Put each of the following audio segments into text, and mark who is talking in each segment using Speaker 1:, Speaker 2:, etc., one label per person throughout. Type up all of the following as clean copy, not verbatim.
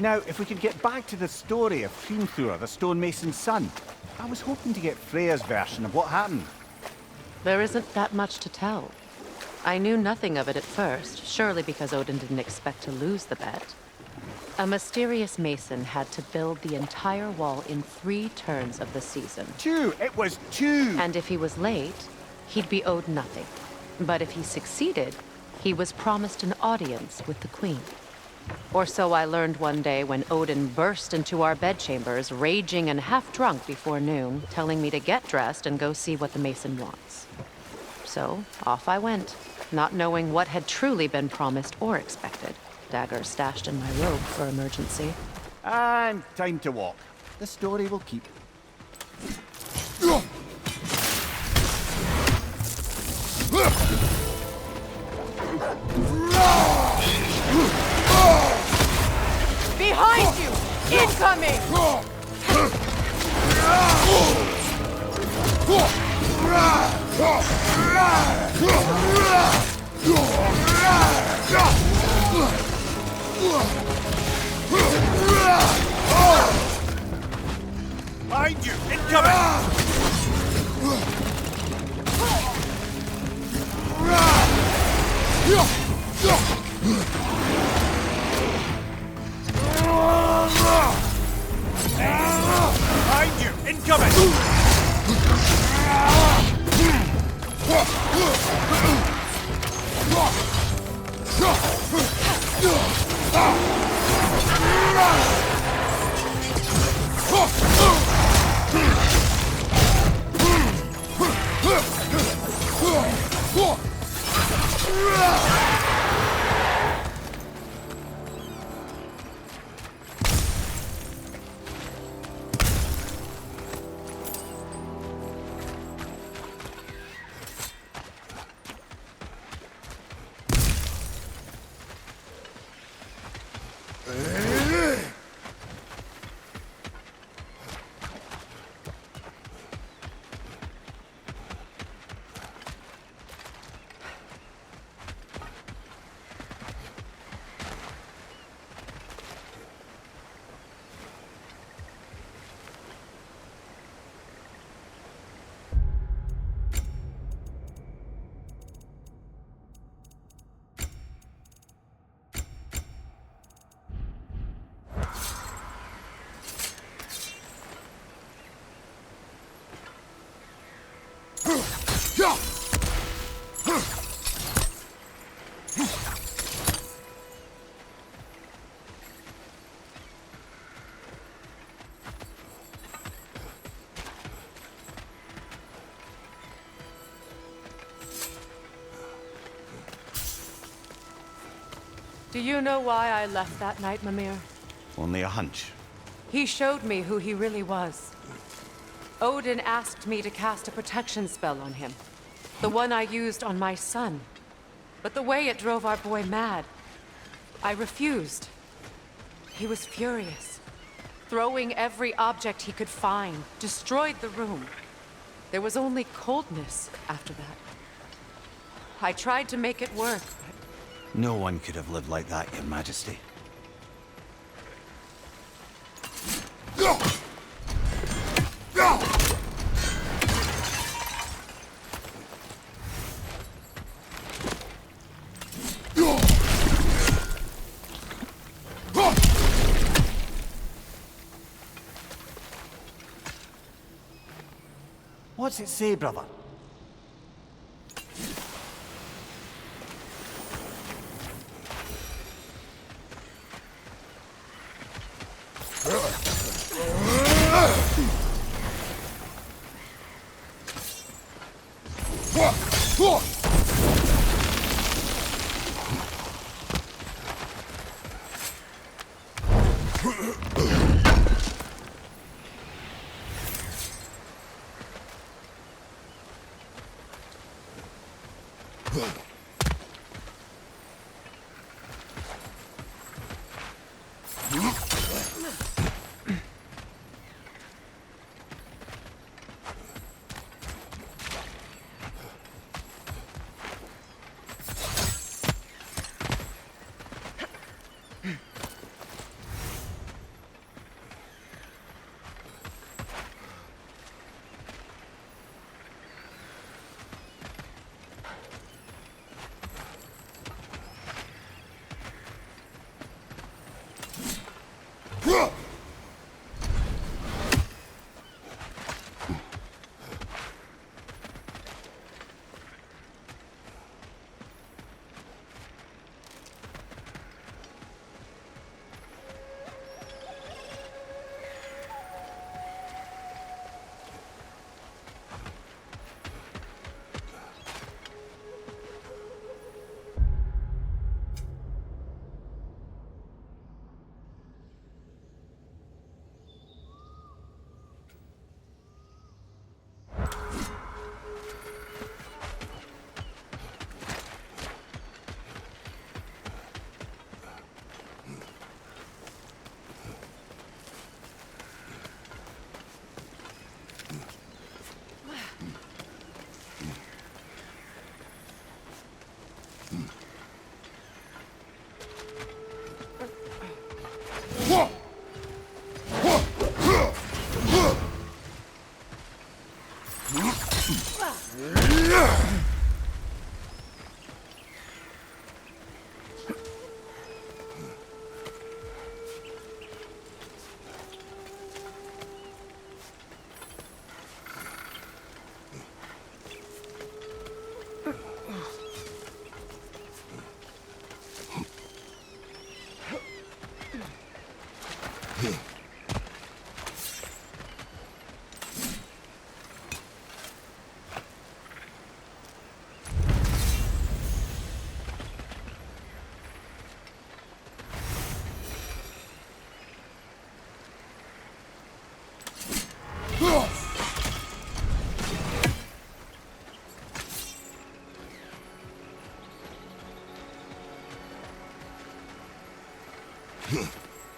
Speaker 1: Now, if we could get back to the story of Hrimthur, the stonemason's son. I was hoping to get Freya's version of what happened.
Speaker 2: There isn't that much to tell. I knew nothing of it at first, surely because Odin didn't expect to lose the bet. A mysterious mason had to build the entire wall in 3 turns of the season.
Speaker 1: 2! It was 2!
Speaker 2: And if he was late, he'd be owed nothing. But if he succeeded, he was promised an audience with the queen. Or so I learned one day when Odin burst into our bedchambers, raging and half-drunk before noon, telling me to get dressed and go see what the mason wants. So, off I went, not knowing what had truly been promised or expected. Dagger stashed in my robe for emergency.
Speaker 1: And time to walk. The story will keep.
Speaker 2: Behind you! Incoming!
Speaker 1: Behind you! Incoming! Behind you! Incoming!
Speaker 2: Do you know why I left that night, Mimir?
Speaker 1: Only a hunch.
Speaker 2: He showed me who he really was. Odin asked me to cast a protection spell on him. The one I used on my son. But the way it drove our boy mad, I refused. He was furious, throwing every object he could find, destroyed the room. There was only coldness after that. I tried to make it work, but...
Speaker 1: No one could have lived like that, Your Majesty. What's it say, brother?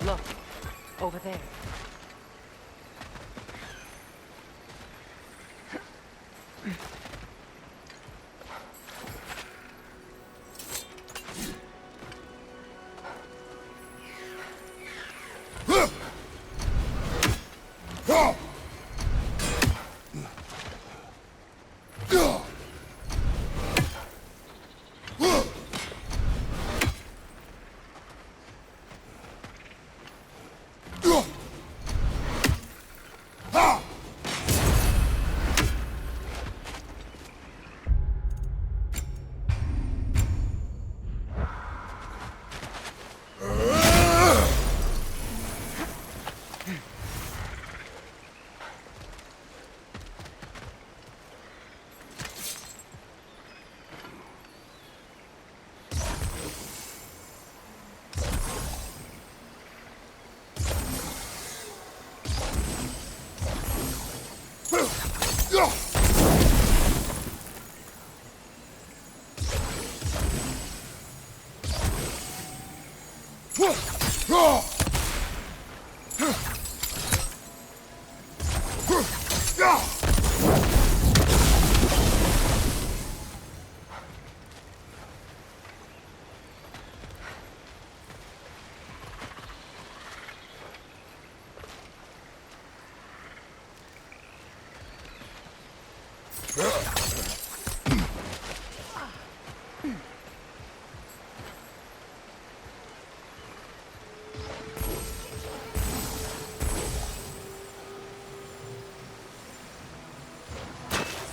Speaker 2: Look, over there.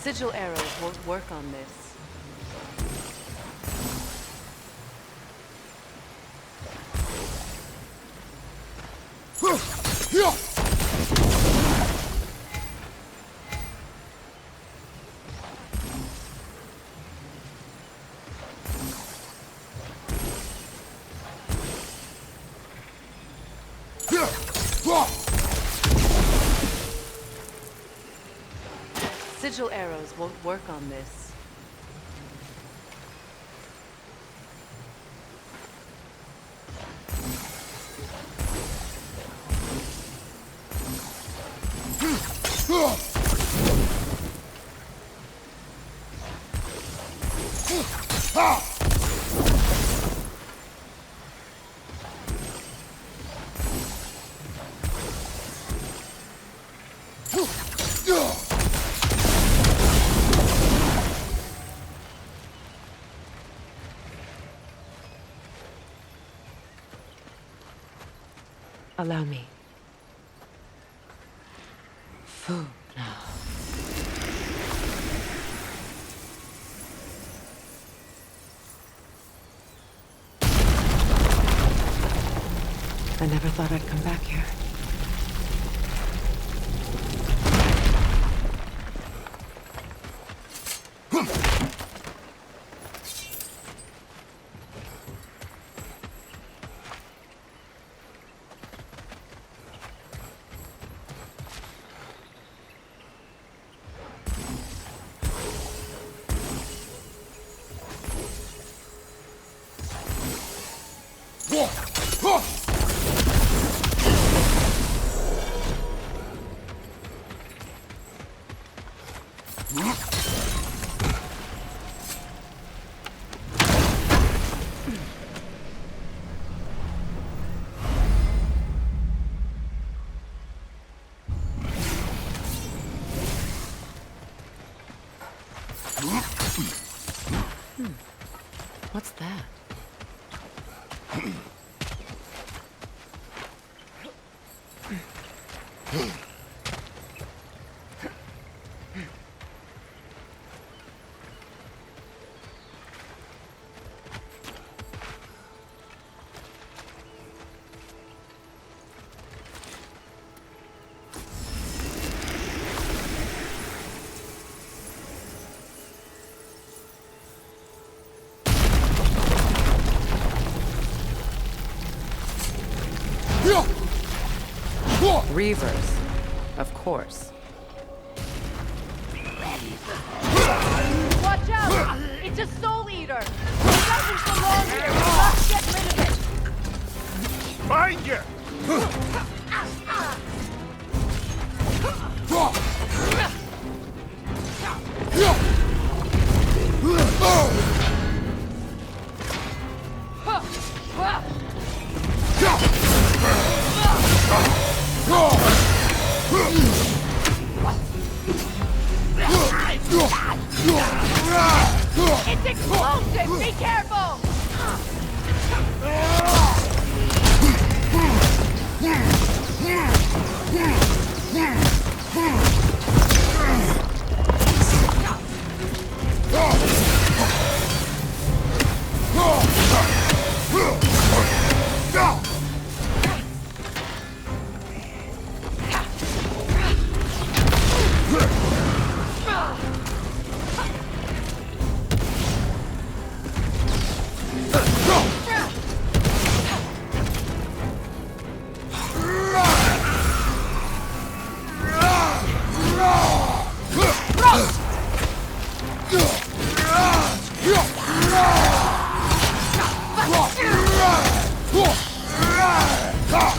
Speaker 2: Sigil arrows won't work on this. Sigil arrows won't work on this. Allow me. Food now. I never thought I'd come back here. What's that? Reavers, of course.
Speaker 3: Watch out! It's a soul eater! It doesn't belong here! We must get rid of it!
Speaker 1: Find you!
Speaker 3: It's explosive! Be careful!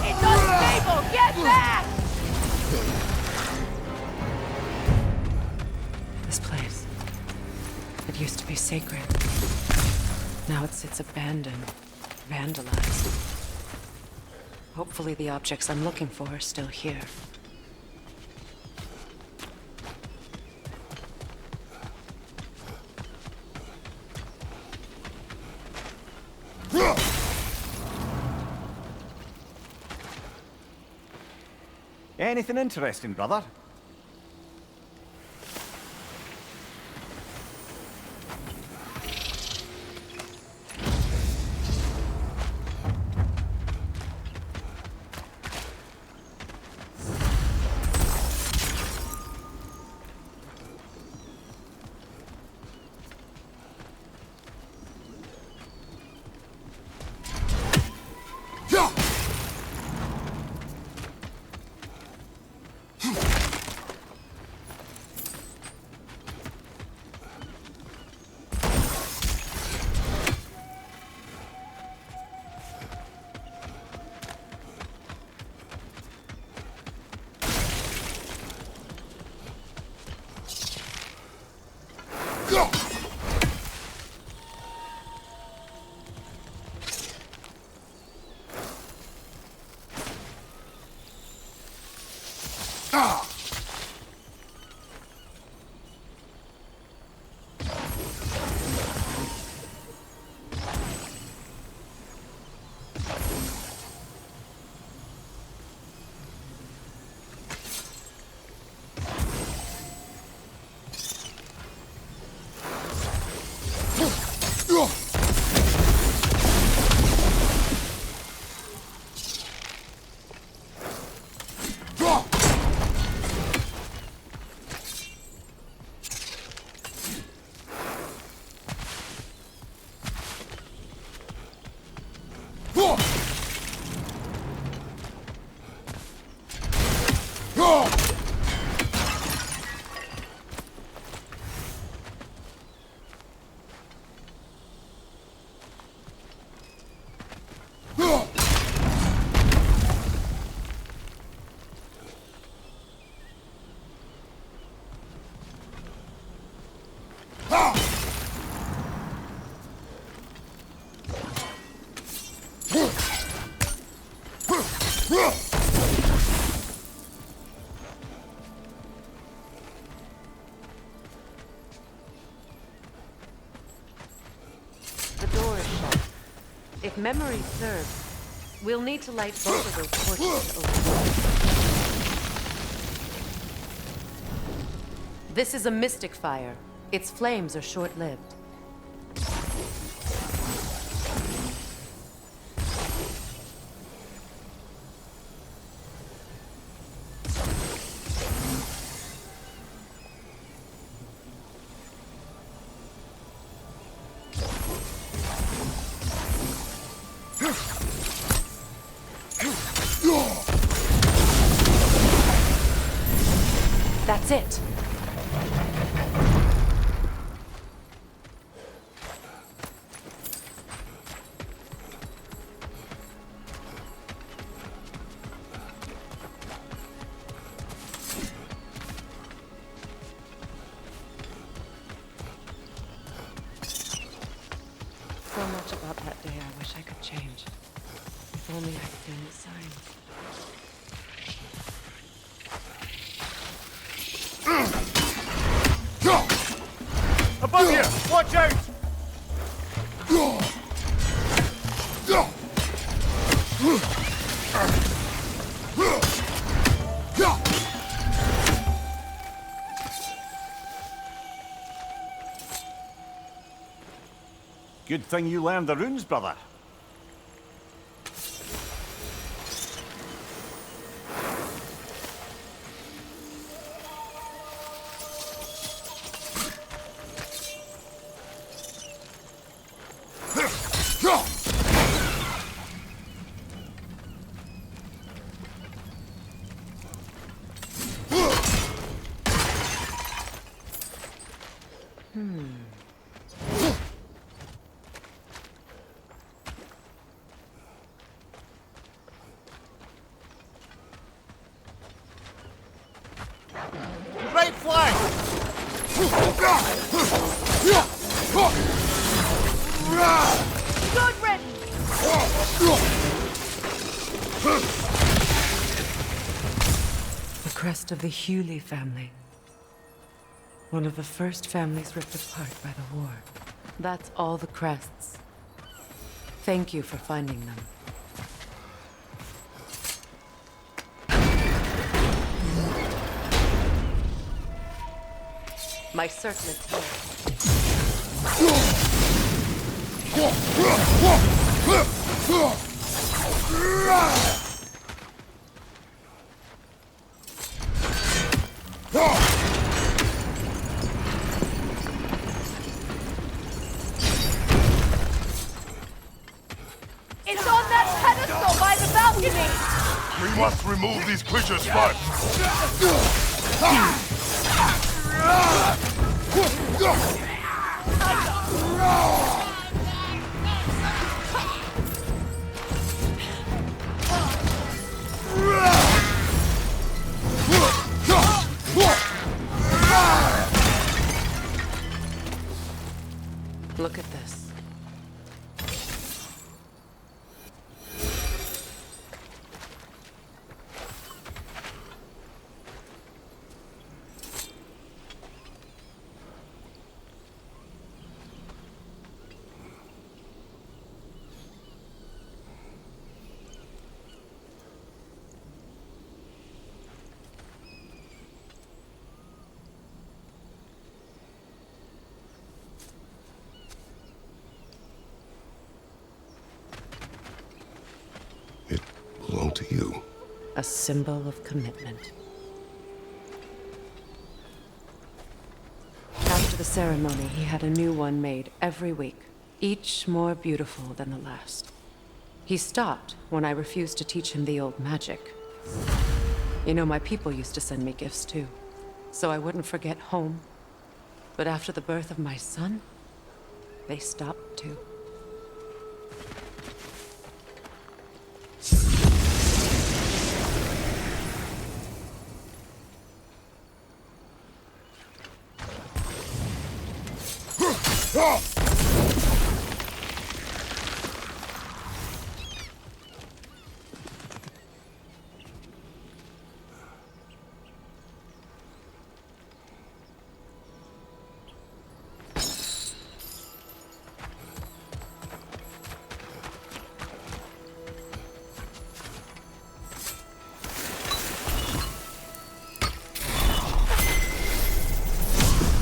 Speaker 3: It's unstable! Get back!
Speaker 2: This place. It used to be sacred. Now it sits abandoned, vandalized. Hopefully the objects I'm looking for are still here.
Speaker 1: Anything interesting, brother?
Speaker 2: If memory serves, we'll need to light both of those torches over. This is a mystic fire. Its flames are short-lived. That's it. So much about that day I wish I could change. If only I'd seen the signs.
Speaker 1: Above you! Watch out! Good thing you learned the runes, brother. Right flank!
Speaker 3: Good riddance!
Speaker 2: The crest of the Hewley family. One of the first families ripped apart by the war. That's all the crests. Thank you for finding them. My circlet's here.
Speaker 3: It's on that pedestal by the balcony!
Speaker 4: We must remove these creatures first.
Speaker 2: Look at this.
Speaker 4: It belonged to you.
Speaker 2: A symbol of commitment. After the ceremony, he had a new one made every week, each more beautiful than the last. He stopped when I refused to teach him the old magic. You know, my people used to send me gifts too, so I wouldn't forget home. But after the birth of my son, they stopped too.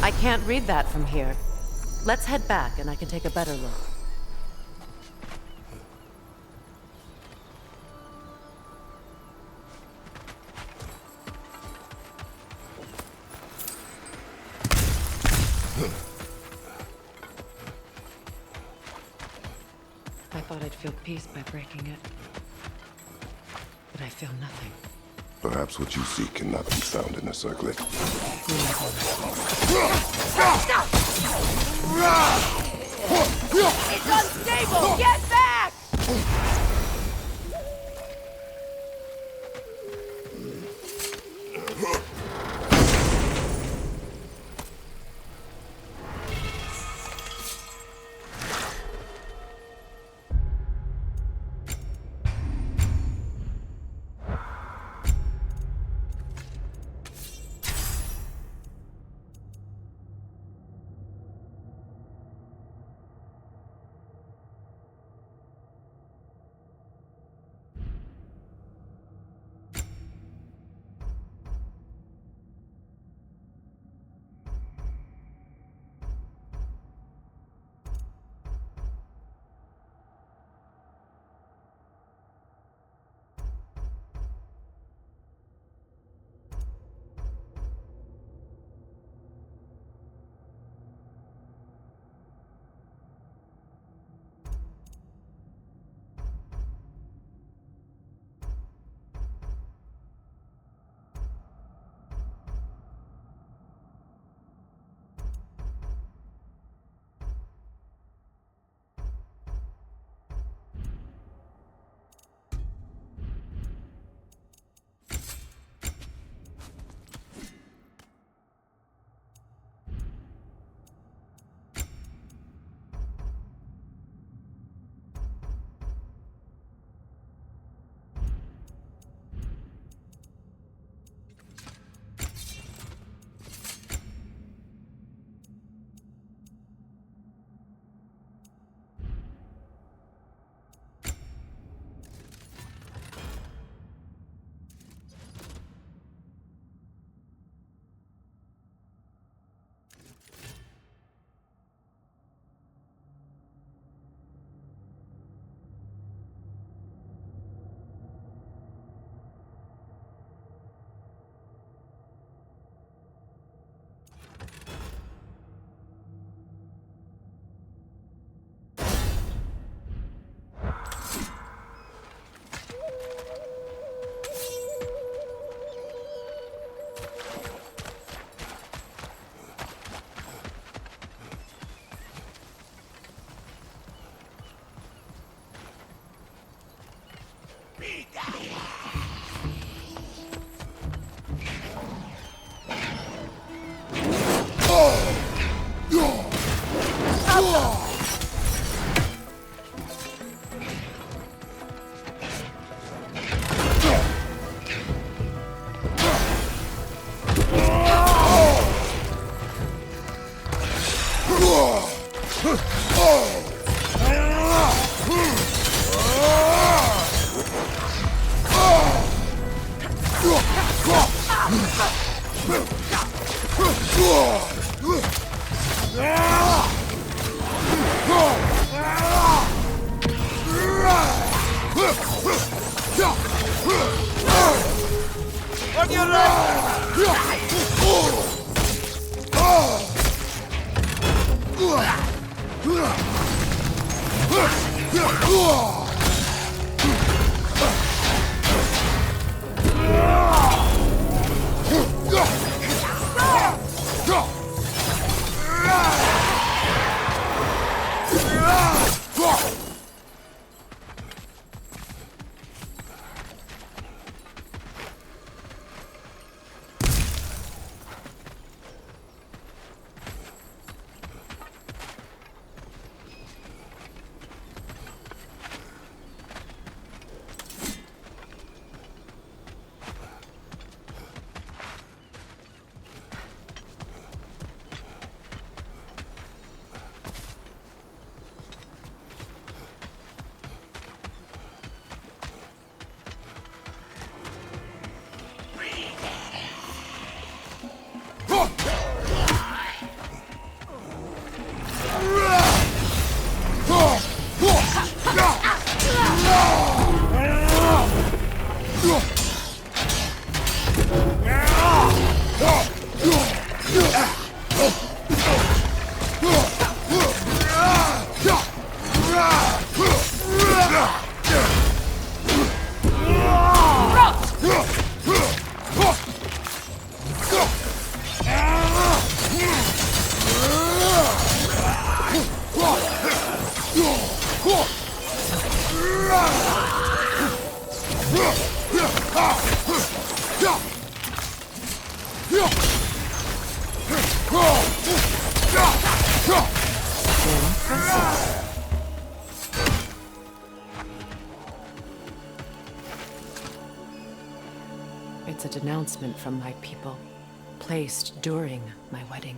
Speaker 2: I can't read that from here. Let's head back and I can take a better look. I thought I'd feel peace by breaking it. But I feel nothing.
Speaker 4: Perhaps what you seek cannot be found in a circlet.
Speaker 3: It's unstable! Get back!
Speaker 2: pronouncement from my people, placed during my wedding.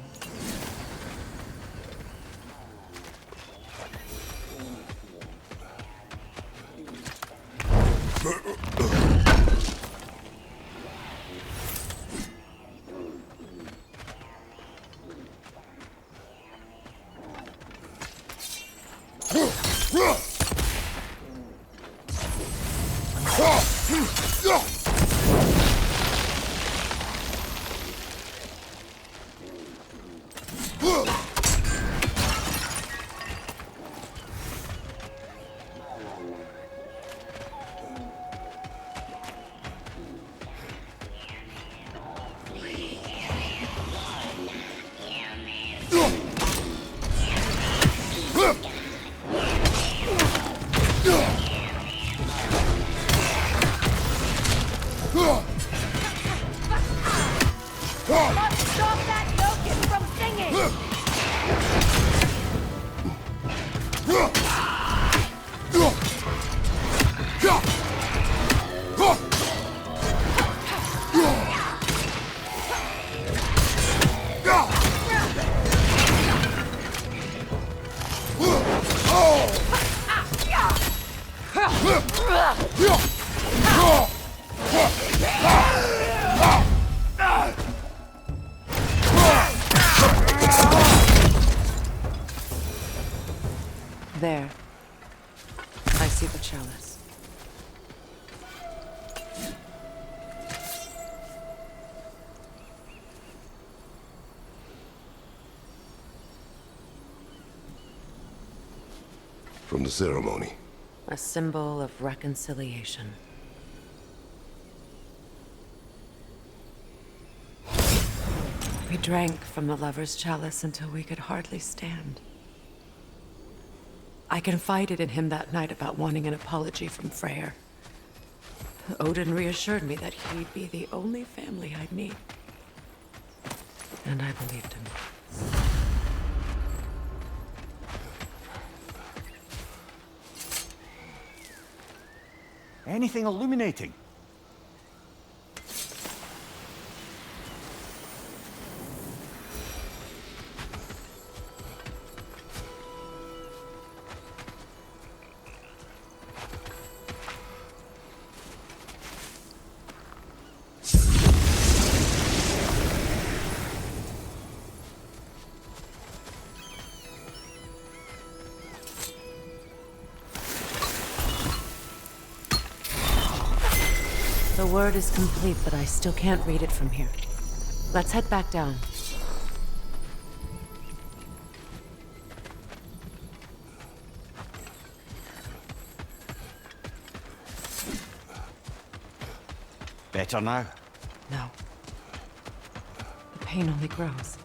Speaker 3: Stop that Loken from singing!
Speaker 2: There. I see the chalice.
Speaker 4: From the ceremony.
Speaker 2: A symbol of reconciliation. We drank from the lover's chalice until we could hardly stand. I confided in him that night about wanting an apology from Freyr. Odin reassured me that he'd be the only family I'd need. And I believed him.
Speaker 1: Anything illuminating?
Speaker 2: The word is complete, but I still can't read it from here. Let's head back down.
Speaker 1: Better now?
Speaker 2: No. The pain only grows.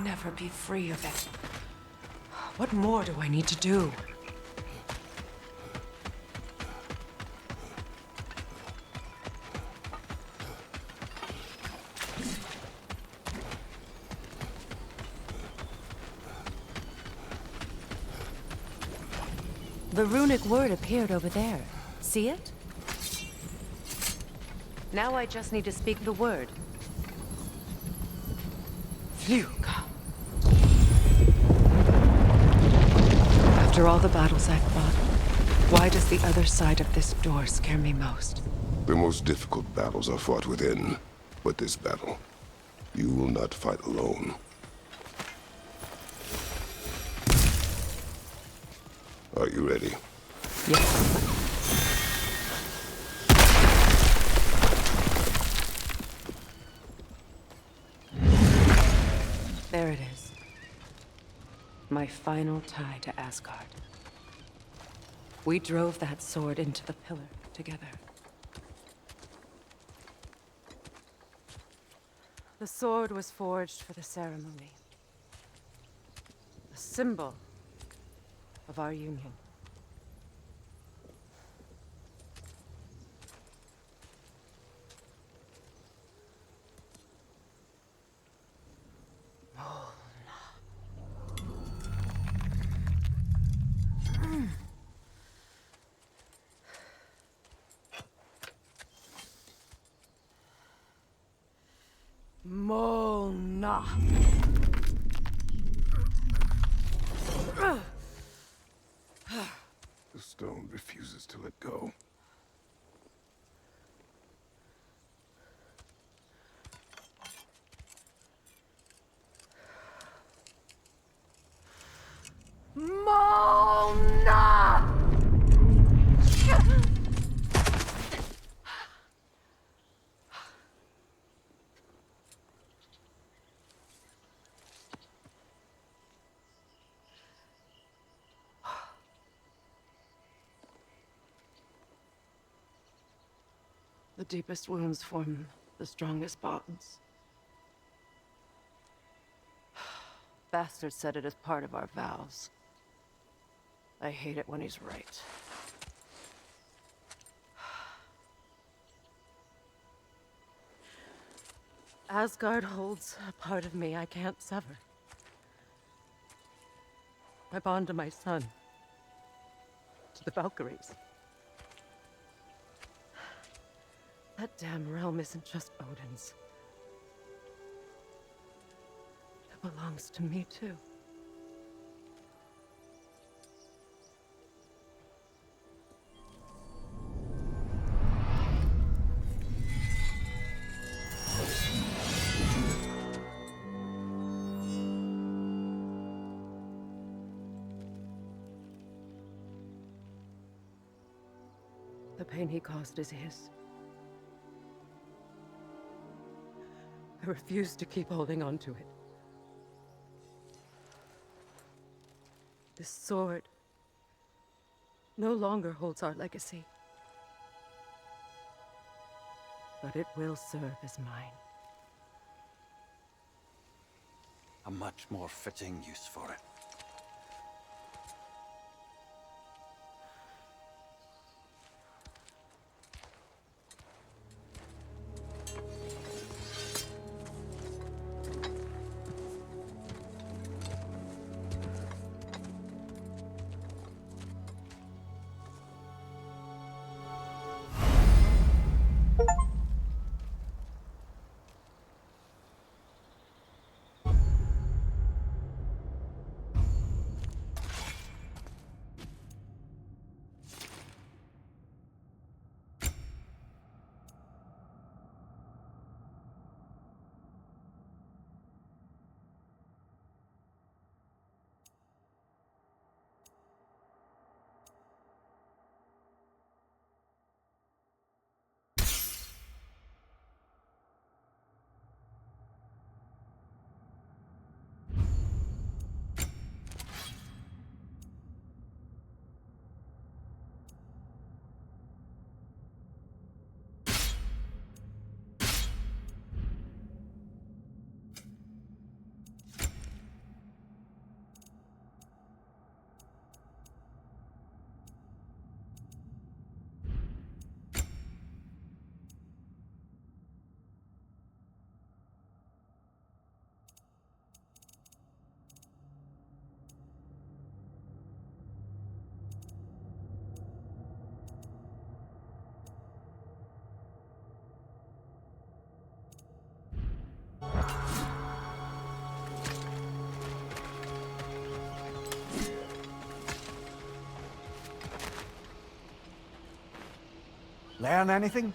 Speaker 2: never be free of it? What more do I need to do?
Speaker 5: The runic word appeared over there. See it? Now I just need to speak the word.
Speaker 2: Fluka. After all the battles I've fought, why does the other side of this door scare me most?
Speaker 4: The most difficult battles are fought within. But this battle, you will not fight alone. Are you ready?
Speaker 2: Yes. There it is. My final tie to Asgard. We drove that sword into the pillar together. The sword was forged for the ceremony. A symbol of our union. Mona.
Speaker 4: The stone refuses to let go.
Speaker 3: Mona!
Speaker 2: The deepest wounds form the strongest bonds. Bastard said it as part of our vows. I hate it when he's right. Asgard holds a part of me I can't sever. My bond to my son. To the Valkyries. That damn realm isn't just Odin's. It belongs to me, too. The pain he caused is his. I refuse to keep holding on to it. This sword no longer holds our legacy. But it will serve as mine.
Speaker 1: A much more fitting use for it. Learn anything?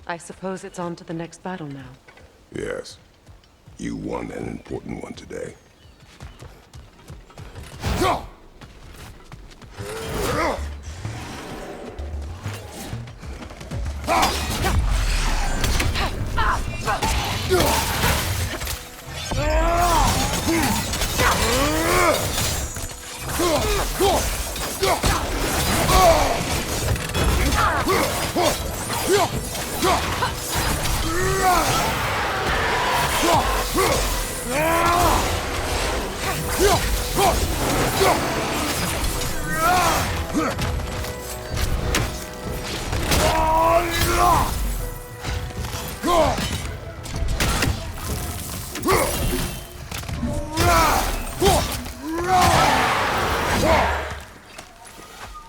Speaker 2: I suppose it's on to the next battle now.
Speaker 4: Yes. You won an important one today.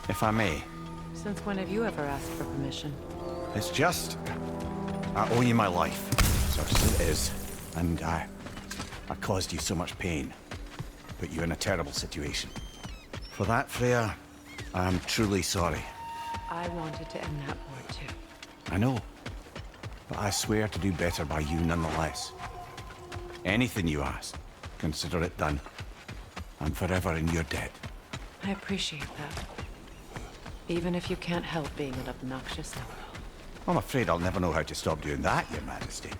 Speaker 1: If I may.
Speaker 2: Since when have you ever asked for permission?
Speaker 1: It's just... I owe you my life. So it is. And I caused you so much pain. Put you in a terrible situation. For that, Freya, I am truly sorry.
Speaker 2: I wanted to end that war too.
Speaker 1: I know. But I swear to do better by you nonetheless. Anything you ask, consider it done. I'm forever in your debt.
Speaker 2: I appreciate that. Even if you can't help being an obnoxious know.
Speaker 1: I'm afraid I'll never know how to stop doing that, Your Majesty.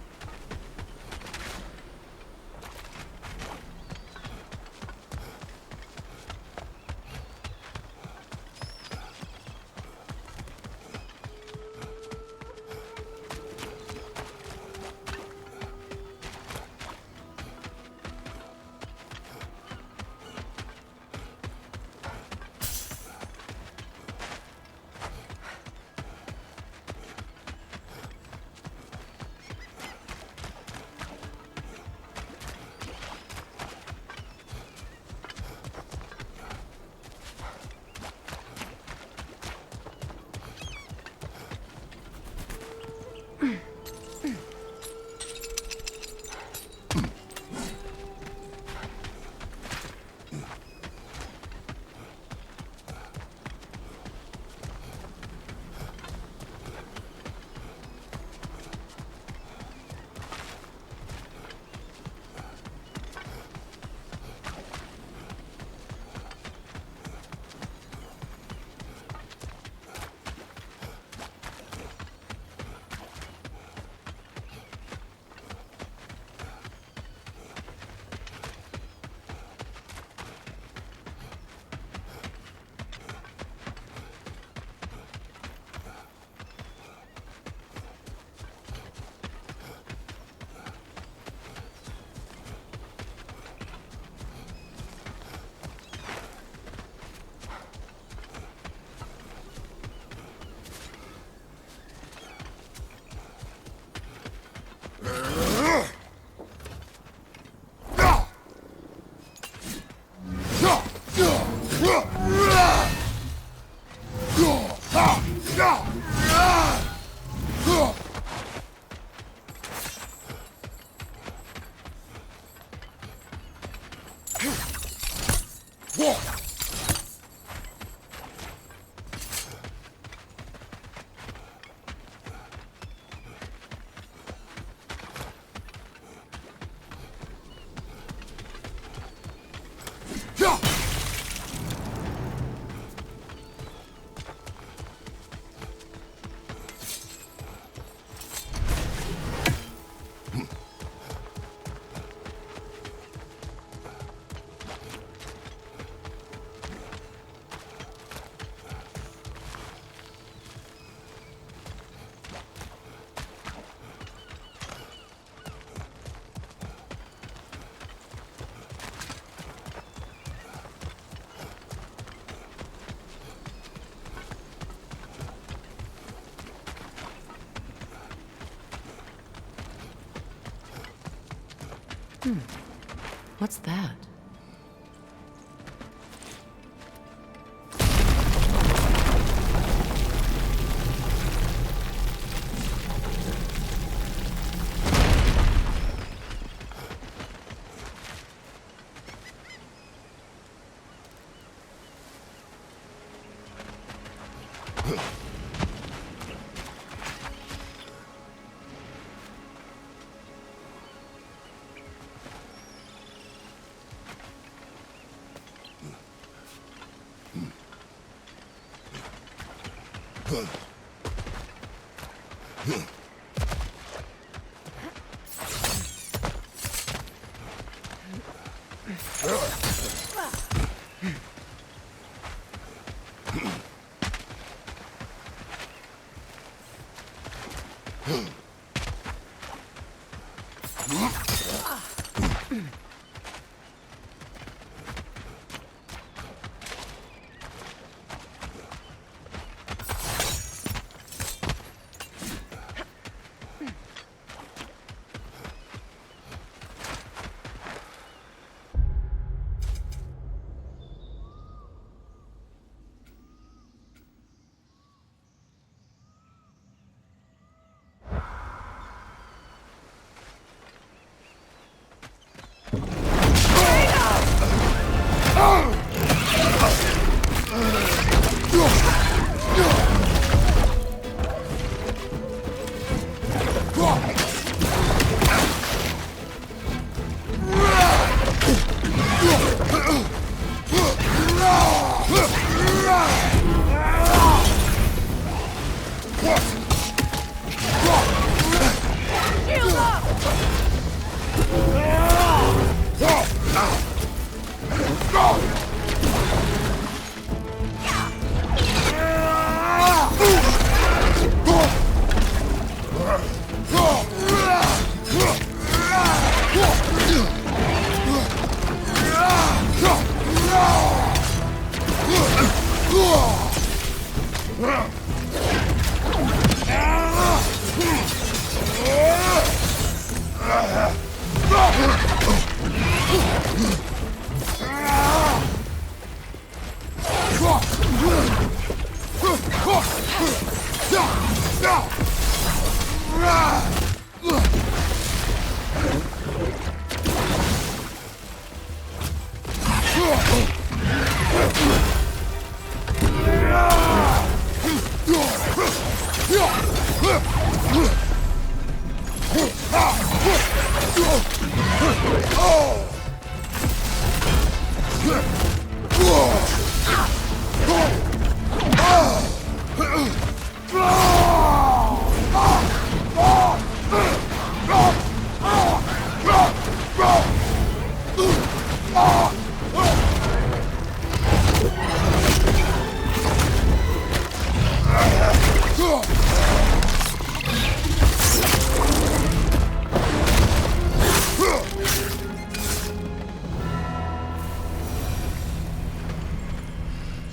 Speaker 2: What's that?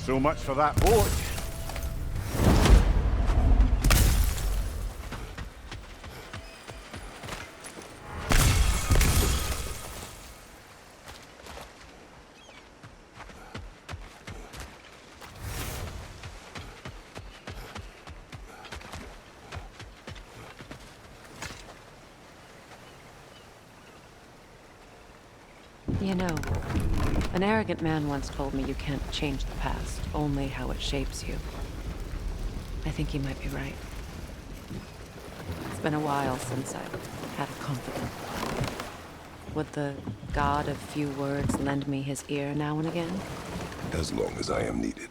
Speaker 1: So much for that boat.
Speaker 2: You know, an arrogant man once told me you can't change the past, only how it shapes you. I think he might be right. It's been a while since I've had a confidant. Would the god of few words lend me his ear now and again?
Speaker 4: As long as I am needed.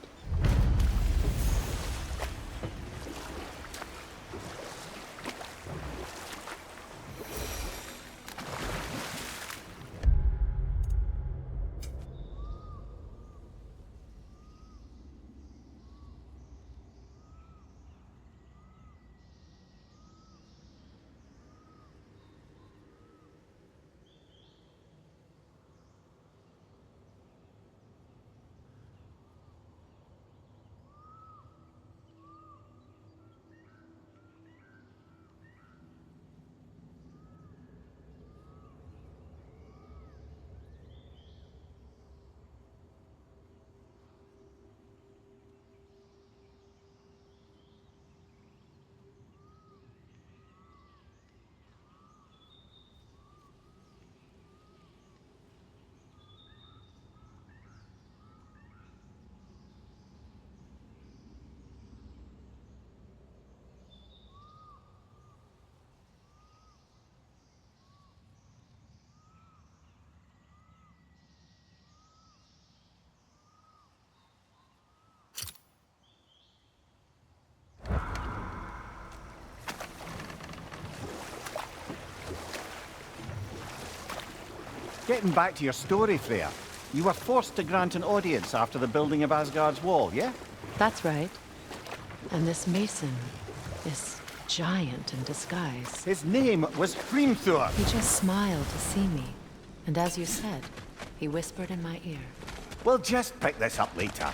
Speaker 1: Getting back to your story, Freya. You were forced to grant an audience after the building of Asgard's wall, yeah?
Speaker 2: That's right. And this mason, this giant in disguise,
Speaker 1: His name was Hrimthur.
Speaker 2: he just smiled to see me. And as you said, he whispered in my ear.
Speaker 1: We'll just pick this up later.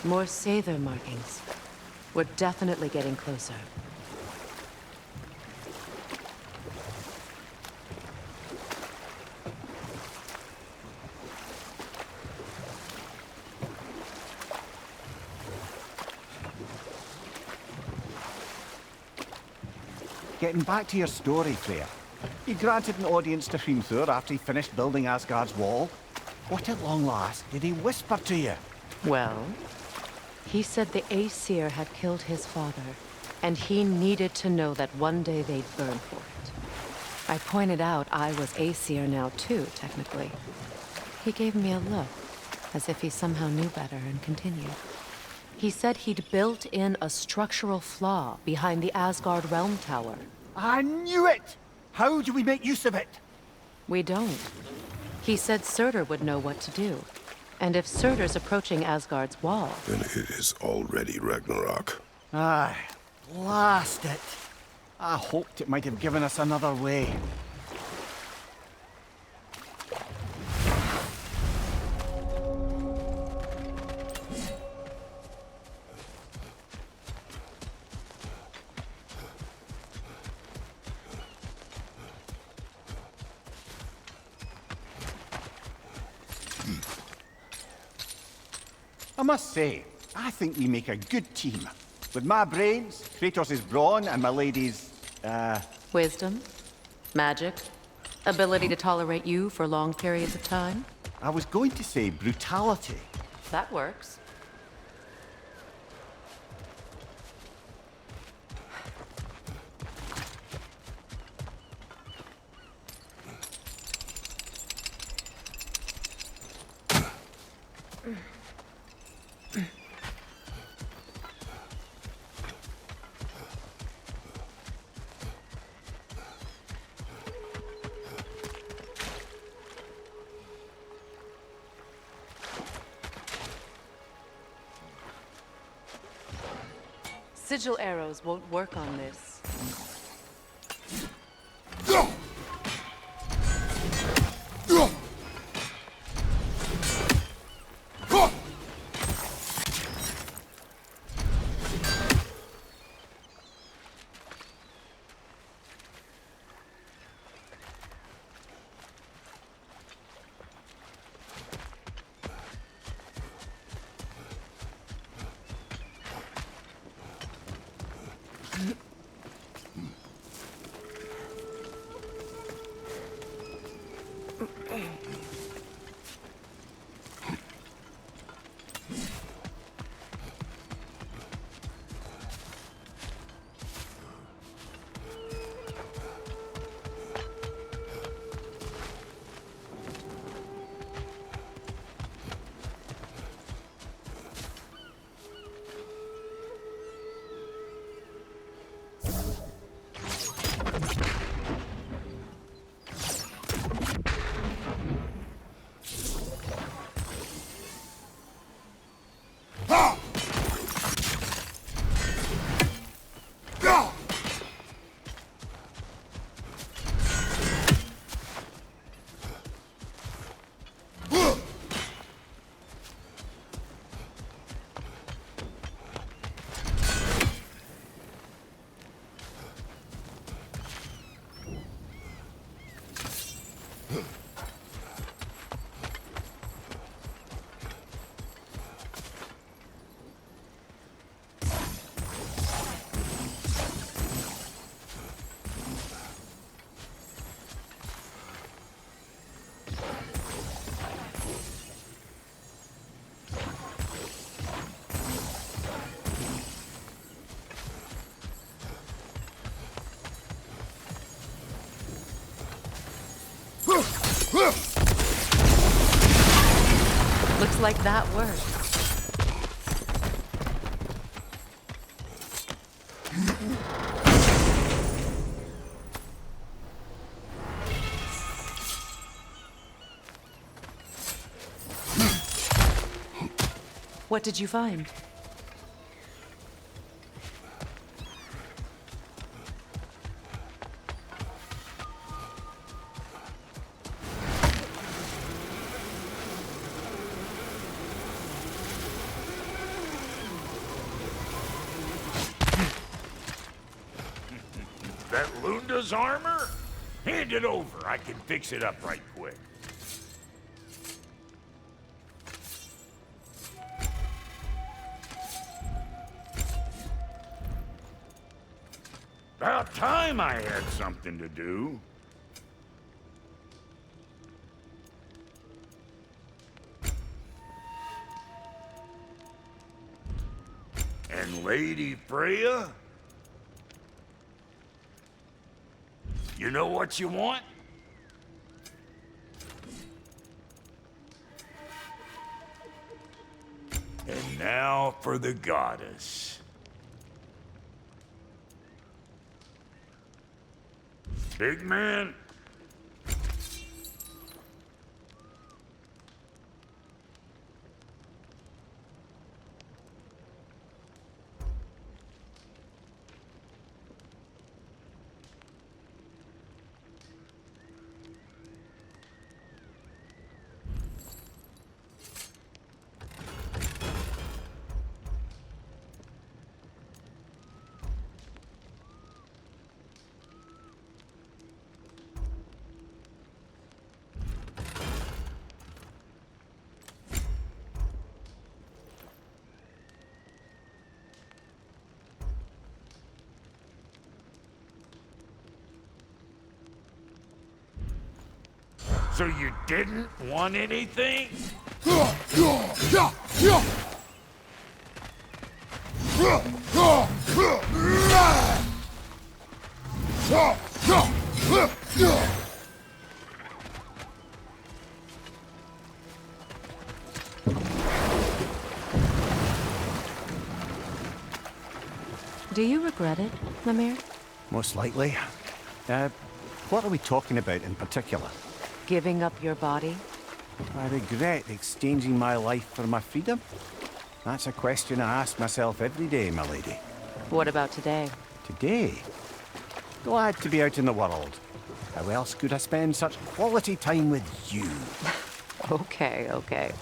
Speaker 2: More Sather markings. We're definitely getting closer.
Speaker 1: Getting back to your story, Freya. You granted an audience to Hrimthur after he finished building Asgard's wall. What at long last did he whisper to you?
Speaker 2: Well, he said the Aesir had killed his father, and he needed to know that one day they'd burn for it. I pointed out I was Aesir now too, technically. He gave me a look, as if he somehow knew better, and continued. He said he'd built in a structural flaw behind the Asgard Realm Tower.
Speaker 1: I knew it! How do we make use of it?
Speaker 2: We don't. He said Surtur would know what to do. And if Surtur's approaching Asgard's wall,
Speaker 4: Then it is already Ragnarok.
Speaker 1: Aye, blast it. I hoped it might have given us another way. I must say, I think we make a good team. With my brains, Kratos' brawn, and my lady's,
Speaker 2: wisdom, magic, ability to tolerate you for long periods of time.
Speaker 1: I was going to say brutality.
Speaker 2: That works. Sigil arrows won't work on this. Looks like that worked. What did you find?
Speaker 6: That Lunda's armor? Hand it over. I can fix it up right quick. About time I had something to do. And Lady Freya? You know what you want? And now for the goddess. Big man? So you didn't want anything?
Speaker 2: Do you regret it, Lemire?
Speaker 1: Most likely. What are we talking about in particular?
Speaker 2: Giving up your body?
Speaker 1: I regret exchanging my life for my freedom? That's a question I ask myself every day, my lady.
Speaker 2: What about today?
Speaker 1: Today? Glad to be out in the world. How else could I spend such quality time with you?
Speaker 2: Okay, okay.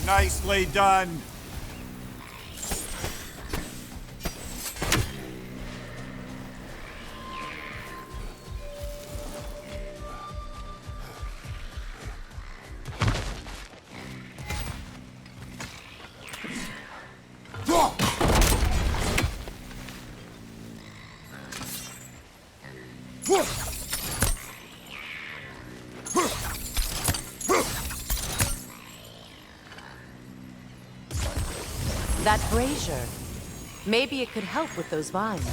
Speaker 1: Nicely done.
Speaker 2: That brazier. Maybe it could help with those vines.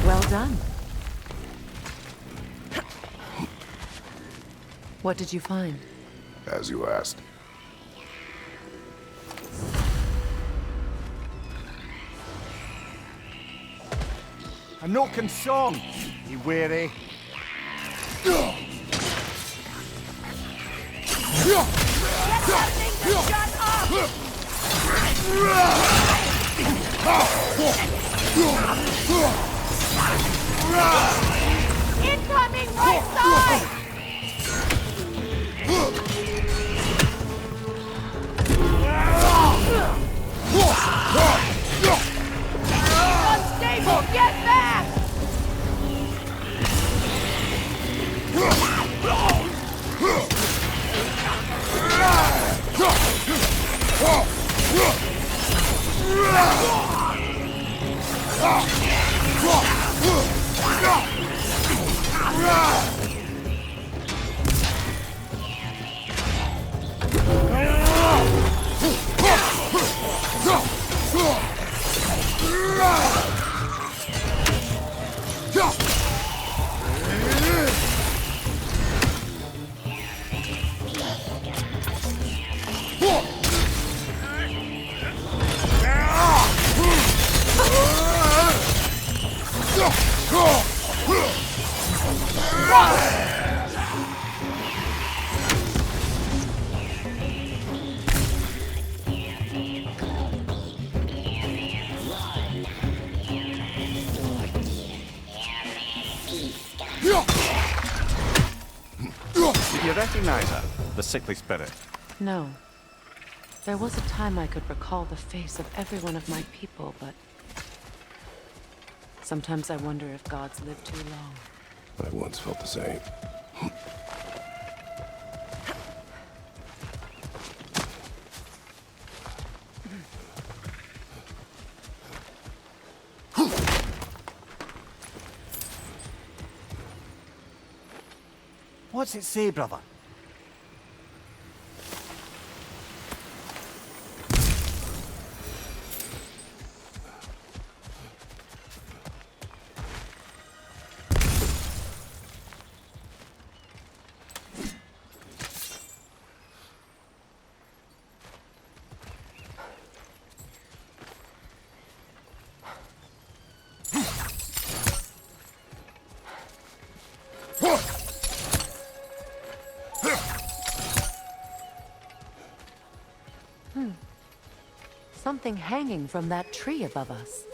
Speaker 2: Well done. What did you find?
Speaker 4: As you asked.
Speaker 1: A knocking song. You weary?
Speaker 3: Get that thing to shut up! Incoming right side! Unstable, get back!
Speaker 1: Do you recognize her? The sickly spirit?
Speaker 2: No. There was a time I could recall the face of every one of my people, but... sometimes I wonder if gods live too long.
Speaker 4: I once felt the same.
Speaker 1: What's it say, brother?
Speaker 2: Something hanging from that tree above us.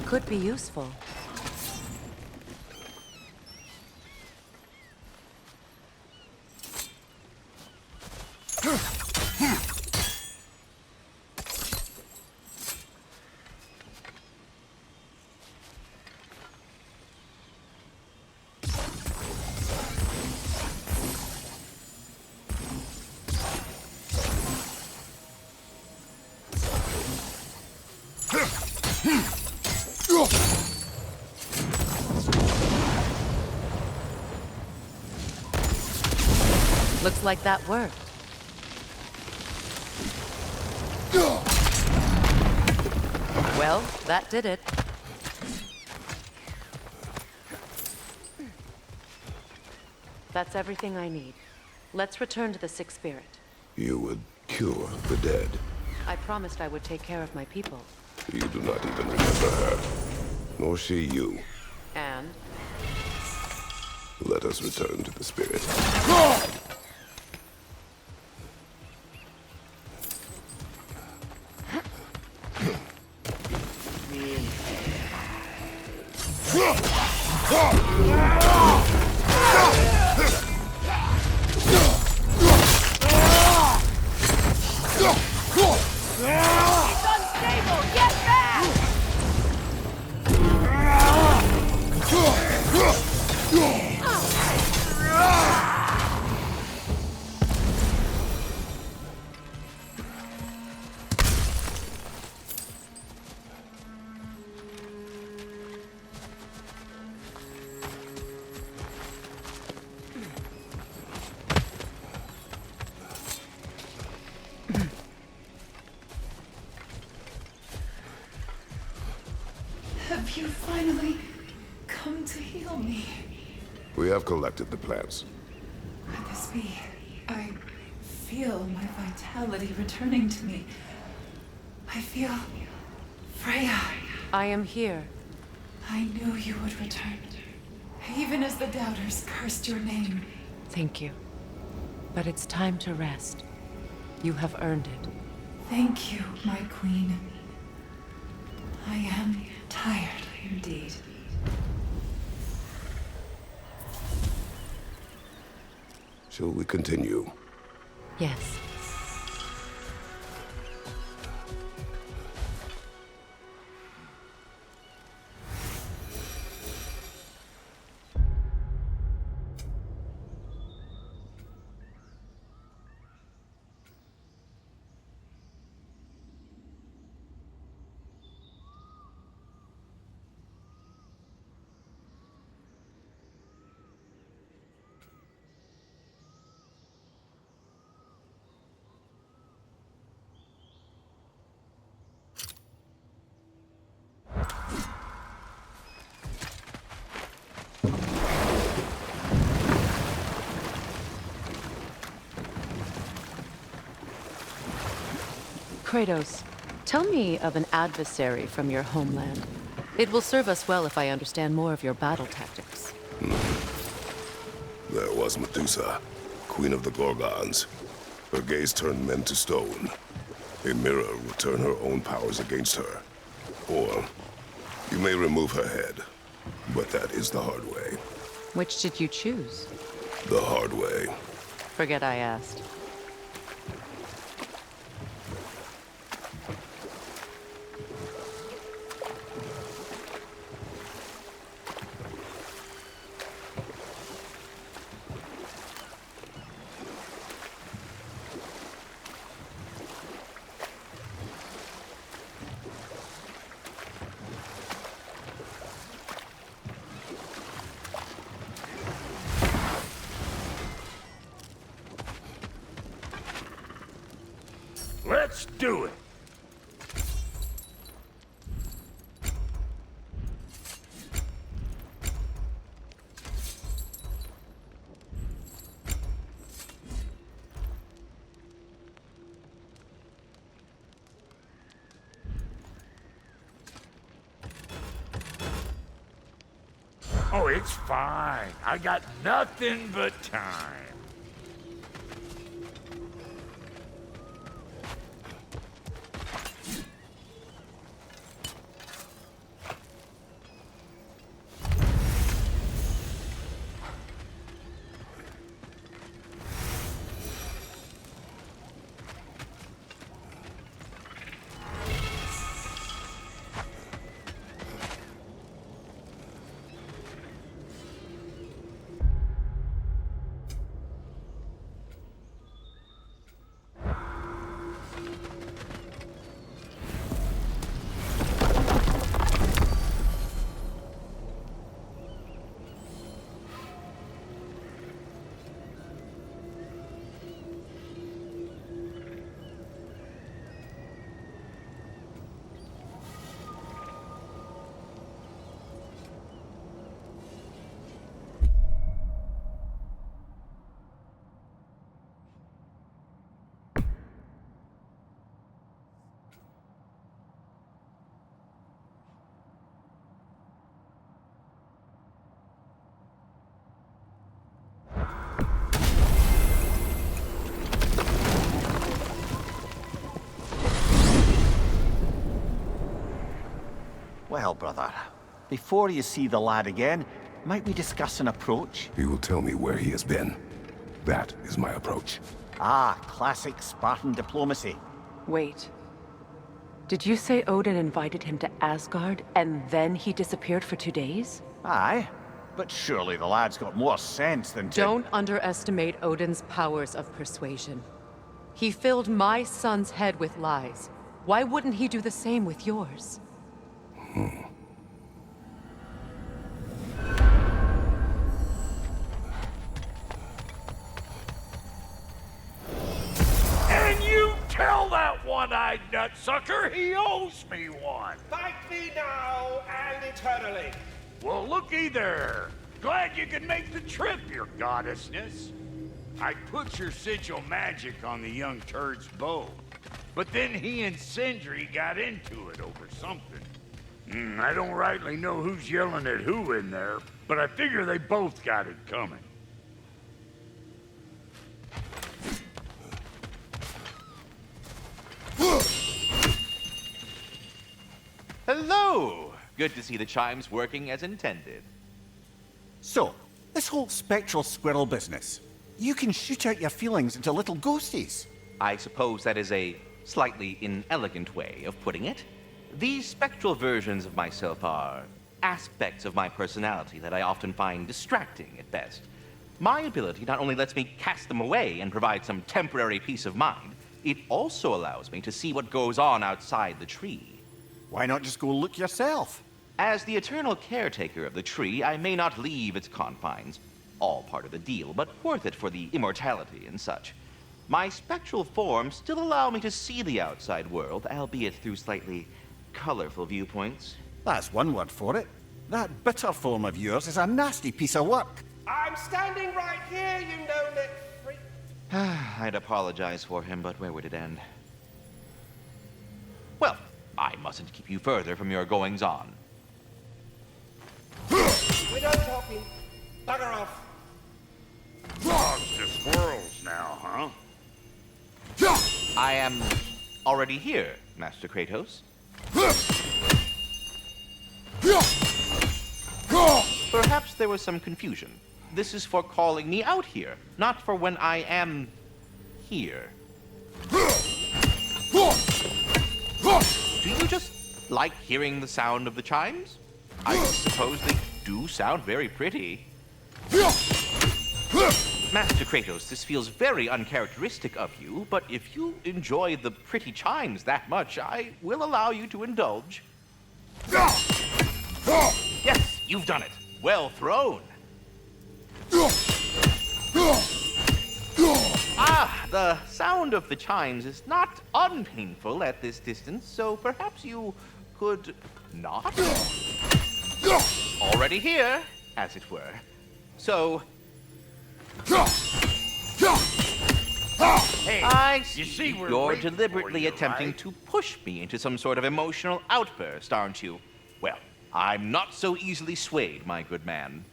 Speaker 2: Could be useful. Looks like that worked. Well, that did it. That's everything I need. Let's return to the Sixth Spirit.
Speaker 4: You would cure the dead.
Speaker 2: I promised I would take care of my people.
Speaker 4: You do not even remember her, nor she you.
Speaker 2: And?
Speaker 4: Let us return to the spirit.
Speaker 3: It's unstable! Get back!
Speaker 7: Have you finally come to heal me?
Speaker 4: We have collected the plants.
Speaker 7: Could this be? I feel my vitality returning to me. I feel Freya.
Speaker 2: I am here.
Speaker 7: I knew you would return. Even as the doubters cursed your name.
Speaker 2: Thank you. But it's time to rest. You have earned it.
Speaker 7: Thank you, my queen. I am tired indeed.
Speaker 4: Shall we continue?
Speaker 2: Yes. Kratos, tell me of an adversary from your homeland. It will serve us well if I understand more of your battle tactics.
Speaker 4: There was Medusa, queen of the Gorgons. Her gaze turned men to stone. A mirror will turn her own powers against her. Or you may remove her head, but that is the hard way.
Speaker 2: Which did you choose?
Speaker 4: The hard way.
Speaker 2: Forget I asked.
Speaker 6: Let's do it. Oh, it's fine. I got nothing but time.
Speaker 1: Well, brother, before you see the lad again, might we discuss an approach?
Speaker 4: He will tell me where he has been. That is my approach.
Speaker 1: Ah, classic Spartan diplomacy.
Speaker 2: Wait. Did you say Odin invited him to Asgard, and then he disappeared for 2 days?
Speaker 1: Aye, but surely the lad's got more sense than to...
Speaker 2: Don't underestimate Odin's powers of persuasion. He filled my son's head with lies. Why wouldn't he do the same with yours?
Speaker 6: And you tell that one-eyed nutsucker he owes me one.
Speaker 8: Fight me now and eternally.
Speaker 6: Well, looky there. Glad you could make the trip, your goddessness. I put your sigil magic on the young turd's bow, but then he and Sindri got into it over something. I don't rightly know who's yelling at who in there, but I figure they both got it coming.
Speaker 9: Hello! Good to see the chimes working as intended.
Speaker 1: So, this whole spectral squirrel business, you can shoot out your feelings into little ghosties.
Speaker 9: I suppose that is a slightly inelegant way of putting it. These spectral versions of myself are aspects of my personality that I often find distracting at best. My ability not only lets me cast them away and provide some temporary peace of mind, it also allows me to see what goes on outside the tree.
Speaker 1: Why not just go look yourself?
Speaker 9: As the eternal caretaker of the tree, I may not leave its confines. All part of the deal, but worth it for the immortality and such. My spectral forms still allow me to see the outside world, albeit through slightly colorful viewpoints.
Speaker 1: That's one word for it. That bitter form of yours is a nasty piece of work.
Speaker 8: I'm standing right here, you no-neck freak.
Speaker 9: I'd apologize for him, but where would it end? Well, I mustn't keep you further from your goings-on.
Speaker 8: We're done talking. Bugger off.
Speaker 6: Dogs to squirrels now, huh?
Speaker 9: I am already here, Master Kratos. Perhaps there was some confusion. This is for calling me out here, not for when I am here. Do you just like hearing the sound of the chimes? I suppose they do sound very pretty. Master Kratos, this feels very uncharacteristic of you, but if you enjoy the pretty chimes that much, I will allow you to indulge. Yes, you've done it. Well thrown. Ah, the sound of the chimes is not unpainful at this distance, so perhaps you could not? Already here, as it were. So...
Speaker 6: Hey,
Speaker 9: I
Speaker 6: you see we're
Speaker 9: you're
Speaker 6: waiting
Speaker 9: deliberately
Speaker 6: for you,
Speaker 9: attempting
Speaker 6: right?
Speaker 9: to push me into some sort of emotional outburst, aren't you? Well, I'm not so easily swayed, my good man.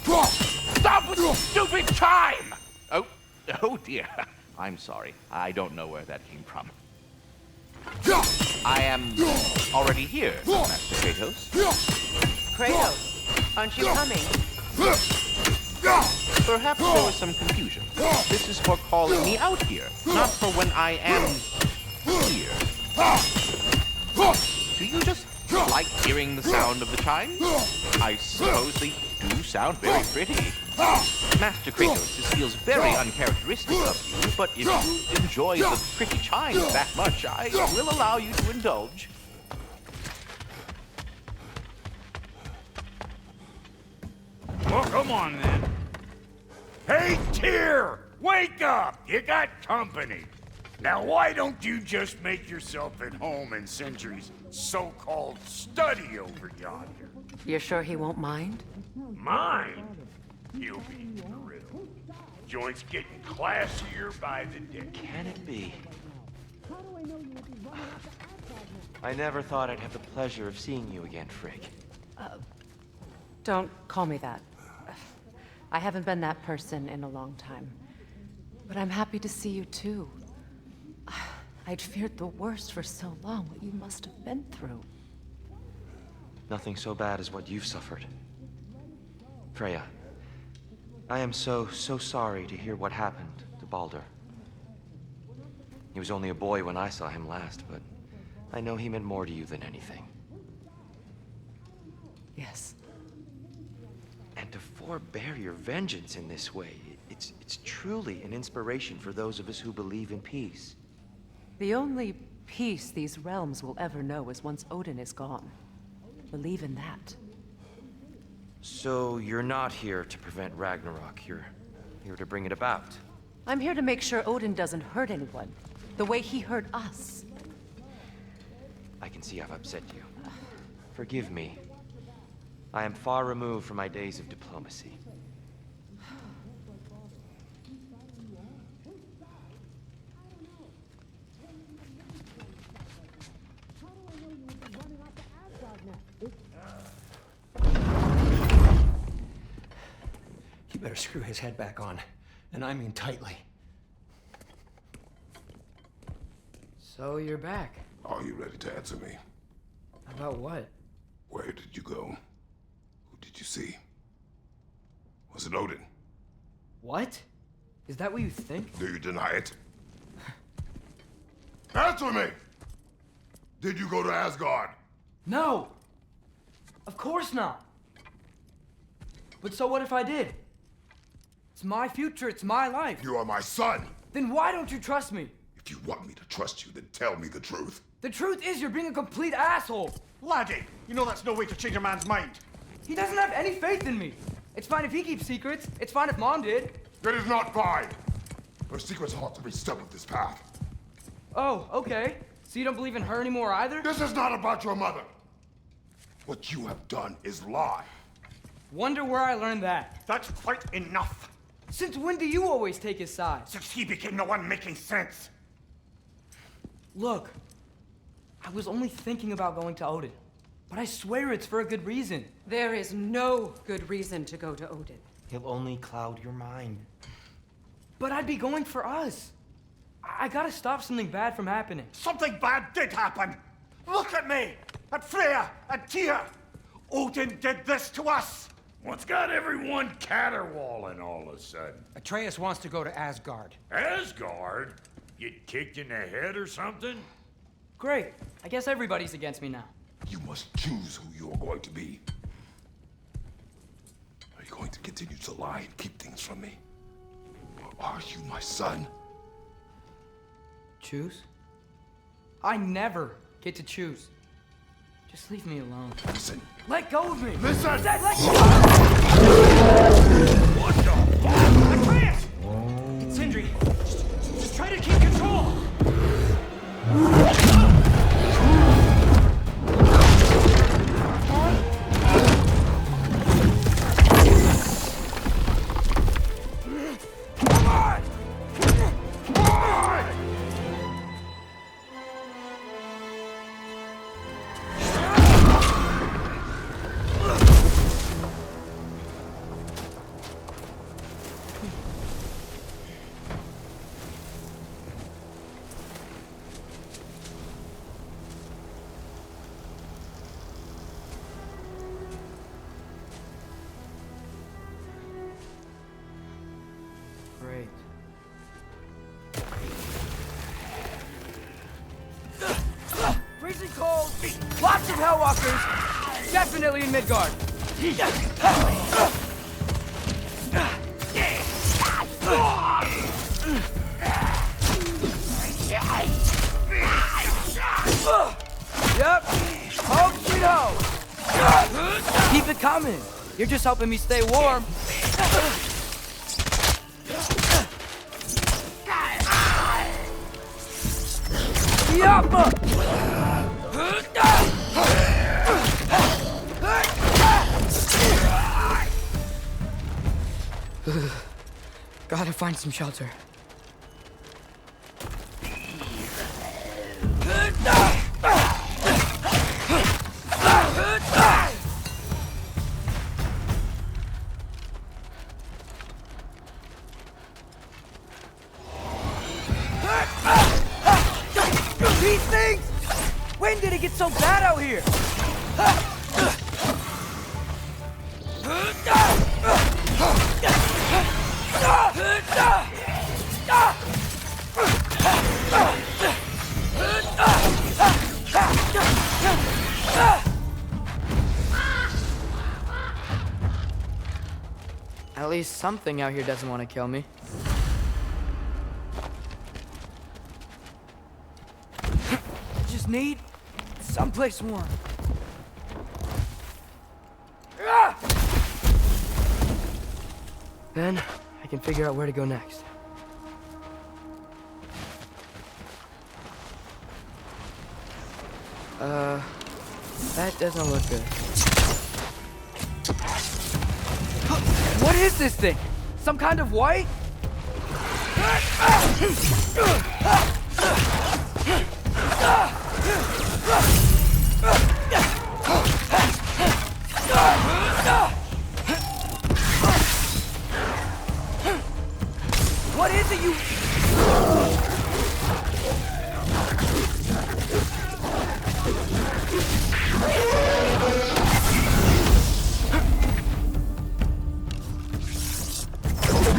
Speaker 9: Stop with the stupid chime! Oh dear. I'm sorry. I don't know where that came from. I am already here, Master Kratos.
Speaker 2: Kratos, aren't you coming?
Speaker 9: Perhaps there was some confusion. This is for calling me out here, not for when I am here. Do you just like hearing the sound of the chimes? I suppose they do sound very pretty. Master Kratos, this feels very uncharacteristic of you, but if you enjoy the pretty chimes that much, I will allow you to indulge.
Speaker 6: Well, come on then. Hey, Tyr! Wake up! You got company. Now, why don't you just make yourself at home in Sindri's so-called study over yonder?
Speaker 2: You're sure he won't mind?
Speaker 6: Mine? You'll be thrilled. Joint's getting classier by the day.
Speaker 10: Can it be? I never thought I'd have the pleasure of seeing you again, Frigg.
Speaker 2: Don't call me that. I haven't been that person in a long time. But I'm happy to see you too. I'd feared the worst for so long, what you must have been through.
Speaker 10: Nothing so bad as what you've suffered. Freya, I am so sorry to hear what happened to Baldur. He was only a boy when I saw him last, but I know he meant more to you than anything.
Speaker 2: Yes.
Speaker 10: And to forbear your vengeance in this way, it's truly an inspiration for those of us who believe in peace.
Speaker 2: The only peace these realms will ever know is once Odin is gone. Believe in that.
Speaker 10: So you're not here to prevent Ragnarok, you're here to bring it about.
Speaker 2: I'm here to make sure Odin doesn't hurt anyone, the way he hurt us.
Speaker 10: I can see I've upset you. Forgive me. I am far removed from my days of diplomacy.
Speaker 11: You better screw his head back on, and I mean tightly.
Speaker 12: So you're back.
Speaker 4: Are you ready to answer me?
Speaker 12: About what?
Speaker 4: Where did you go? Who did you see? Was it Odin?
Speaker 12: What? Is that what you think?
Speaker 4: Do you deny it? Answer me! Did you go to Asgard?
Speaker 12: No! Of course not! But so what if I did? It's my future, it's my life.
Speaker 4: You are my son!
Speaker 12: Then why don't you trust me?
Speaker 4: If you want me to trust you, then tell me the truth.
Speaker 12: The truth is you're being a complete asshole!
Speaker 11: Laddie, you know that's no way to change a man's mind.
Speaker 12: He doesn't have any faith in me. It's fine if he keeps secrets. It's fine if Mom did.
Speaker 4: It is not fine! Her secrets ought to be step of this path.
Speaker 12: Oh, okay. So you don't believe in her anymore either?
Speaker 4: This is not about your mother! What you have done is lie.
Speaker 12: Wonder where I learned that.
Speaker 11: That's quite enough.
Speaker 12: Since when do you always take his side?
Speaker 11: Since he became the one making sense.
Speaker 12: Look, I was only thinking about going to Odin. But I swear it's for a good reason.
Speaker 2: There is no good reason to go to Odin.
Speaker 10: He'll only cloud your mind.
Speaker 12: But I'd be going for us. I gotta stop something bad from happening.
Speaker 1: Something bad did happen! Look at me! At Freya! At Tyr! Odin did this to us!
Speaker 6: What's got everyone caterwauling all of a sudden?
Speaker 11: Atreus wants to go to Asgard.
Speaker 6: Asgard? Get kicked in the head or something?
Speaker 12: Great. I guess everybody's against me now.
Speaker 4: You must choose who you are going to be. Are you going to continue to lie and keep things from me? Or are you my son?
Speaker 12: Choose? I never get to choose. Just leave me alone.
Speaker 4: Listen.
Speaker 12: Let go of me!
Speaker 4: Listen!
Speaker 12: I said let go!
Speaker 6: What the fuck?
Speaker 11: Atreus! Sindri, just try to keep control!
Speaker 12: Great. Freezing cold! Lots of Hellwalkers! Definitely in Midgard! Yep! Ho, shit, ho! Keep it coming! You're just helping me stay warm. Yappa! Gotta find some shelter. These things! When did it get so bad out here? At least something out here doesn't want to kill me. Just need someplace warm. Then I can figure out where to go next. That doesn't look good. What is this thing? Some kind of white? What is it you...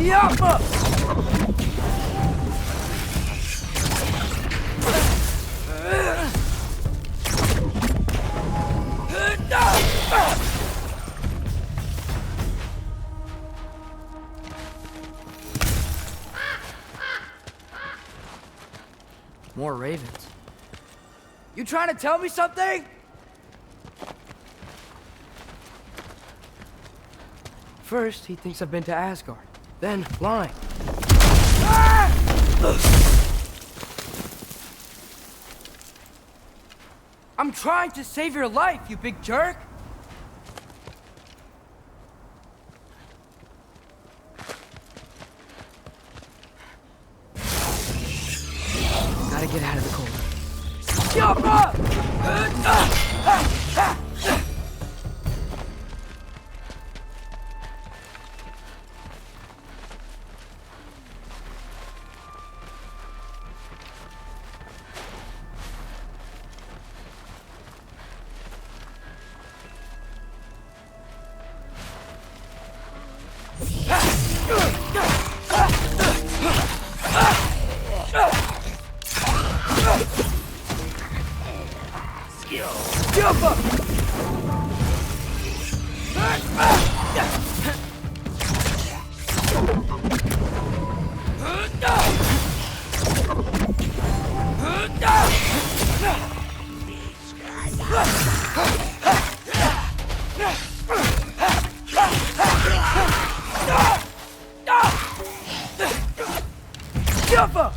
Speaker 12: Yappa! More ravens. You trying to tell me something? First, he thinks I've been to Asgard. Then, lying. Ah! I'm trying to save your life, you big jerk! Gotta get out of the cold. Yappa! Jumper!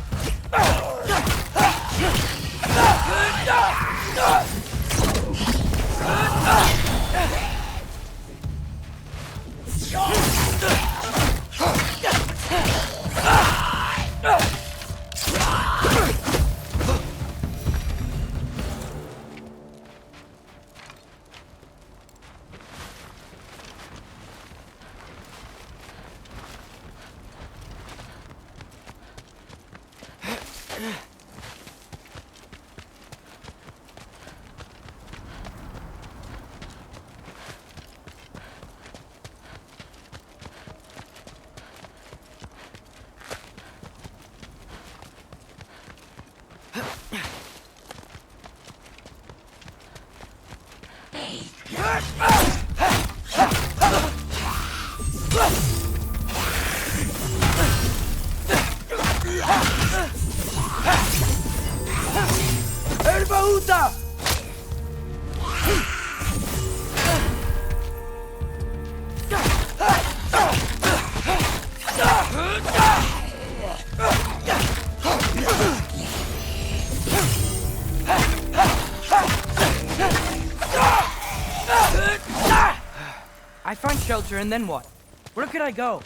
Speaker 12: I find shelter, and then what? Where could I go?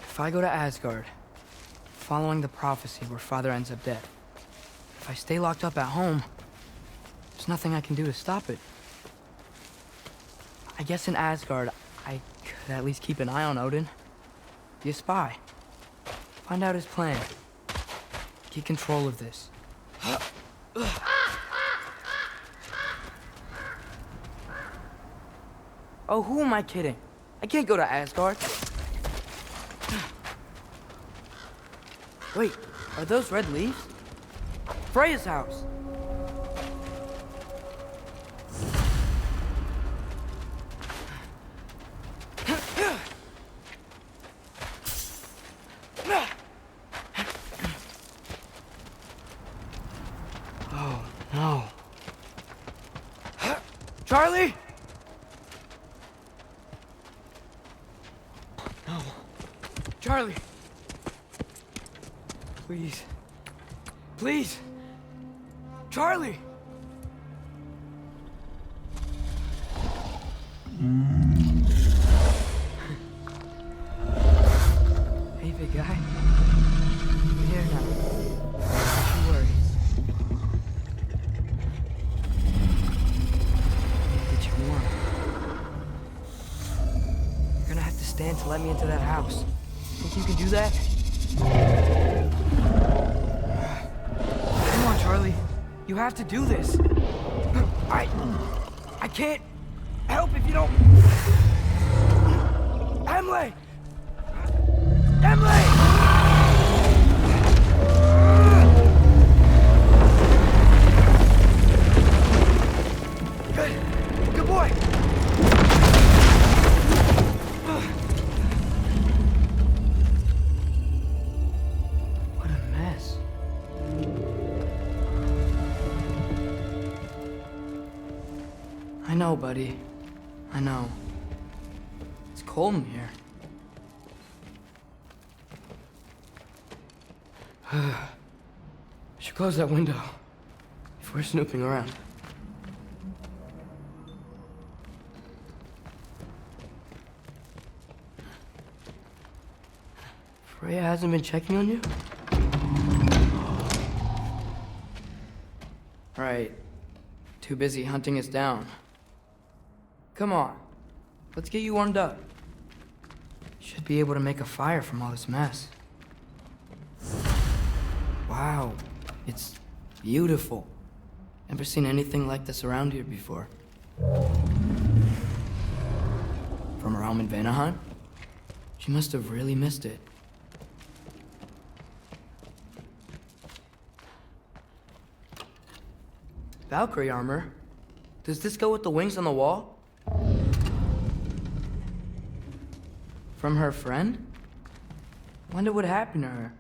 Speaker 12: If I go to Asgard, following the prophecy where Father ends up dead, if I stay locked up at home, there's nothing I can do to stop it. I guess in Asgard, I could at least keep an eye on Odin. Be a spy. Find out his plan. Get control of this. Oh, who am I kidding? I can't go to Asgard. Wait, are those red leaves? Freya's house. Oh, no. Charlie! No. Charlie! Please. Please! Charlie! Hey, big guy. We're here now. Don't you worry. Get you warm. You're gonna have to stand to let me into that house. Think you can do that? Come on, Charlie. You have to do this. I can't help if you don't. Emily! Emily! Good boy. What a mess. I know, buddy. I know. It's cold in here. I should close that window if we're snooping around. Freya hasn't been checking on you? Right. Too busy hunting us down. Come on. Let's get you warmed up. Should be able to make a fire from all this mess. Wow. It's beautiful. Never seen anything like this around here before. From her home in Vanaheim? She must have really missed it. Valkyrie armor? Does this go with the wings on the wall? From her friend? Wonder what happened to her.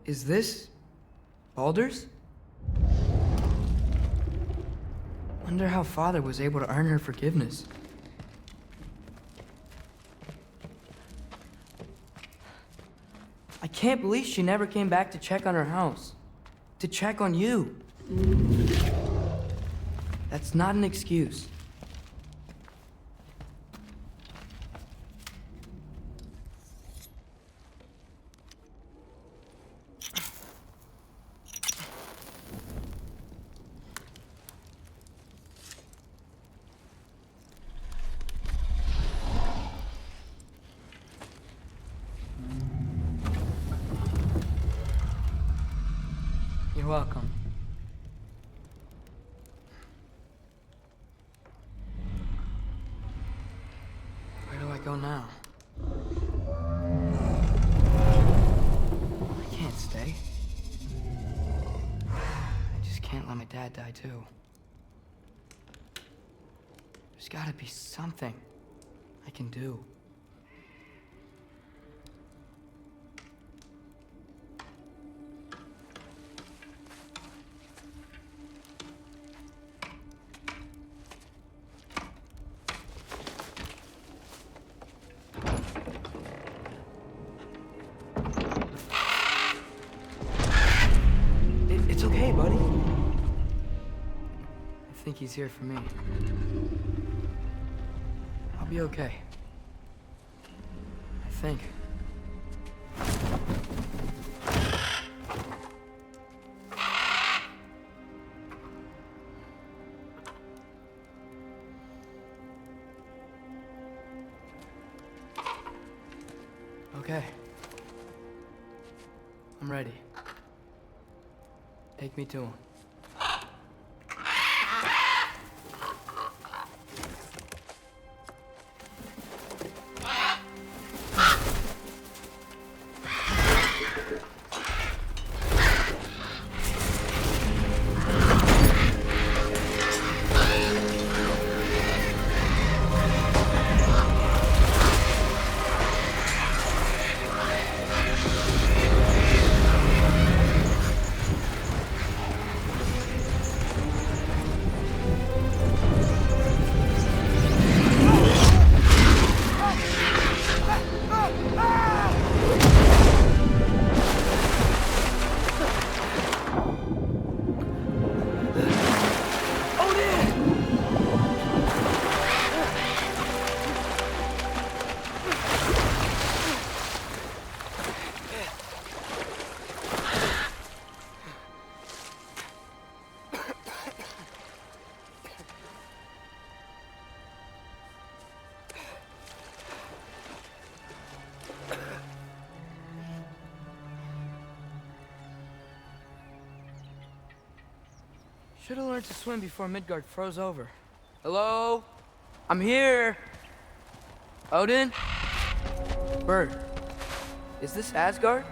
Speaker 12: Is this Baldur's? Wonder how Father was able to earn her forgiveness. can't believe she never came back to check on her house. To check on you. That's not an excuse. You're welcome. Where do I go now? I can't stay. I just can't let my dad die too. There's gotta be something I can do. It's okay, buddy. I think he's here for me. I'll be okay. I think. Okay. I'm ready. Take me to him. Should have learned to swim before Midgard froze over. Hello? I'm here! Odin? Bird. Is this Asgard?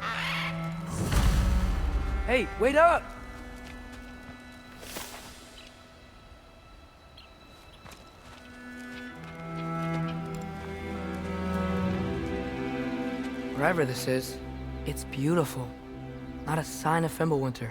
Speaker 12: Hey, wait up! Wherever this is, it's beautiful. Not a sign of Fimbulwinter.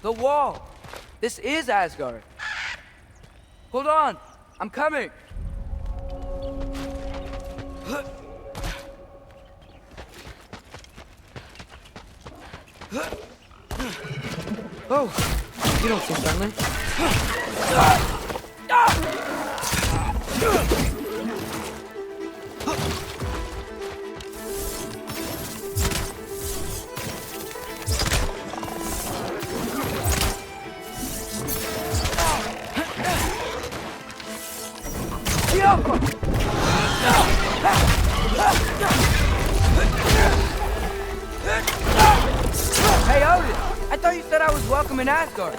Speaker 12: The wall! This is Asgard! Hold on! I'm coming! Oh! You don't seem friendly. Welcome in Asgard.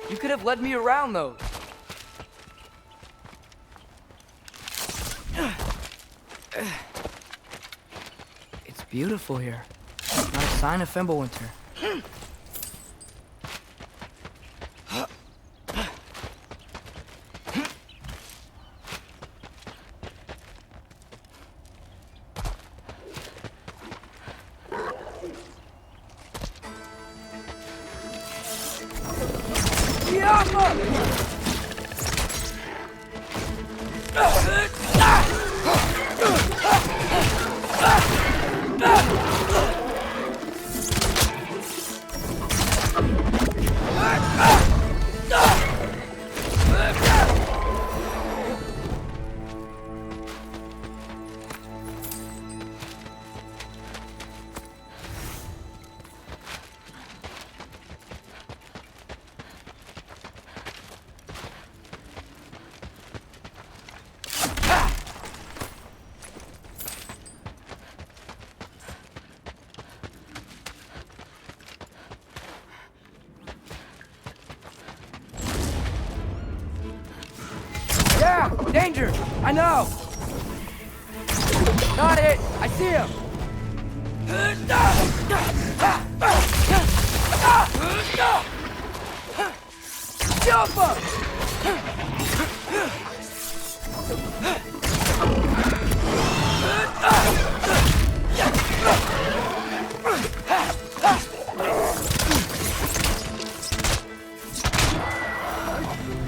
Speaker 12: You could have led me around those. It's beautiful here. Not a sign of Fimbulwinter. Yeah! Danger! I know! Not it! I see him! Jump up!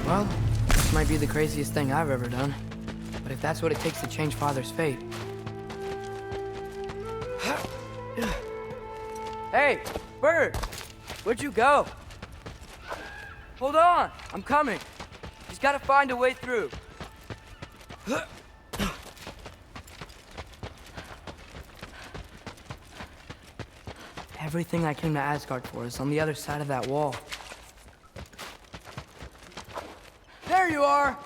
Speaker 12: Well, this might be the craziest thing I've ever done. But if that's what it takes to change Father's fate... Hey, Bird! Where'd you go? Hold on! I'm coming! He's gotta find a way through. Everything I came to Asgard for is on the other side of that wall. There you are!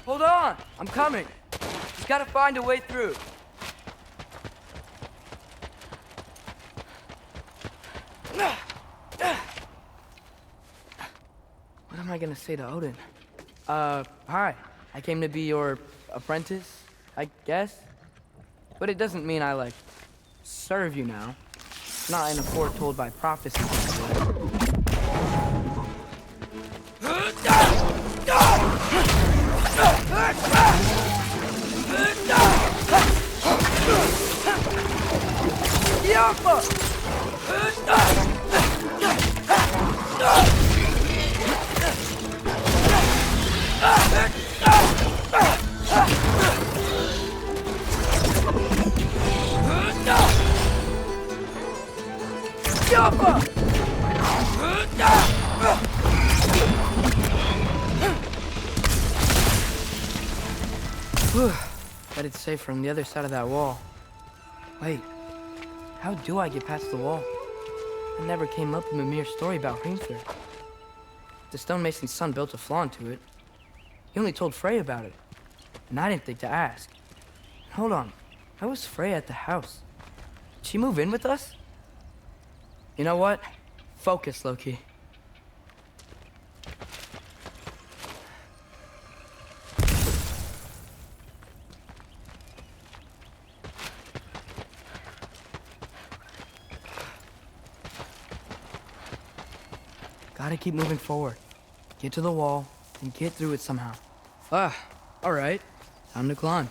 Speaker 12: Hold on! I'm coming! Just gotta find a way through. What am I gonna say to Odin? Hi. I came to be your apprentice, I guess? But it doesn't mean I, like, serve you now. Not in a foretold by prophecy kind of way. Bet it's safer on the other side of that wall. Wait, how do I get past the wall? It never came up in Mimir's story about Hrimthur. The stonemason's son built a flaw into it. He only told Frey about it, and I didn't think to ask. Hold on, how was Frey at the house? Did she move in with us? You know what? Focus, Loki. Gotta keep moving forward. Get to the wall and get through it somehow. Ah, all right. Time to climb.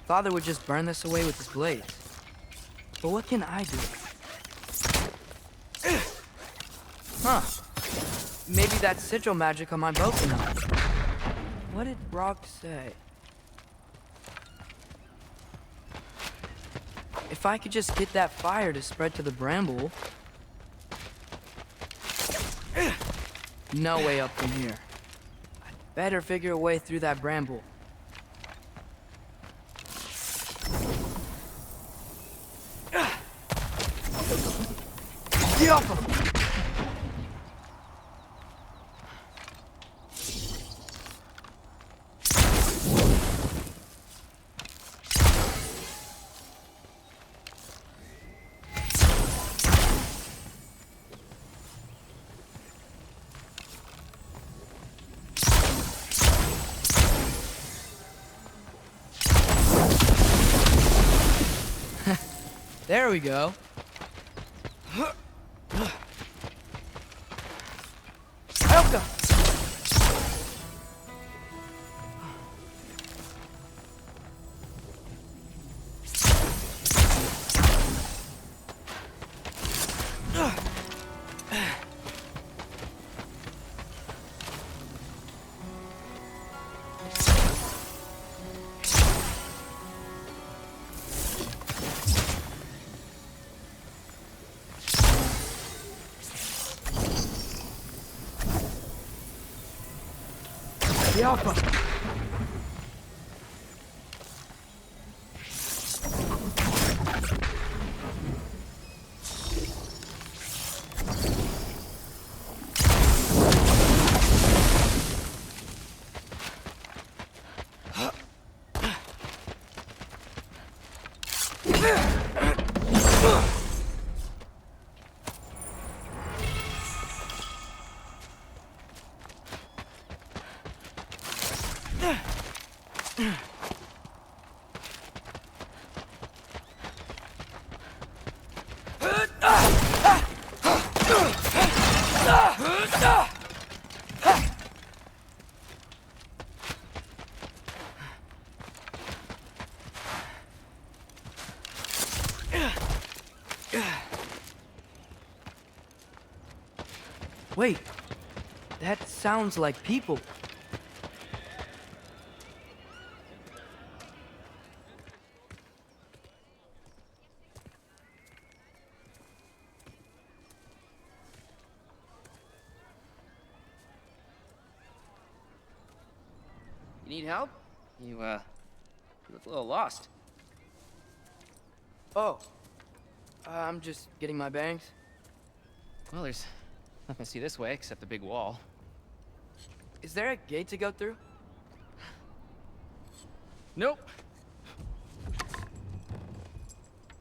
Speaker 12: Father would just burn this away with his blades. But what can I do? Huh. Maybe that's sigil magic on my bow can help. What did Brock say? If I could just get that fire to spread to the bramble... No way up from here. I'd better figure a way through that bramble. Get off him! There we go. Helga! The Alpha! Wait, that sounds like people.
Speaker 13: You need help? You look a little lost.
Speaker 12: Oh, I'm just getting my bearings.
Speaker 13: Well, there's nothing to see this way except the big wall.
Speaker 12: Is there a gate to go through?
Speaker 13: Nope.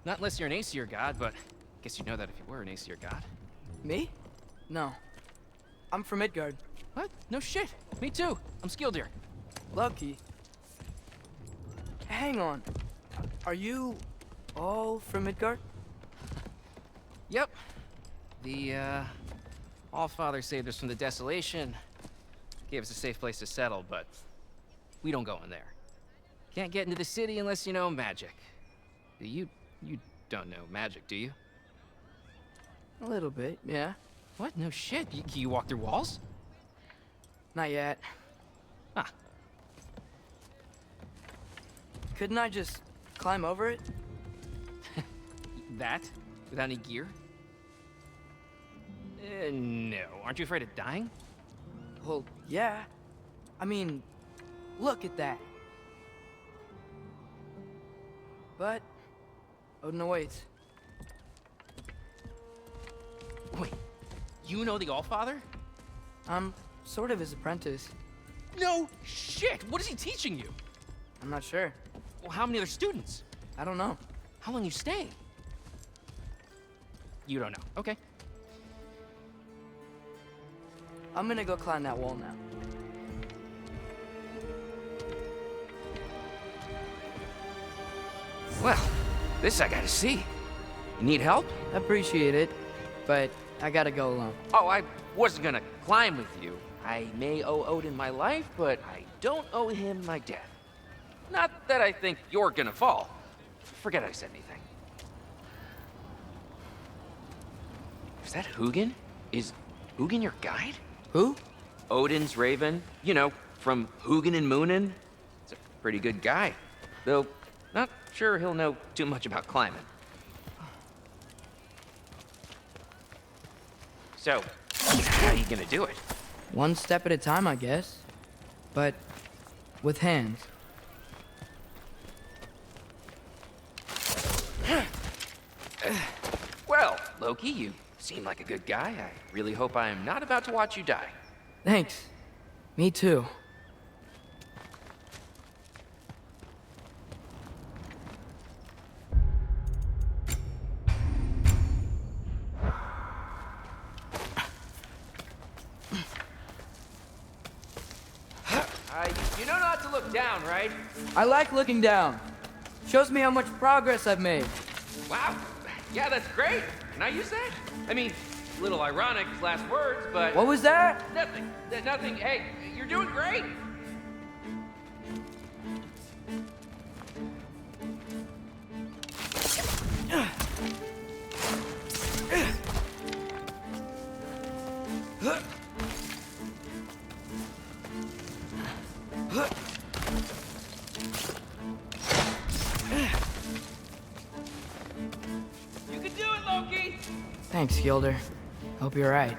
Speaker 13: Not unless you're an Aesir god, but I guess you'd know that if you were an Aesir god.
Speaker 12: Me? No. I'm from Midgard.
Speaker 13: What? No shit. Me too. I'm skilled here.
Speaker 12: Lucky. Hang on. Are you all from Midgard?
Speaker 13: Yep. The, Allfather saved us from the desolation. Gave us a safe place to settle, but we don't go in there. Can't get into the city unless you know magic. You don't know magic, do you?
Speaker 12: A little bit, yeah.
Speaker 13: What? No shit. You walk through walls?
Speaker 12: Not yet.
Speaker 13: Ah.
Speaker 12: Couldn't I just climb over it?
Speaker 13: That? Without any gear? No. Aren't you afraid of dying?
Speaker 12: Well, yeah. I mean, look at that. But Odin awaits.
Speaker 13: Wait, you know the Allfather?
Speaker 12: I'm sort of his apprentice.
Speaker 13: No shit! What is he teaching you?
Speaker 12: I'm not sure.
Speaker 13: Well, how many other students?
Speaker 12: I don't know.
Speaker 13: How long you staying? You don't know. Okay.
Speaker 12: I'm gonna go climb that wall now.
Speaker 13: Well, this I gotta see. You need help?
Speaker 12: Appreciate it, but I gotta go alone.
Speaker 13: Oh, I wasn't gonna climb with you. I may owe Odin my life, but I don't owe him my death. Not that I think you're gonna fall. Forget I said anything. Is that Hugin? Is Hugin your guide?
Speaker 12: Who?
Speaker 13: Odin's raven. You know, from Hugin and Moonin. He's a pretty good guy. Though, not sure he'll know too much about climbing. So, how are you gonna do it?
Speaker 12: One step at a time, I guess. But with hands.
Speaker 13: Well, Loki, you seem like a good guy. I really hope I am not about to watch you die.
Speaker 12: Thanks. Me too.
Speaker 13: You know not to look down, right?
Speaker 12: I like looking down. Shows me how much progress I've made.
Speaker 13: Wow. Yeah, that's great. Can I use that? I mean, a little ironic, last words, but...
Speaker 12: What was that?
Speaker 13: Nothing. Nothing. Hey, you're doing great. You can do it, Loki!
Speaker 12: Thanks, Gilder. Hope you're right.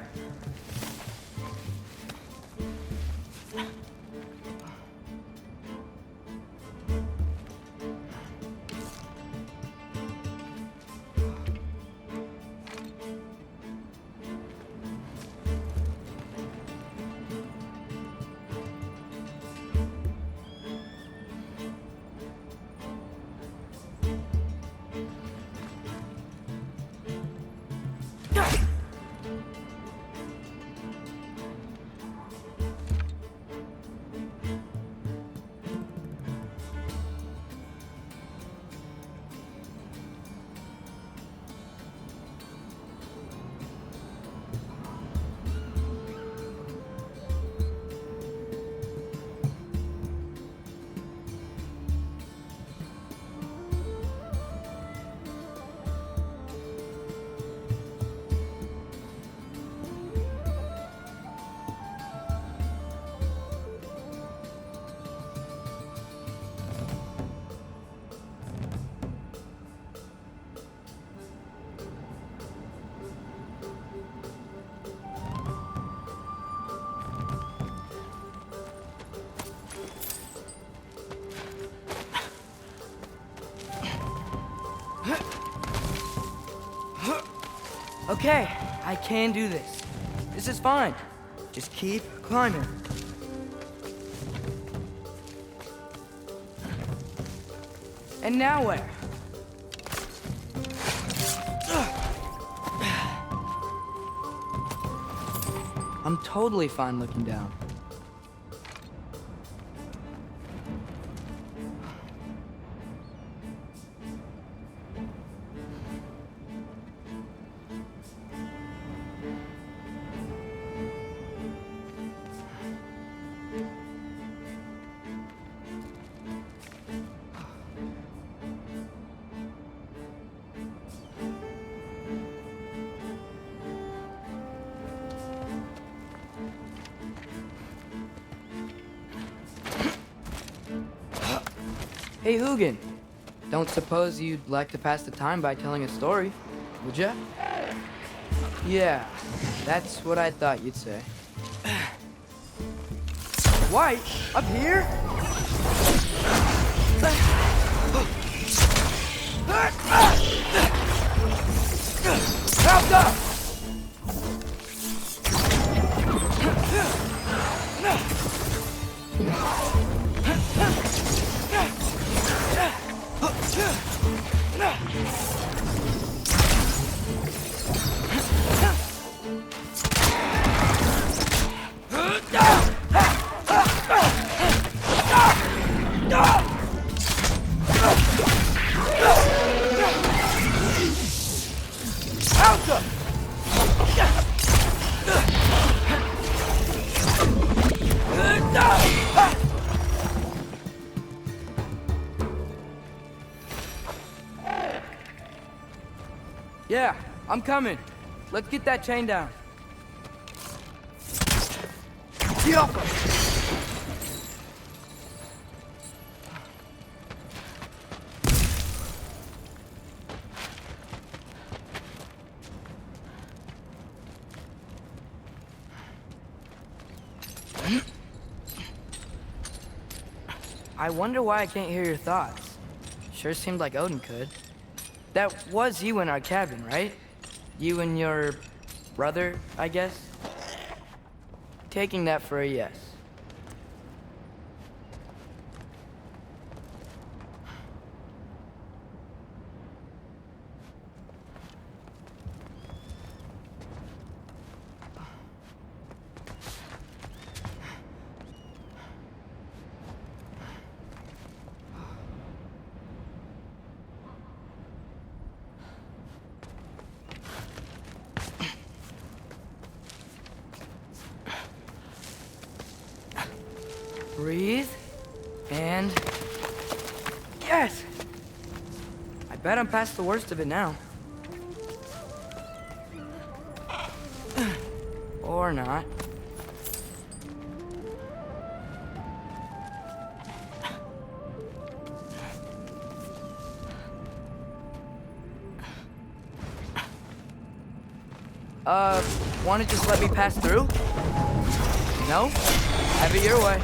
Speaker 12: Okay, I can do this. This is fine. Just keep climbing. And now where? I'm totally fine looking down. Hey, Hugin. Don't suppose you'd like to pass the time by telling a story, would ya? Yeah, that's what I thought you'd say. White? Up here? Help up! Yeah, I'm coming. Let's get that chain down. Get off him! I wonder why I can't hear your thoughts. Sure seemed like Odin could. That was you in our cabin, right? You and your brother, I guess? Taking that for a yes. Breathe, and... Yes! I bet I'm past the worst of it now. Or not. Wanna just let me pass through? No? Have it your way.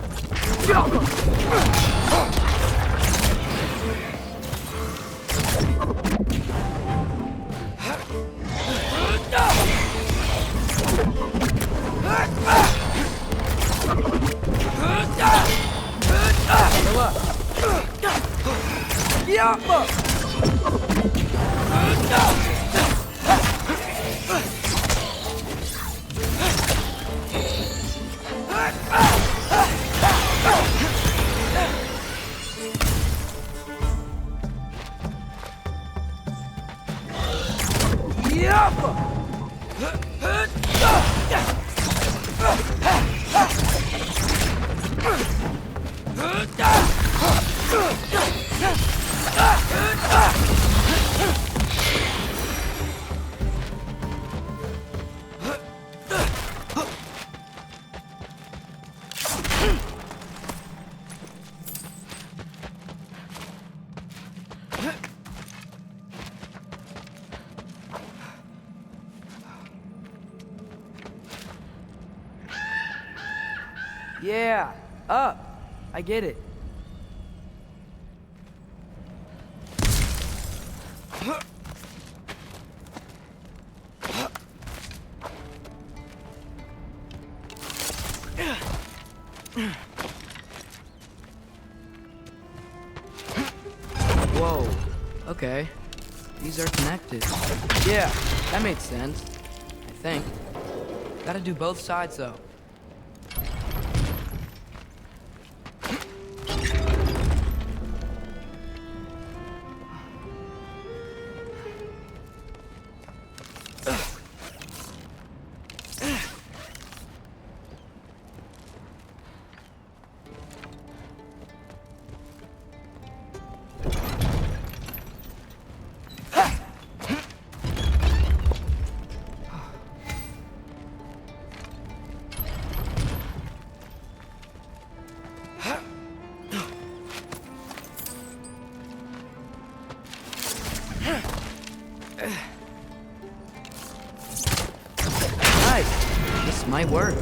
Speaker 12: Yeah, up. I get it. Whoa. Okay. These are connected. Yeah, that made sense. I think. Gotta do both sides, though. might work.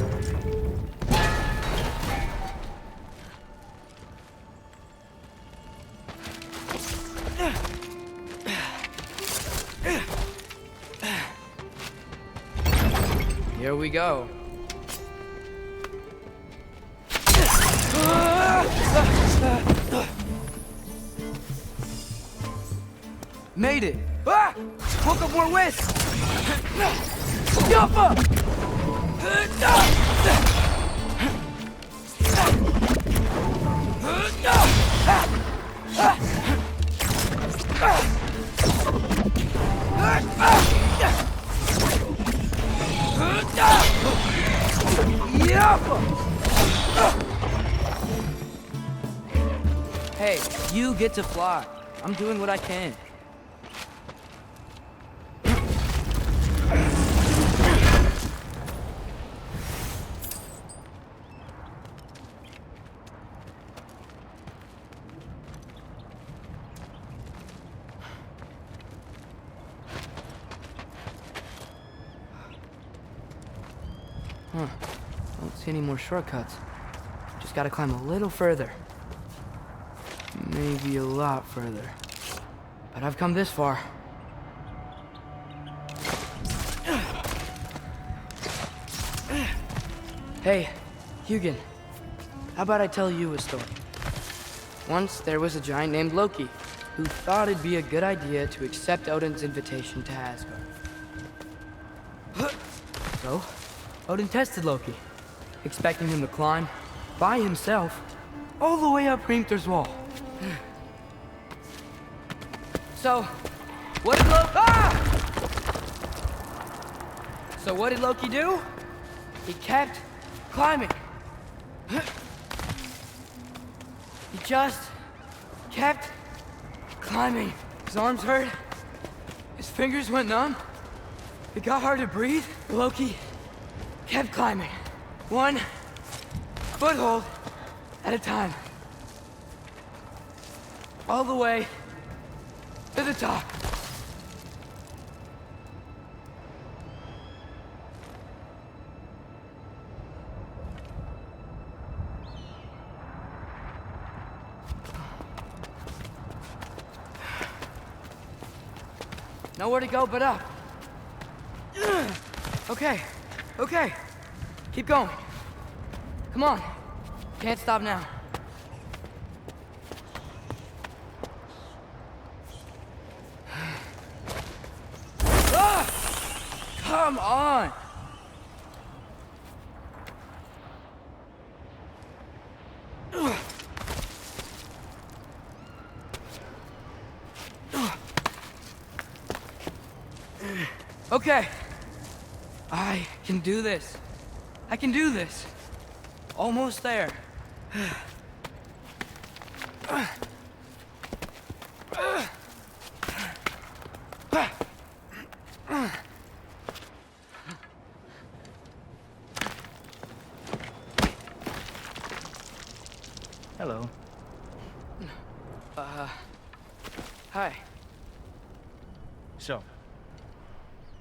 Speaker 12: Here we go. Made it! Ah! Woke up more whisk! Yuppa! Hey, you get to fly. I'm doing what I can. Huh. Don't see any more shortcuts. Just gotta climb a little further. Maybe a lot further. But I've come this far. Hey, Hugin. How about I tell you a story? Once there was a giant named Loki who thought it'd be a good idea to accept Odin's invitation to Asgard. So, Odin tested Loki, expecting him to climb by himself all the way up Hrimthur's wall. So, what did Loki do? He kept climbing. He just kept climbing. His arms hurt. His fingers went numb. It got hard to breathe. Loki kept climbing. One foothold at a time. All the way to the top. Nowhere to go but up. Okay, okay. Keep going. Come on. Can't stop now. Come on! Okay. I can do this. I can do this. Almost there.
Speaker 14: Hello.
Speaker 12: Hi.
Speaker 14: So,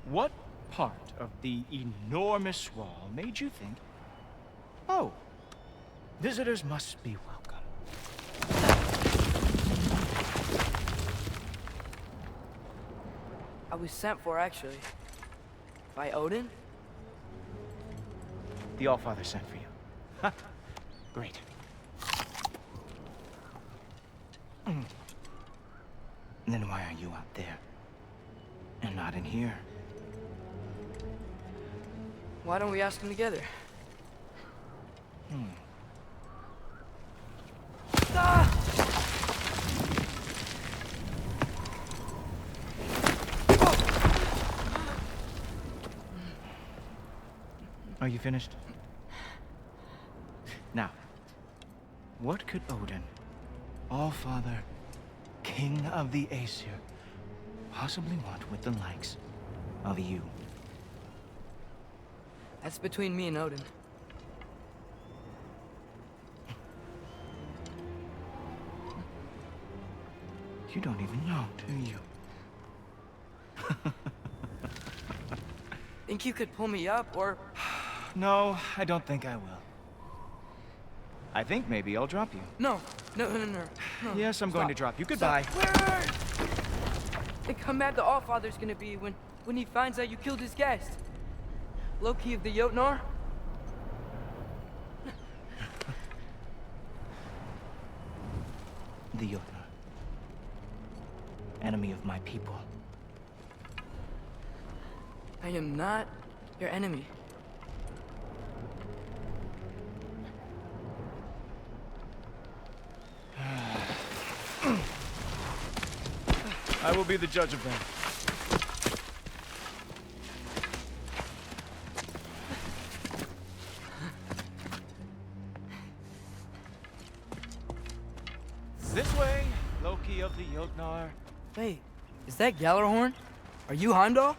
Speaker 14: what part of the enormous wall made you think, oh, visitors must be welcome?
Speaker 12: I was sent for, actually. By Odin?
Speaker 14: The Allfather sent for you. Huh? Great. Then why are you out there? And not in here?
Speaker 12: Why don't we ask them together?
Speaker 14: Are you finished? Now, what could Odin, Allfather, King of the Aesir, possibly want with the likes of you?
Speaker 12: That's between me and Odin.
Speaker 14: You don't even know, do you?
Speaker 12: Think you could pull me up, or
Speaker 14: No, I don't think I will. I think maybe I'll drop you.
Speaker 12: No. No.
Speaker 14: Yes, I'm going to drop you. Goodbye.
Speaker 12: Wait. Think how mad the Allfather's gonna be when he finds out you killed his guest. Loki of the Jotnar?
Speaker 14: The Jotnar. Enemy of my people.
Speaker 12: I am not your enemy.
Speaker 14: I will be the judge of that. This way, Loki of the Jotnar.
Speaker 12: Wait, is that Gallarhorn? Are you Heimdall?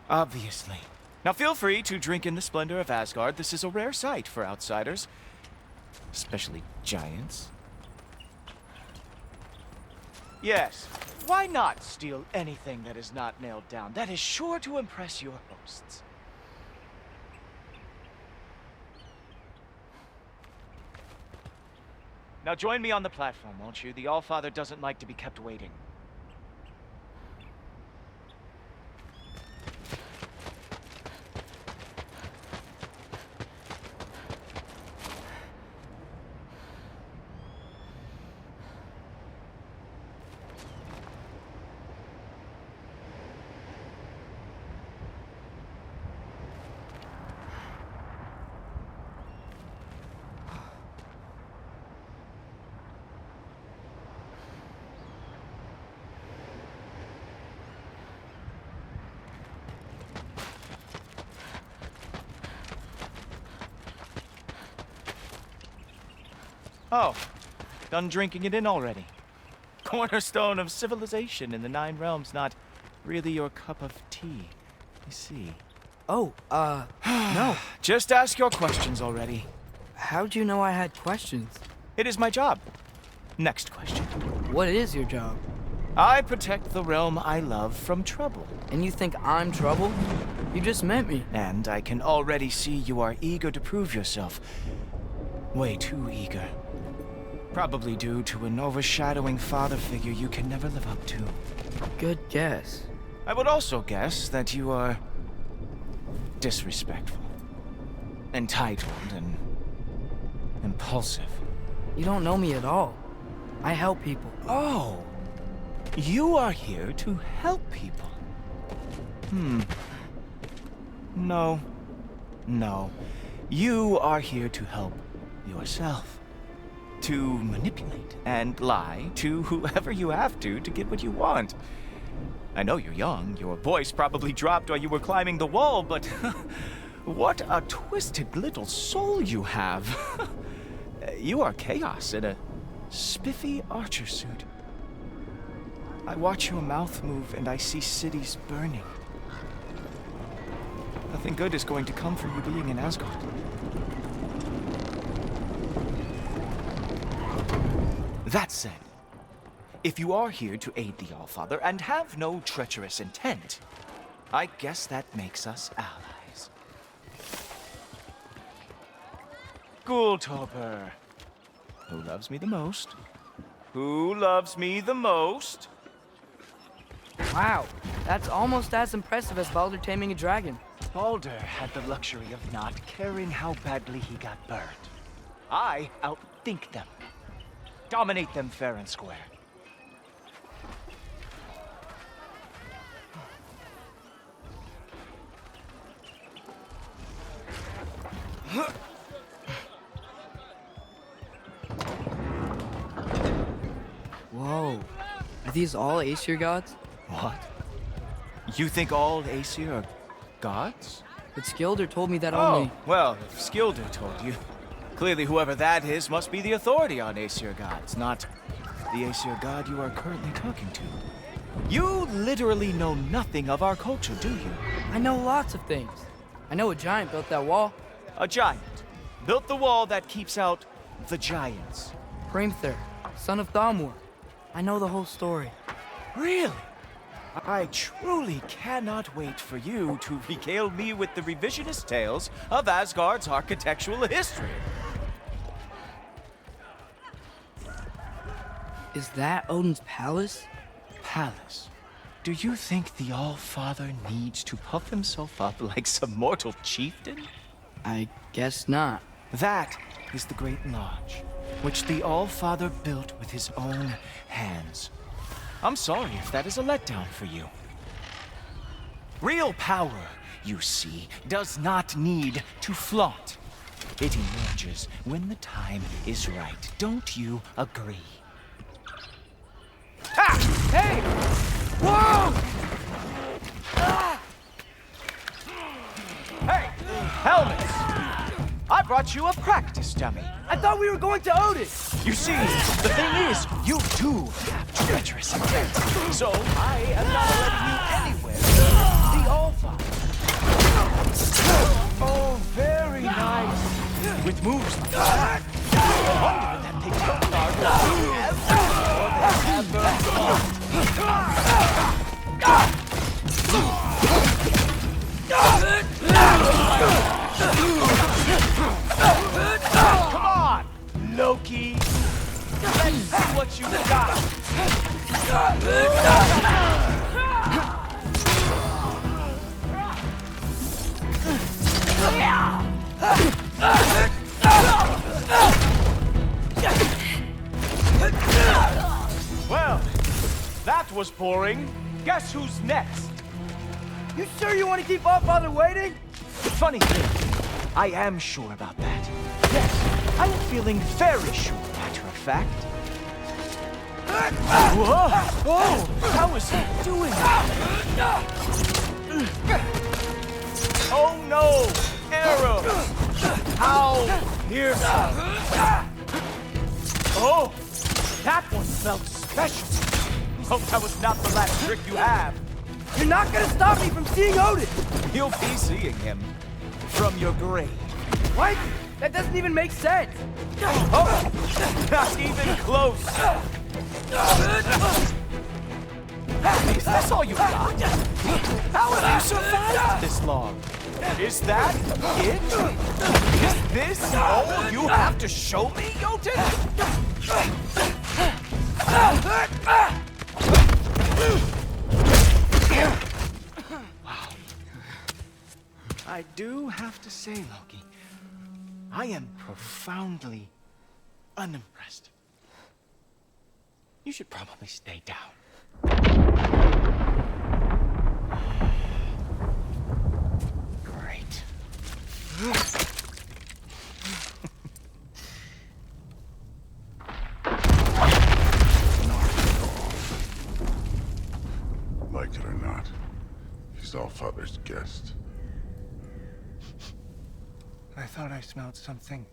Speaker 14: Obviously. Now feel free to drink in the splendor of Asgard. This is a rare sight for outsiders. Especially giants. Yes, why not steal anything that is not nailed down? That is sure to impress your hosts. Now join me on the platform, won't you? The Allfather doesn't like to be kept waiting. Oh, done drinking it in already. Cornerstone of civilization in the Nine Realms, not really your cup of tea. I see.
Speaker 12: Oh, no.
Speaker 14: Just ask your questions already.
Speaker 12: How'd you know I had questions?
Speaker 14: It is my job. Next question.
Speaker 12: What is your job?
Speaker 14: I protect the realm I love from trouble.
Speaker 12: And you think I'm trouble? You just met me.
Speaker 14: And I can already see you are eager to prove yourself. Way too eager. Probably due to an overshadowing father figure you can never live up to.
Speaker 12: Good guess.
Speaker 14: I would also guess that you are disrespectful, entitled, and impulsive.
Speaker 12: You don't know me at all. I help people.
Speaker 14: Oh, you are here to help people. No. You are here to help yourself. To manipulate and lie to whoever you have to get what you want. I know you're young. Your voice probably dropped while you were climbing the wall, but what a twisted little soul you have. You are chaos in a spiffy archer suit. I watch your mouth move and I see cities burning. Nothing good is going to come from you being in Asgard. That said, if you are here to aid the Allfather and have no treacherous intent, I guess that makes us allies. Gultoper. Who loves me the most? Who loves me the most?
Speaker 12: Wow, that's almost as impressive as Baldur taming a dragon.
Speaker 14: Baldur had the luxury of not caring how badly he got burned. I outthink them. Dominate them fair and square.
Speaker 12: Whoa. Are these all Aesir gods?
Speaker 14: What? You think all Aesir are gods?
Speaker 12: But Skilder told me that
Speaker 14: Oh,
Speaker 12: only...
Speaker 14: well, if Skilder told you, clearly whoever that is must be the authority on Aesir gods, not the Aesir god you are currently talking to. You literally know nothing of our culture, do you?
Speaker 12: I know lots of things. I know a giant built that wall.
Speaker 14: A giant built the wall that keeps out the giants.
Speaker 12: Hrimthur, son of Thamur. I know the whole story.
Speaker 14: Really? I truly cannot wait for you to regale me with the revisionist tales of Asgard's architectural history.
Speaker 12: Is that Odin's palace?
Speaker 14: Palace? Do you think the All-Father needs to puff himself up like some mortal chieftain?
Speaker 12: I guess not.
Speaker 14: That is the Great Lodge, which the All-Father built with his own hands. I'm sorry if that is a letdown for you. Real power, you see, does not need to flaunt. It emerges when the time is right. Don't you agree? Ha! Hey! Whoa! Ah! Hey! Helmets! I brought you a practice dummy.
Speaker 12: I thought we were going to Odin!
Speaker 14: You see, the thing is, you do have treacherous intent. So I am not letting you anywhere. The All-Father. Oh, very nice. With moves like that, no wonder that they don't are Come on, Loki. Let's see what you got. Well, that was boring. Guess who's next?
Speaker 12: You sure you want to keep All-Father waiting?
Speaker 14: Funny thing, I am sure about that. Yes, I am feeling very sure, matter of fact. Whoa! Whoa! How is he doing that? Oh no! Arrow! How fearsome! Oh! That one felt special! Hope that was not the last trick you have.
Speaker 12: You're not gonna stop me from seeing Odin!
Speaker 14: You'll be seeing him from your grave.
Speaker 12: What? That doesn't even make sense!
Speaker 14: Oh! Not even close! Is this all you got? How have you survived this long? Is that it? Is this all you have to show me, Jotun? Wow. I do have to say, Loki, I am profoundly unimpressed. You should probably stay down. Great.
Speaker 4: Like it or not, he's All-Father's guest.
Speaker 14: I thought I smelled something.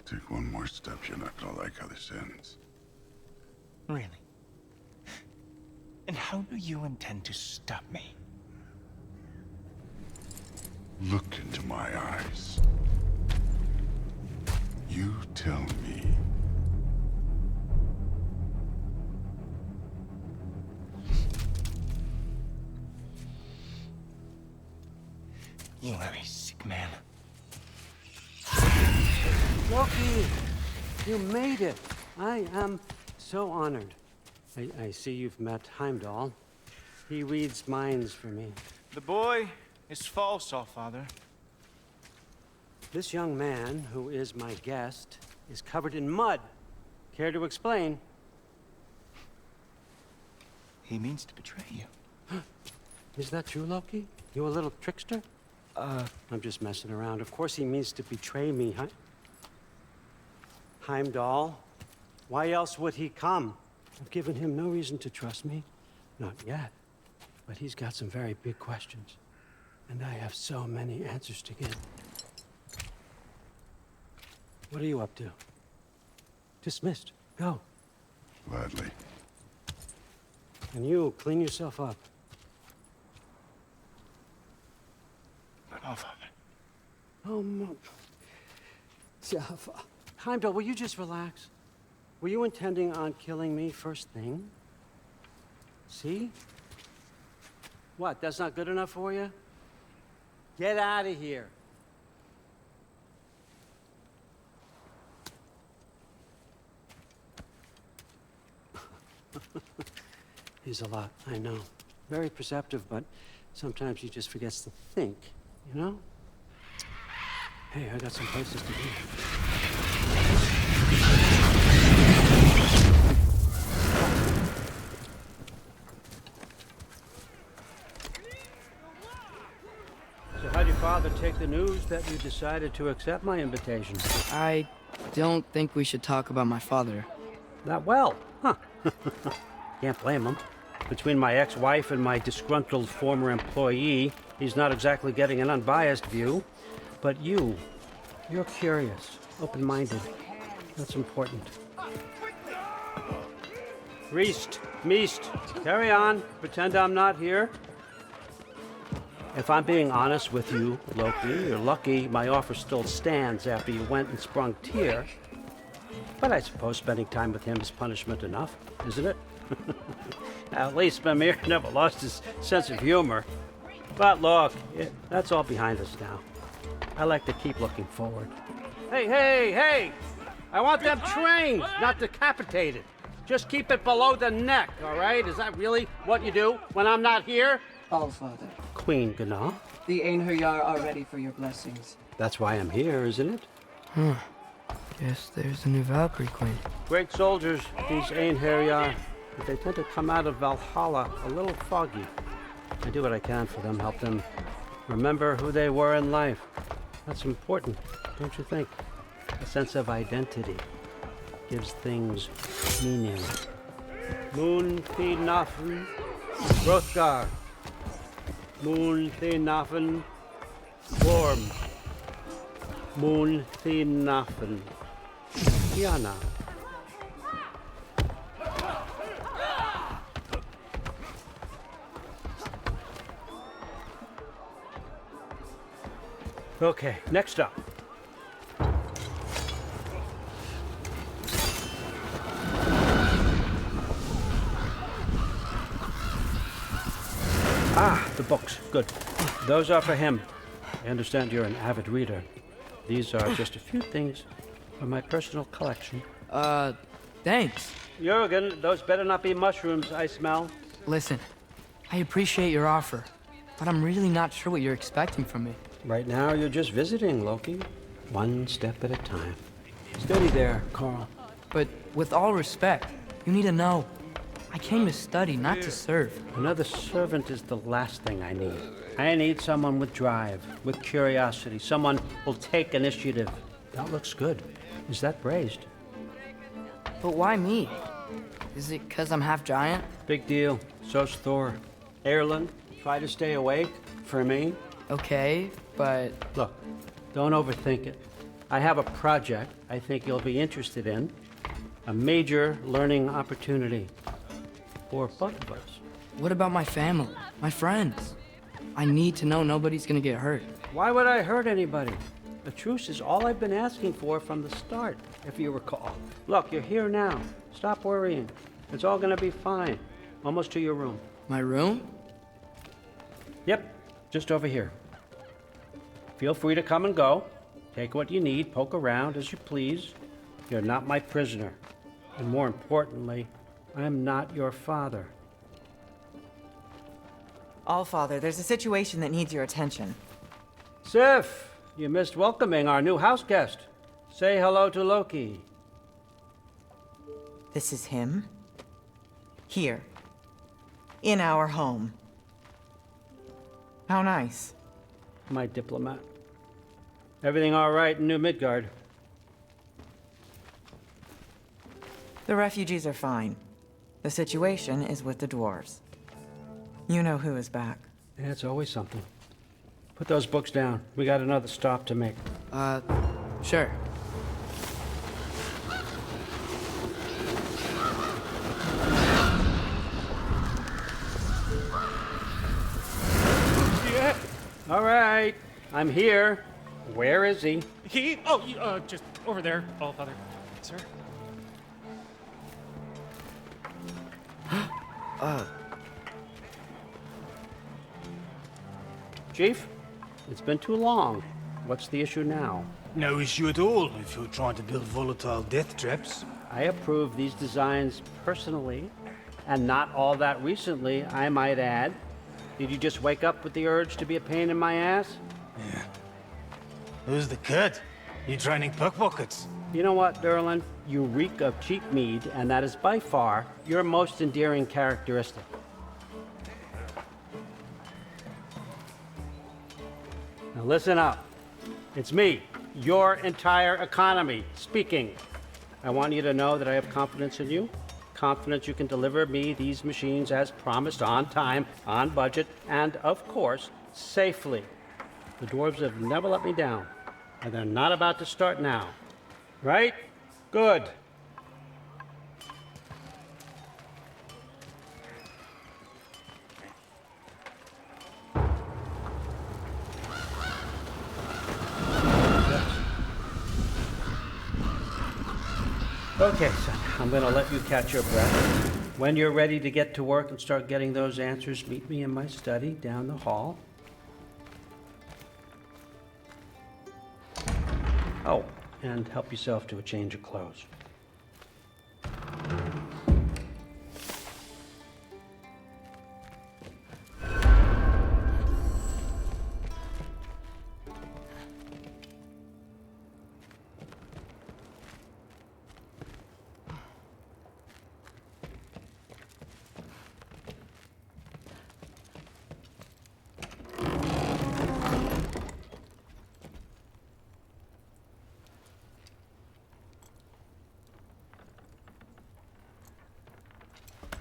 Speaker 4: Take one more step, you're not gonna like how this ends.
Speaker 14: Really? And how do you intend to stop me?
Speaker 4: Look into my eyes. You tell me.
Speaker 14: You are a sick man.
Speaker 15: Loki, you made it. I am so honored. I see you've met Heimdall. He reads minds for me.
Speaker 14: The boy is false, All-Father.
Speaker 15: This young man, who is my guest, is covered in mud. Care to explain?
Speaker 14: He means to betray you.
Speaker 15: Is that true, Loki? You a little trickster? I'm just messing around. Of course he means to betray me, huh? Heimdall? Why else would he come? I've given him no reason to trust me. Not yet. But he's got some very big questions. And I have so many answers to give. What are you up to? Dismissed. Go.
Speaker 4: Gladly.
Speaker 15: And you, clean yourself up.
Speaker 14: But All-Father.
Speaker 15: Oh, no. Jaffa. Heimdall, will you just relax? Were you intending on killing me first thing? See? What, that's not good enough for you? Get out of here. He's a lot, I know. Very perceptive, but sometimes he just forgets to think, you know? Hey, I got some places to be. So how'd your father take the news that you decided to accept my invitation?
Speaker 12: I don't think we should talk about my father.
Speaker 15: Not well, huh? Can't blame him. Between my ex-wife and my disgruntled former employee, he's not exactly getting an unbiased view. But you're curious, open-minded. That's important. Reist, Meest, carry on. Pretend I'm not here. If I'm being honest with you, Loki, you're lucky my offer still stands after you went and sprung Tyr. But I suppose spending time with him is punishment enough, isn't it? At least Mimir never lost his sense of humor. But look, that's all behind us now. I like to keep looking forward. Hey! I want them trained, not decapitated. Just keep it below the neck, all right? Is that really what you do when I'm not here?
Speaker 16: Allfather.
Speaker 15: Queen Gná.
Speaker 16: The Einherjar are ready for your blessings.
Speaker 15: That's why I'm here, isn't it?
Speaker 12: Guess there's a new Valkyrie Queen.
Speaker 15: Great soldiers, these Einherjar. But they tend to come out of Valhalla a little foggy. I do what I can for them, help them remember who they were in life. That's important, don't you think? A sense of identity gives things meaning. Moon Thinafen, Hrothgar. Moon Thinafen, Worm. Moon Thinafen, Diana. Okay, next up. The books. Good. Those are for him. I understand you're an avid reader. These are just a few things from my personal collection.
Speaker 12: Thanks.
Speaker 15: Jurgen, those better not be mushrooms I smell.
Speaker 12: Listen, I appreciate your offer, but I'm really not sure what you're expecting from me.
Speaker 15: Right now, you're just visiting, Loki. One step at a time. Steady there, Carl.
Speaker 12: But with all respect, you need to know, I came to study, not to serve.
Speaker 15: Another servant is the last thing I need. I need someone with drive, with curiosity, someone who'll take initiative. That looks good. Is that braised?
Speaker 12: But why me? Is it 'cause I'm half giant?
Speaker 15: Big deal. So's Thor. Erlen, try to stay awake for me.
Speaker 12: Okay, but...
Speaker 15: Look, don't overthink it. I have a project I think you'll be interested in. A major learning opportunity. For both of us.
Speaker 12: What about my family? My friends? I need to know nobody's gonna get hurt.
Speaker 15: Why would I hurt anybody? A truce is all I've been asking for from the start, if you recall. Look, you're here now. Stop worrying. It's all gonna be fine. Almost to your room.
Speaker 12: My room?
Speaker 15: Yep, just over here. Feel free to come and go. Take what you need, poke around as you please. You're not my prisoner. And more importantly, I'm not your father.
Speaker 17: Allfather, there's a situation that needs your attention.
Speaker 15: Sif, you missed welcoming our new house guest. Say hello to Loki.
Speaker 17: This is him? Here. In our home. How nice.
Speaker 15: My diplomat. Everything all right in New Midgard?
Speaker 17: The refugees are fine. The situation is with the dwarves. You know who is back.
Speaker 15: Yeah, it's always something. Put those books down. We got another stop to make.
Speaker 12: Sure.
Speaker 15: Yeah. All right. I'm here. Where is he?
Speaker 18: Just over there, Allfather. Sir?
Speaker 15: Chief, it's been too long. What's the issue now?
Speaker 19: No issue at all if you're trying to build volatile death traps.
Speaker 15: I approve these designs personally, and not all that recently, I might add. Did you just wake up with the urge to be a pain in my ass?
Speaker 19: Yeah. Who's the cut? You training pickpockets?
Speaker 15: You know what, Derlin? You reek of cheap mead, and that is by far your most endearing characteristic. Now listen up. It's me, your entire economy, speaking. I want you to know that I have confidence in you. Confidence you can deliver me these machines as promised, on time, on budget, and of course, safely. The dwarves have never let me down, and they're not about to start now. Right? Good. Okay, son, I'm gonna let you catch your breath. When you're ready to get to work and start getting those answers, meet me in my study down the hall. Oh, and help yourself to a change of clothes.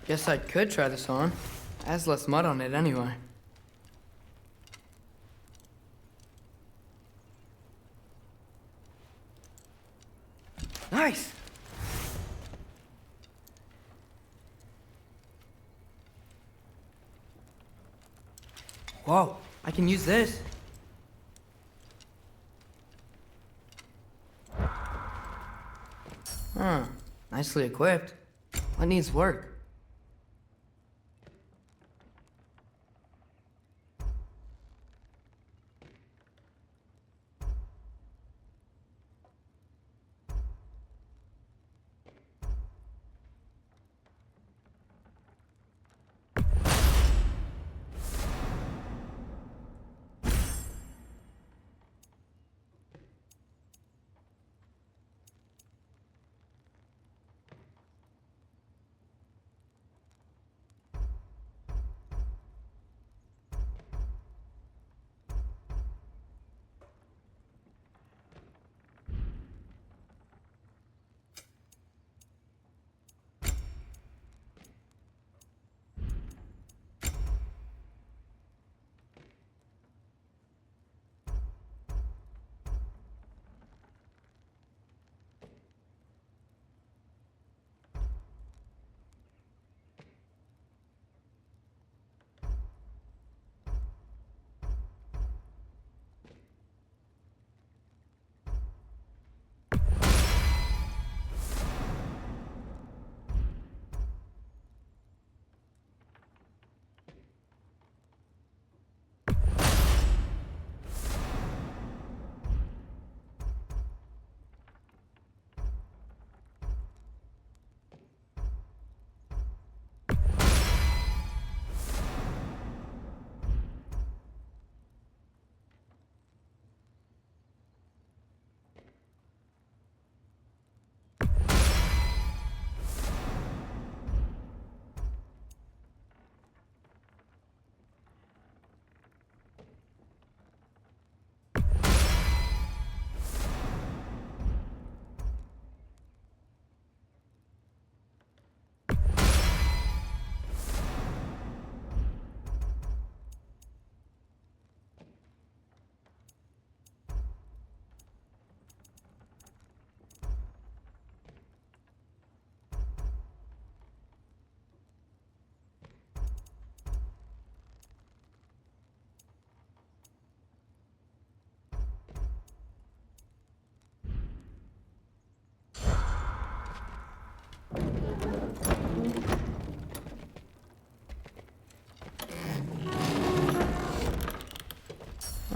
Speaker 12: Guess I could try this on. Has less mud on it anyway. Nice! Whoa, I can use this. Huh, nicely equipped. What needs work?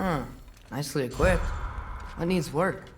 Speaker 12: Huh. Nicely equipped. That needs work.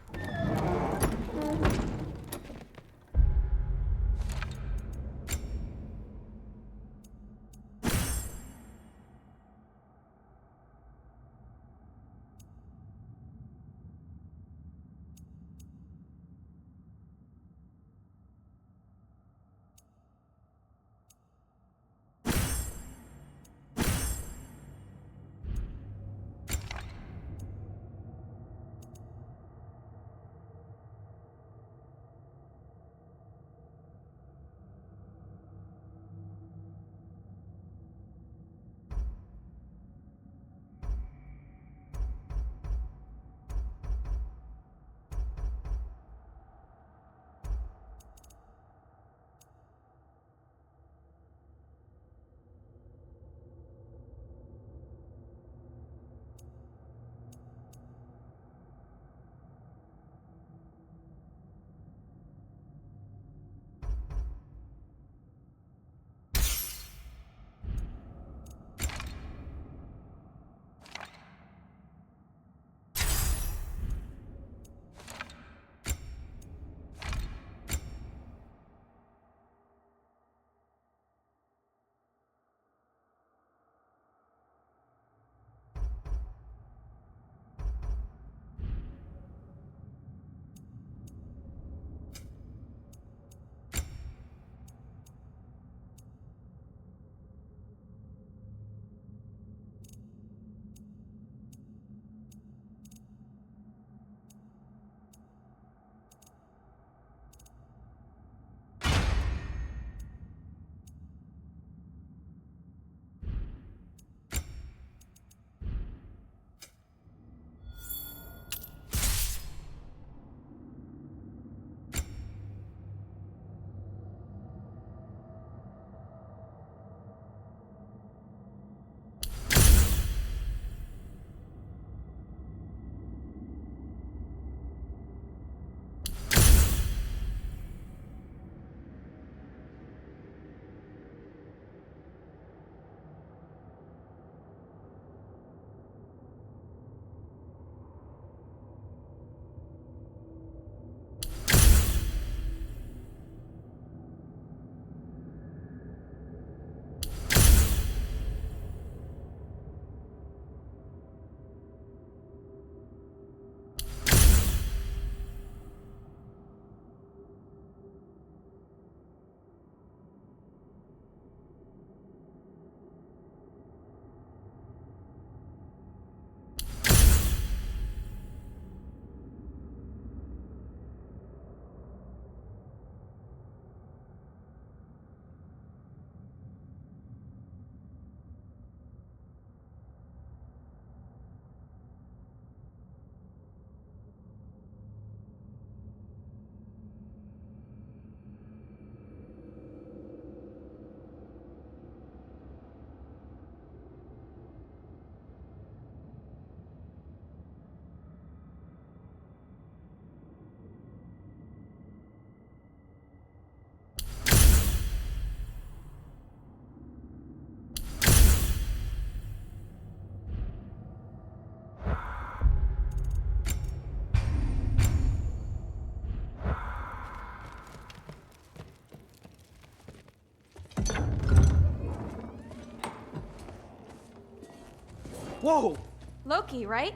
Speaker 3: Whoa! Loki, right?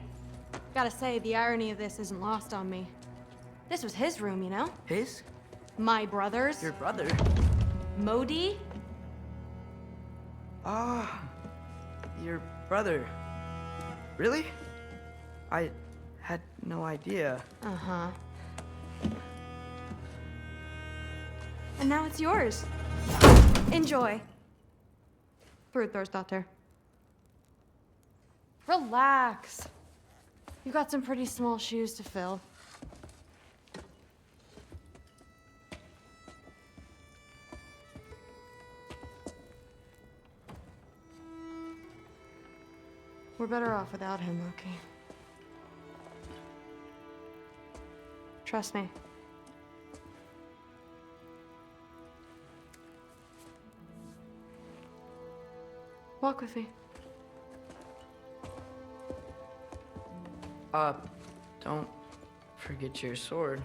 Speaker 3: Gotta say, the irony of this isn't lost on me. This was his room, you know?
Speaker 12: His?
Speaker 3: My brother's.
Speaker 12: Your brother?
Speaker 3: Modi?
Speaker 12: Ah, your brother. Really? I had no idea.
Speaker 3: Uh-huh. And now it's yours. Enjoy. Daughter. Relax. You've got some pretty small shoes to fill. We're better off without him, Loki. Trust me. Walk with me.
Speaker 12: Don't forget your sword.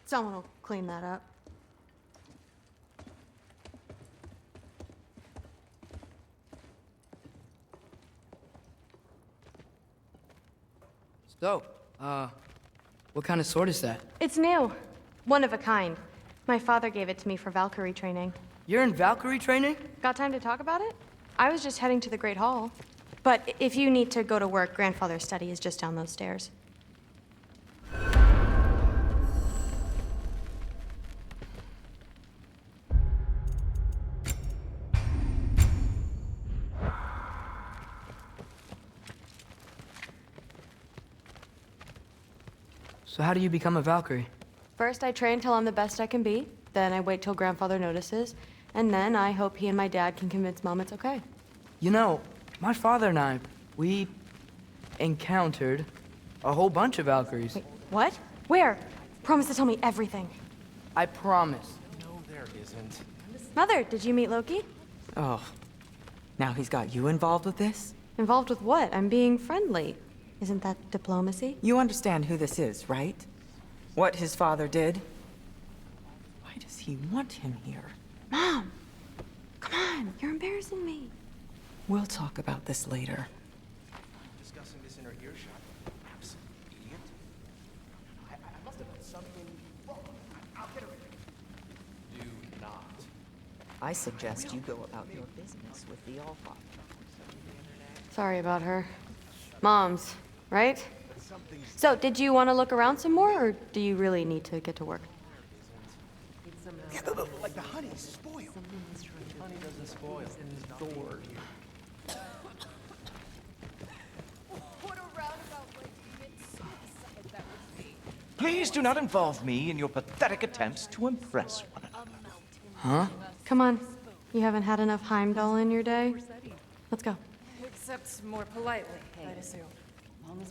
Speaker 3: Someone will clean that up.
Speaker 12: So, what kind of sword is that?
Speaker 3: It's new. One of a kind. My father gave it to me for Valkyrie training.
Speaker 12: You're in Valkyrie training?
Speaker 3: Got time to talk about it? I was just heading to the Great Hall. But if you need to go to work, Grandfather's study is just down those stairs.
Speaker 12: So how do you become a Valkyrie?
Speaker 3: First, I train till I'm the best I can be. Then I wait till Grandfather notices. And then I hope he and my dad can convince Mom it's okay.
Speaker 12: You know, my father and I, we encountered a whole bunch of Valkyries.
Speaker 3: Wait, what? Where? Promise to tell me everything.
Speaker 12: I promise.
Speaker 10: No, there isn't.
Speaker 3: Mother, did you meet Loki?
Speaker 17: Oh, now he's got you involved with this?
Speaker 3: Involved with what? I'm being friendly. Isn't that diplomacy?
Speaker 17: You understand who this is, right? What his father did? Why does he want him here?
Speaker 3: Mom! Come on, you're embarrassing me.
Speaker 17: We'll talk about this later.
Speaker 10: Discussing this in her earshot. Absolute idiot. I must have done something wrong. I'll get her in. Do not.
Speaker 17: I suggest you go about your business with the Allfather.
Speaker 3: Sorry about her. Mom's, right? So, did you want to look around some more, or do you really need to get to work?
Speaker 10: Yeah, like the honey's spoiled. Honey doesn't spoil. Thor.
Speaker 14: Please do not involve me in your pathetic attempts to impress one another.
Speaker 12: Huh?
Speaker 3: Come on. You haven't had enough Heimdall in your day? Let's go.
Speaker 2: Except more politely, I'd assume.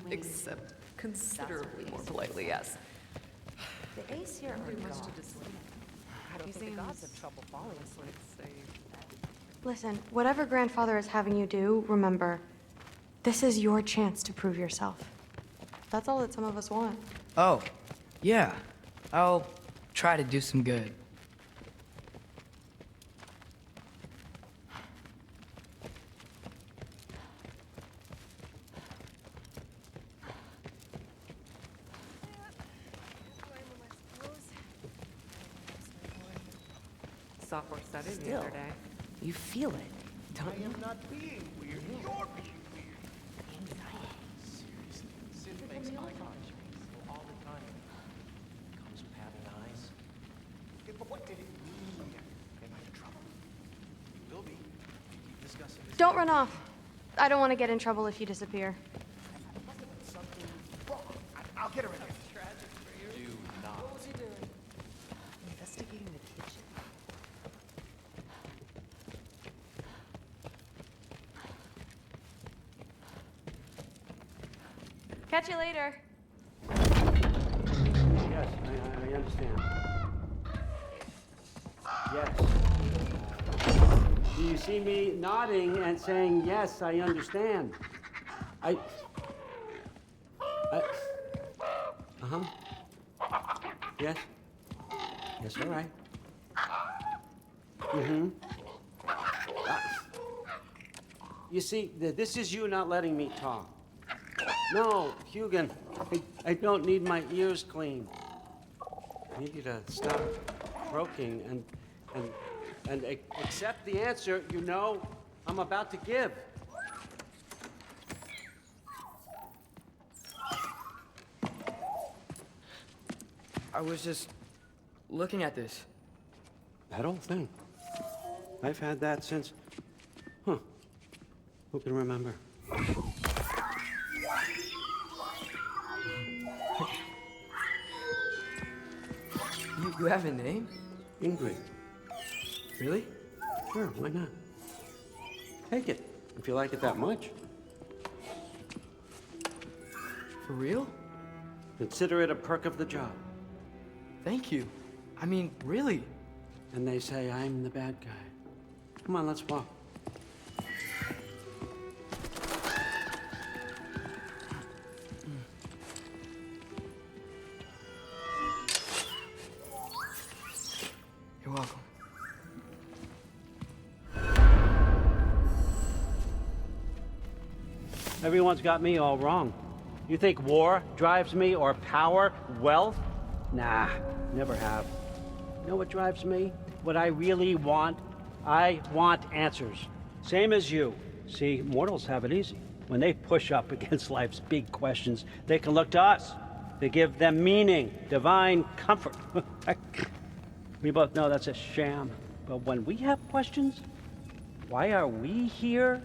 Speaker 2: Except considerably more politely, yes.
Speaker 5: The Ace here are
Speaker 2: much
Speaker 5: gone.
Speaker 2: to discuss.
Speaker 5: I don't think the gods have trouble following
Speaker 3: Listen, whatever Grandfather is having you do, remember, this is your chance to prove yourself. That's all that some of us want.
Speaker 12: Oh, yeah. I'll try to do some good.
Speaker 2: Software study the
Speaker 5: Still,
Speaker 2: other day.
Speaker 5: you feel it, don't you?
Speaker 10: I am not being weird. You're being weird. Seriously, Sid makes eye contact all the time. Comes with having eyes. Okay, but what did it mean? Am I in trouble? You will be. You keep discussing this.
Speaker 3: Don't run off. I don't want to get in trouble if you disappear.
Speaker 10: Must have been something wrong. I'll get her in there. Tragic for you. Do not. What was he doing?
Speaker 5: Investigating the kitchen.
Speaker 3: Catch you later.
Speaker 15: Yes, I understand. Yes. Do you see me nodding and saying, yes, I understand? Uh-huh. Yes? Yes, all right. Mm-hmm. You see, this is you not letting me talk. No, Hugin, I don't need my ears cleaned. I need you to stop croaking and accept the answer you know I'm about to give.
Speaker 12: I was just looking at this.
Speaker 15: That old thing. I've had that since... Huh. Who can remember?
Speaker 12: You have a name?
Speaker 15: Ingrid.
Speaker 12: Really?
Speaker 15: Sure, why not? Take it, if you like it that much.
Speaker 12: For real?
Speaker 15: Consider it a perk of the job.
Speaker 12: Thank you. I mean, really.
Speaker 15: And they say I'm the bad guy. Come on, let's walk.
Speaker 12: You're welcome.
Speaker 15: Everyone's got me all wrong. You think war drives me, or power, wealth? Nah, never have. You know what drives me? What I really want? I want answers. Same as you. See, mortals have it easy. When they push up against life's big questions, they can look to us. They give them meaning, divine comfort. We both know that's a sham. But when we have questions, why are we here?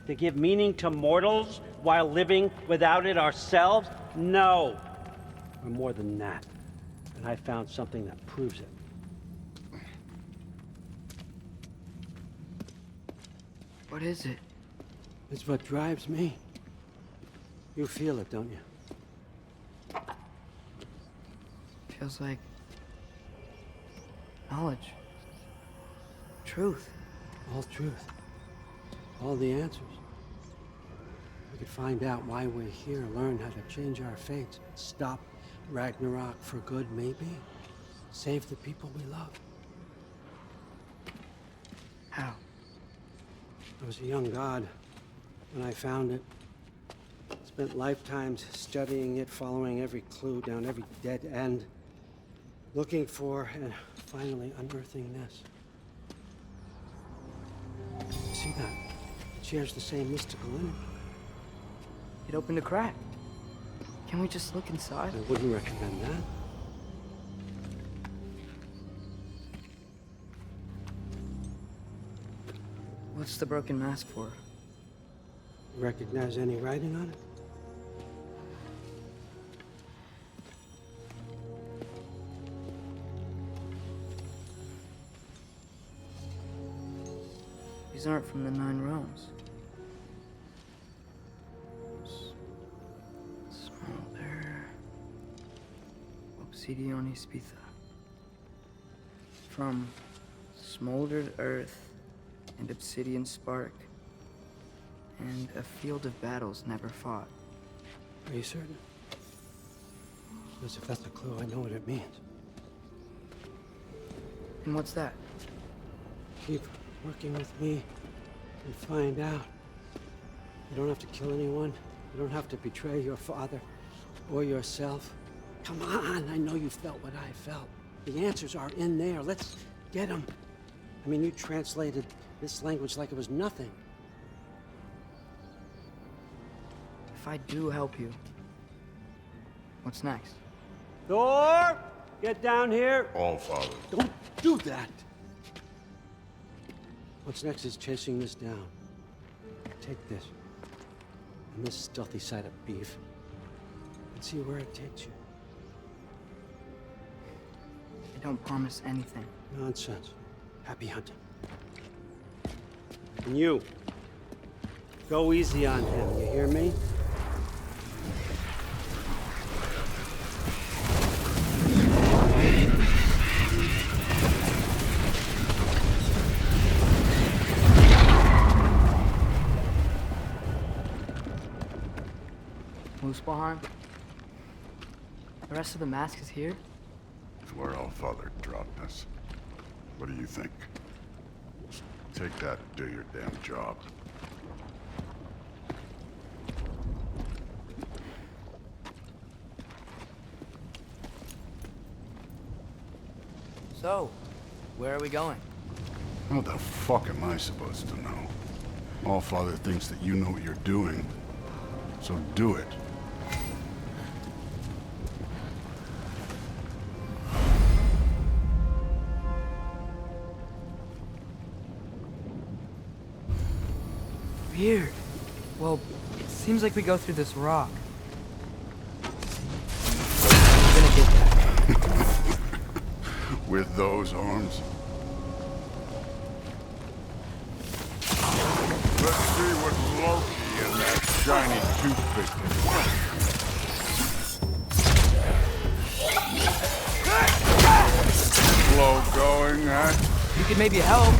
Speaker 15: To give meaning to mortals while living without it ourselves? No. We're more than that. And I found something that proves it.
Speaker 12: What is it?
Speaker 15: It's what drives me. You feel it, don't you?
Speaker 12: Feels like knowledge. Truth.
Speaker 15: All truth. All the answers. We could find out why we're here, learn how to change our fates, stop Ragnarok for good, maybe. Save the people we love.
Speaker 12: How?
Speaker 15: I was a young god when I found it. Spent lifetimes studying it, following every clue down every dead end, looking for and finally unearthing this. See that? It shares the same mystical energy.
Speaker 12: It opened a crack. Can we just look inside?
Speaker 15: I wouldn't recommend that.
Speaker 12: What's the broken mask for?
Speaker 15: Recognize any writing on it?
Speaker 12: These aren't from the 9 realms. Smolder. Obsidione Spitha. From smoldered earth and obsidian spark, and a field of battles never fought.
Speaker 15: Are you certain? Because if that's a clue, I know what it means.
Speaker 12: And what's that?
Speaker 15: Keep working with me and find out. You don't have to kill anyone. You don't have to betray your father or yourself. Come on, I know you felt what I felt. The answers are in there. Let's get them. I mean, you translated this language like it was nothing.
Speaker 12: If I do help you, what's next?
Speaker 15: Thor! Get down here!
Speaker 4: All Father.
Speaker 15: Don't do that! What's next is chasing this down. Take this. And this stealthy side of beef. And see where it takes you.
Speaker 12: I don't promise anything.
Speaker 15: Nonsense. Happy hunting. And you. Go easy on him, you hear me?
Speaker 12: Muspelheim? The rest of the mask is here?
Speaker 20: It's where All Father dropped us. What do you think? Take that and do your damn job.
Speaker 12: So, where are we going?
Speaker 20: How the fuck am I supposed to know? All Father thinks that you know what you're doing. So do it.
Speaker 12: Weird. Well, it seems like we go through this rock. I'm gonna get that.
Speaker 20: With those arms? Let's see what Loki and that shiny toothpick can do. slow going, huh?
Speaker 12: You could maybe help.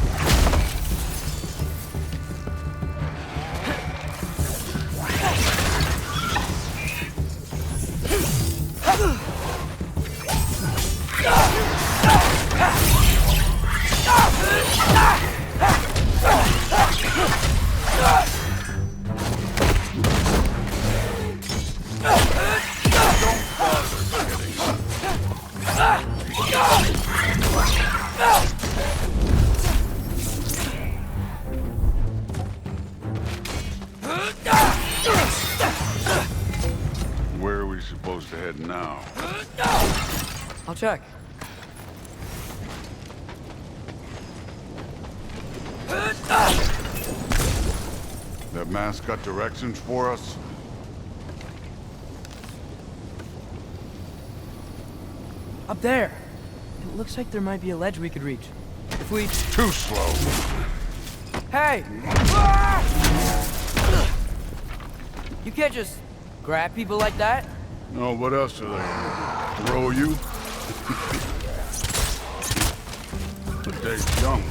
Speaker 20: Where are we supposed to head now?
Speaker 12: I'll check.
Speaker 20: That mask got directions for us?
Speaker 12: Up there. It looks like there might be a ledge we could reach. If we...
Speaker 20: Too slow.
Speaker 12: Hey! You can't just grab people like that.
Speaker 20: No, what else are they? Throw you? The day's young.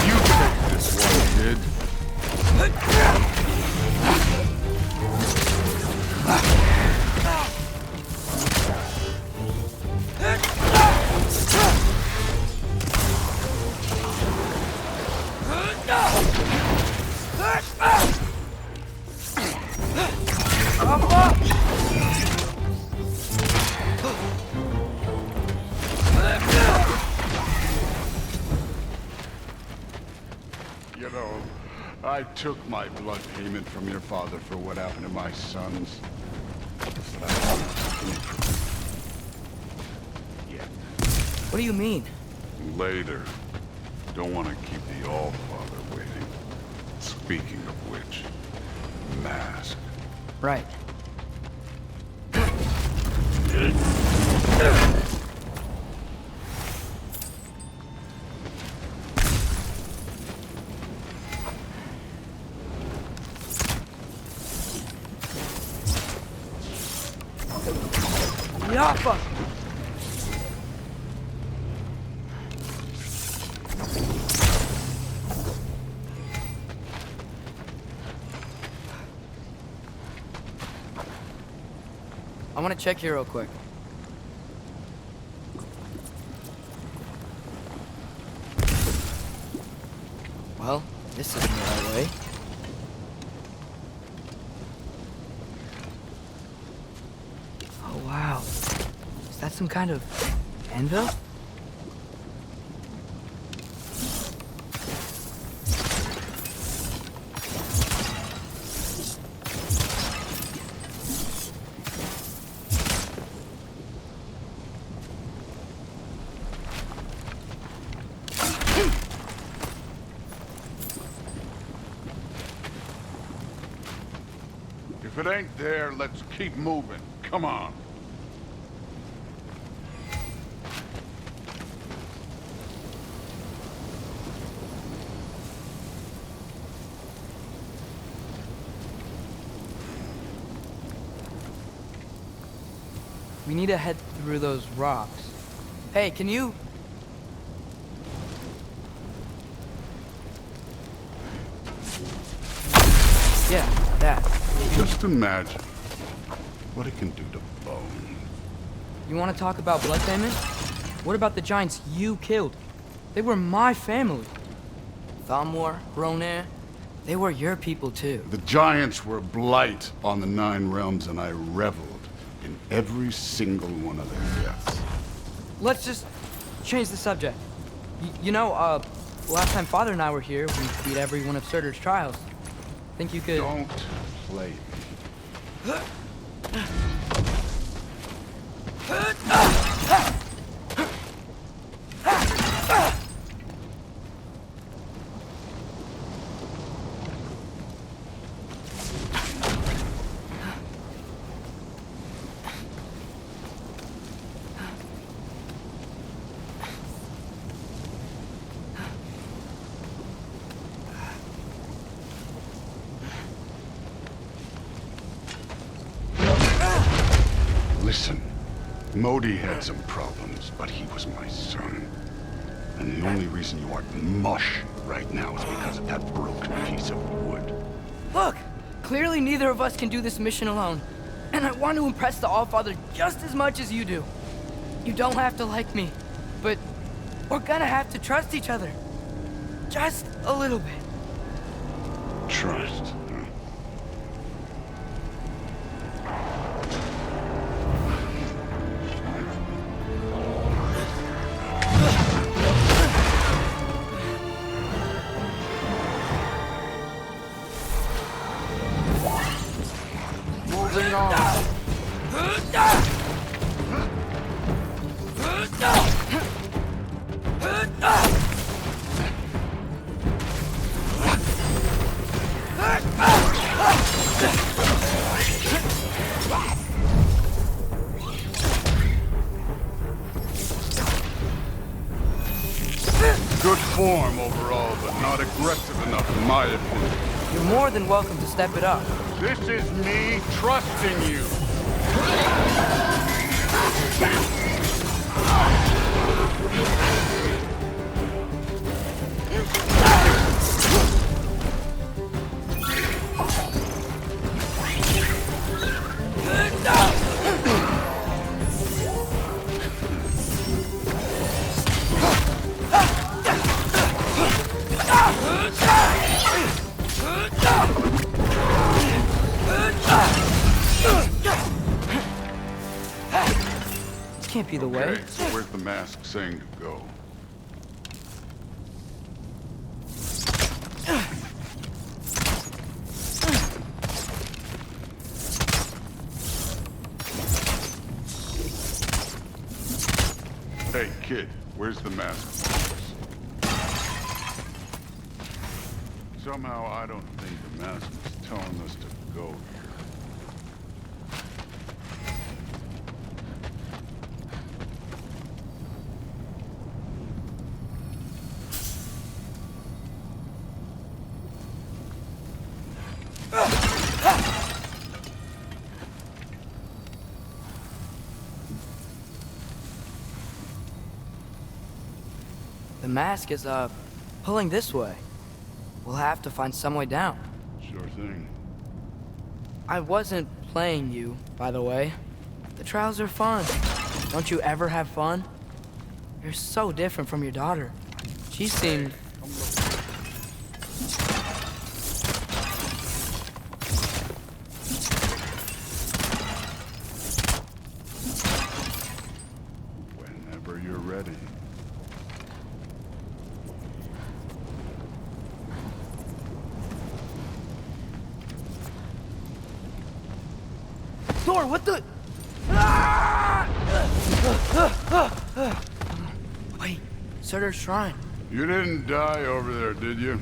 Speaker 20: You take this one, kid. You know, I took my blood payment from your father for what happened to my sons. But I haven't taken it from you. Yet.
Speaker 12: What do you mean?
Speaker 20: Later. Don't want to keep the All-Father waiting. Speaking of which, mask.
Speaker 12: Right. Yappa! I want to check here real quick. Well, this isn't the right way. Oh, wow. Is that some kind of anvil?
Speaker 20: If it ain't there, let's keep moving. Come on.
Speaker 12: We need to head through those rocks. Hey, can you... Yeah, that.
Speaker 20: Just imagine what it can do to bone.
Speaker 12: You want to talk about blood payment? What about the giants you killed? They were my family. Thamur, Roner, they were your people too.
Speaker 20: The giants were a blight on the Nine Realms, and I reveled in every single one of their deaths.
Speaker 12: Let's just change the subject. You know, last time Father and I were here, we beat every one of Surtur's trials. Think you could...
Speaker 20: Don't play me. Listen, Modi had some problems, but he was my son. And the only reason you aren't mush right now is because of that broken piece of wood.
Speaker 12: Look! Clearly neither of us can do this mission alone. And I want to impress the Allfather just as much as you do. You don't have to like me, but we're gonna have to trust each other. Just a little bit.
Speaker 20: Trust.
Speaker 12: Moving on.
Speaker 20: Good form overall, but not aggressive enough in my opinion.
Speaker 12: You're more than welcome to step it up.
Speaker 20: This is me trusting you.
Speaker 12: This can't be the way.
Speaker 20: Okay, so where's the mask saying to go? Hey, kid, where's the mask? Somehow I don't think the mask is telling us to go.
Speaker 12: The mask is, pulling this way. We'll have to find some way down.
Speaker 20: Sure thing.
Speaker 12: I wasn't playing you, by the way. The trials are fun. Don't you ever have fun? You're so different from your daughter. She seemed...
Speaker 20: Whenever you're ready.
Speaker 12: Thor, what the... Wait, Surtur's shrine.
Speaker 20: You didn't die over there, did you?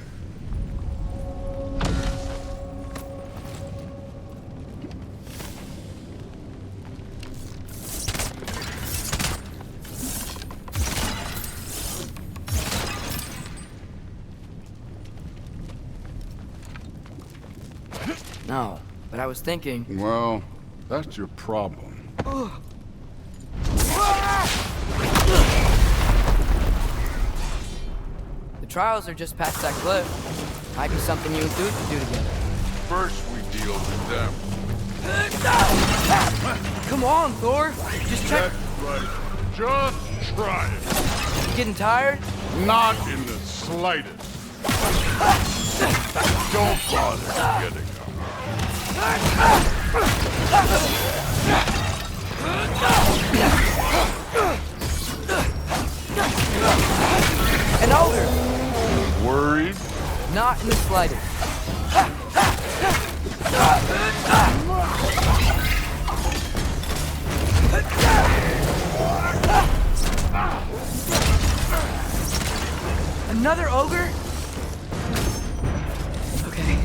Speaker 12: No, but I was thinking...
Speaker 20: Well, that's your problem.
Speaker 12: The trials are just past that cliff. Might be something you and Dude could do together.
Speaker 20: First we deal with them.
Speaker 12: Come on, Thor! Just check...
Speaker 20: That's right. Just try it.
Speaker 12: You getting tired?
Speaker 20: Not in the slightest. Don't bother getting up.
Speaker 12: An ogre!
Speaker 20: Worried?
Speaker 12: Not in the slightest. Another ogre? Okay,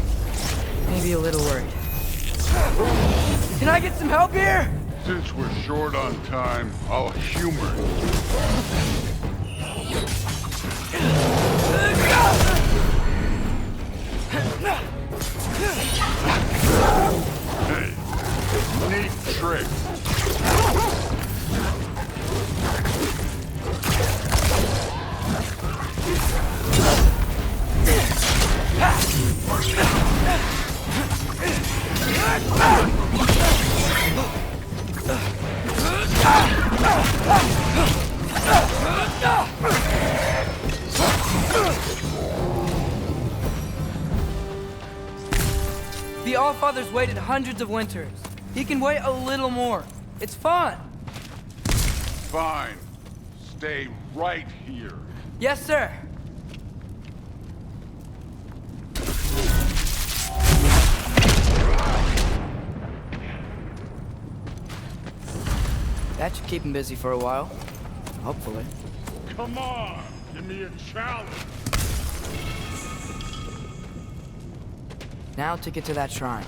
Speaker 12: maybe a little worried. Can I get some help here?
Speaker 20: Since we're short on time, I'll humor it. Hey, neat trick.
Speaker 12: The Allfather's waited hundreds of winters. He can wait a little more. It's fun.
Speaker 20: Fine. Stay right here.
Speaker 12: Yes, sir. That should keep him busy for a while. Hopefully.
Speaker 20: Come on, give me a challenge.
Speaker 12: Now to get to that shrine.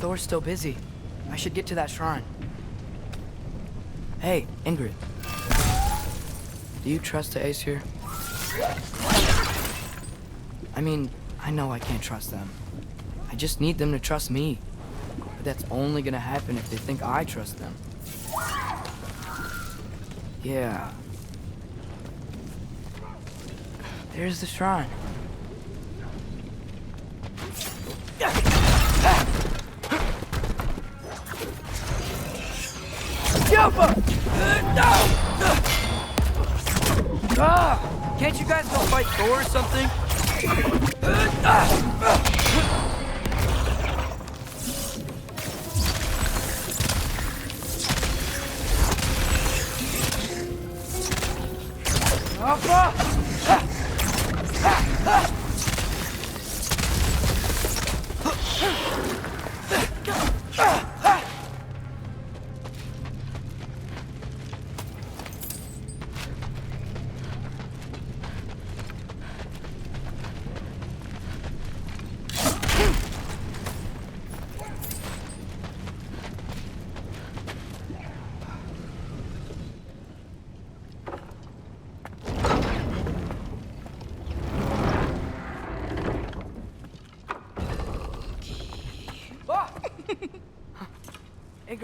Speaker 12: Thor's still busy. I should get to that shrine. Hey, Ingrid. Do you trust the Aesir? I mean, I know I can't trust them. I just need them to trust me. But that's only gonna happen if they think I trust them. Yeah. There's the shrine. Can't you guys go fight Thor or something?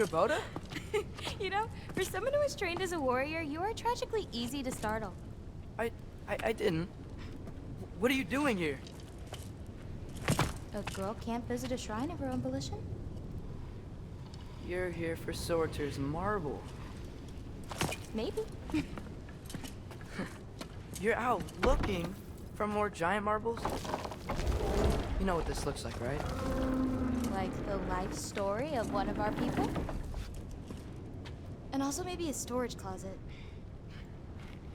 Speaker 12: Boda?
Speaker 21: You know, for someone who is trained as a warrior, you are tragically easy to startle.
Speaker 12: I didn't. What are you doing here?
Speaker 21: A girl can't visit a shrine of her own volition?
Speaker 12: You're here for Sorter's marble.
Speaker 21: Maybe.
Speaker 12: You're out looking for more giant marbles? You know what this looks like, right?
Speaker 21: Like the life story of one of our people? And also maybe a storage closet.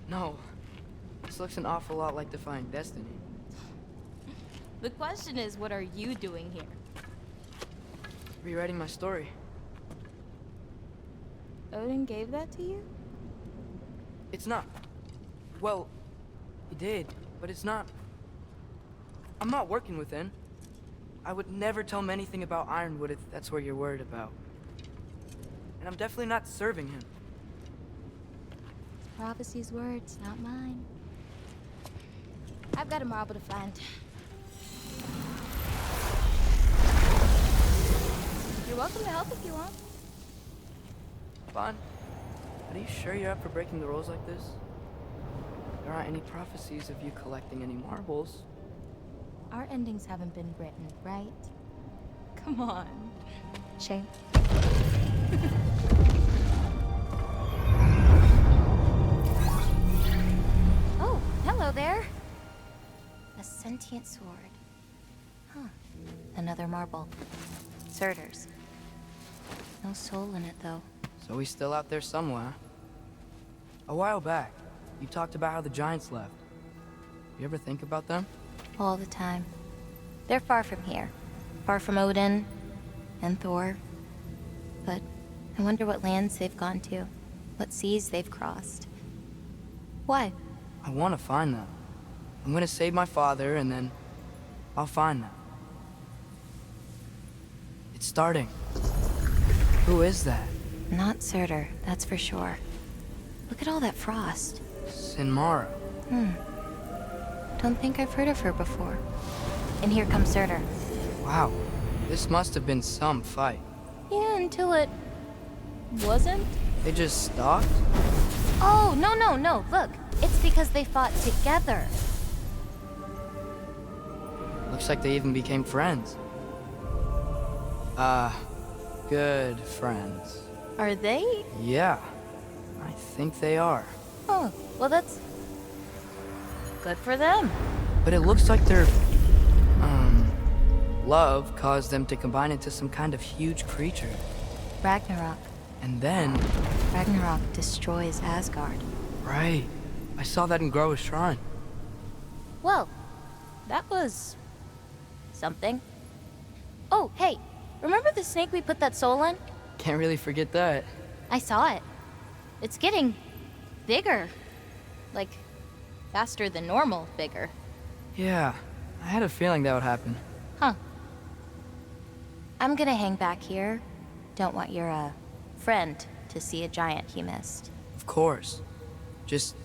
Speaker 12: No. This looks an awful lot like Defying Destiny.
Speaker 21: The question is, what are you doing here?
Speaker 12: Rewriting my story.
Speaker 21: Odin gave that to you?
Speaker 12: It's not. Well, he did, but it's not. I'm not working with him. I would never tell him anything about Ironwood if that's what you're worried about. And I'm definitely not serving him.
Speaker 21: It's prophecy's words, not mine. I've got a marble to find. You're welcome to help if you want.
Speaker 12: Fine. But are you sure you're up for breaking the rules like this? There aren't any prophecies of you collecting any marbles.
Speaker 21: Our endings haven't been written, right? Come on. Shame. Oh, hello there. A sentient sword. Huh. Another marble. Surtur's. No soul in it, though.
Speaker 12: So he's still out there somewhere. A while back, you talked about how the giants left. You ever think about them?
Speaker 21: All the time. They're far from here. Far from Odin and Thor. But I wonder what lands they've gone to. What seas they've crossed. Why?
Speaker 12: I want to find them. I'm gonna save my father, and then I'll find them. It's starting. Who is that?
Speaker 21: Not Surtur, that's for sure. Look at all that frost.
Speaker 12: Sinmara.
Speaker 21: Don't think I've heard of her before. And here comes Surtur.
Speaker 12: Wow. This must have been some fight.
Speaker 21: Yeah, until it... wasn't?
Speaker 12: They just stalked?
Speaker 21: Oh, no. Look, it's because they fought together.
Speaker 12: Looks like they even became friends. Good friends.
Speaker 21: Are they?
Speaker 12: Yeah, I think they are.
Speaker 21: Oh, well that's good for them.
Speaker 12: But it looks like their, love caused them to combine into some kind of huge creature.
Speaker 21: Ragnarok.
Speaker 12: And then...
Speaker 21: Ragnarok destroys Asgard.
Speaker 12: Right. I saw that in Groa's shrine.
Speaker 21: Well, that was... something. Oh, hey, remember the snake we put that soul in?
Speaker 12: Can't really forget that.
Speaker 21: I saw it. It's getting bigger. Like, faster than normal bigger.
Speaker 12: Yeah, I had a feeling that would happen.
Speaker 21: Huh. I'm gonna hang back here. Don't want your, friend to see a giant he missed.
Speaker 12: Of course. Just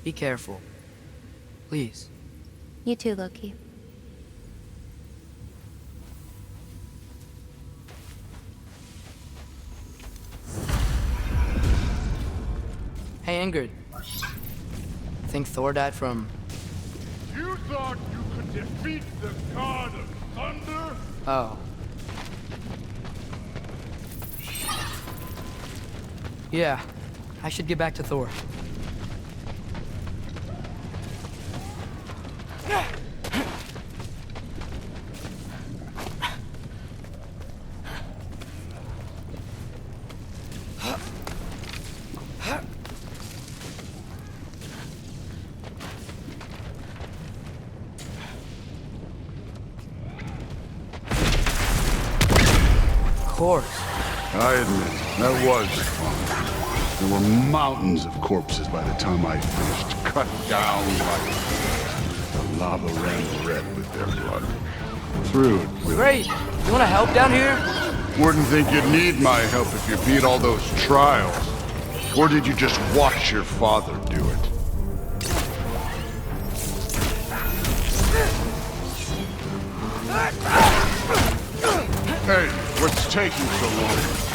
Speaker 12: be careful. Please.
Speaker 21: You too, Loki.
Speaker 12: Hey, Ingrid. Think Thor died from...
Speaker 6: You thought you could defeat the god of thunder?
Speaker 12: Oh. Yeah, I should get back to Thor. Of course.
Speaker 20: I admit, that was fun. There were mountains of corpses by the time I finished, cut down like the lava ran red with their blood. Through it with...
Speaker 12: Great! You wanna help down here?
Speaker 20: Wouldn't think you'd need my help if you beat all those trials. Or did you just watch your father do it? Hey, what's taking so long?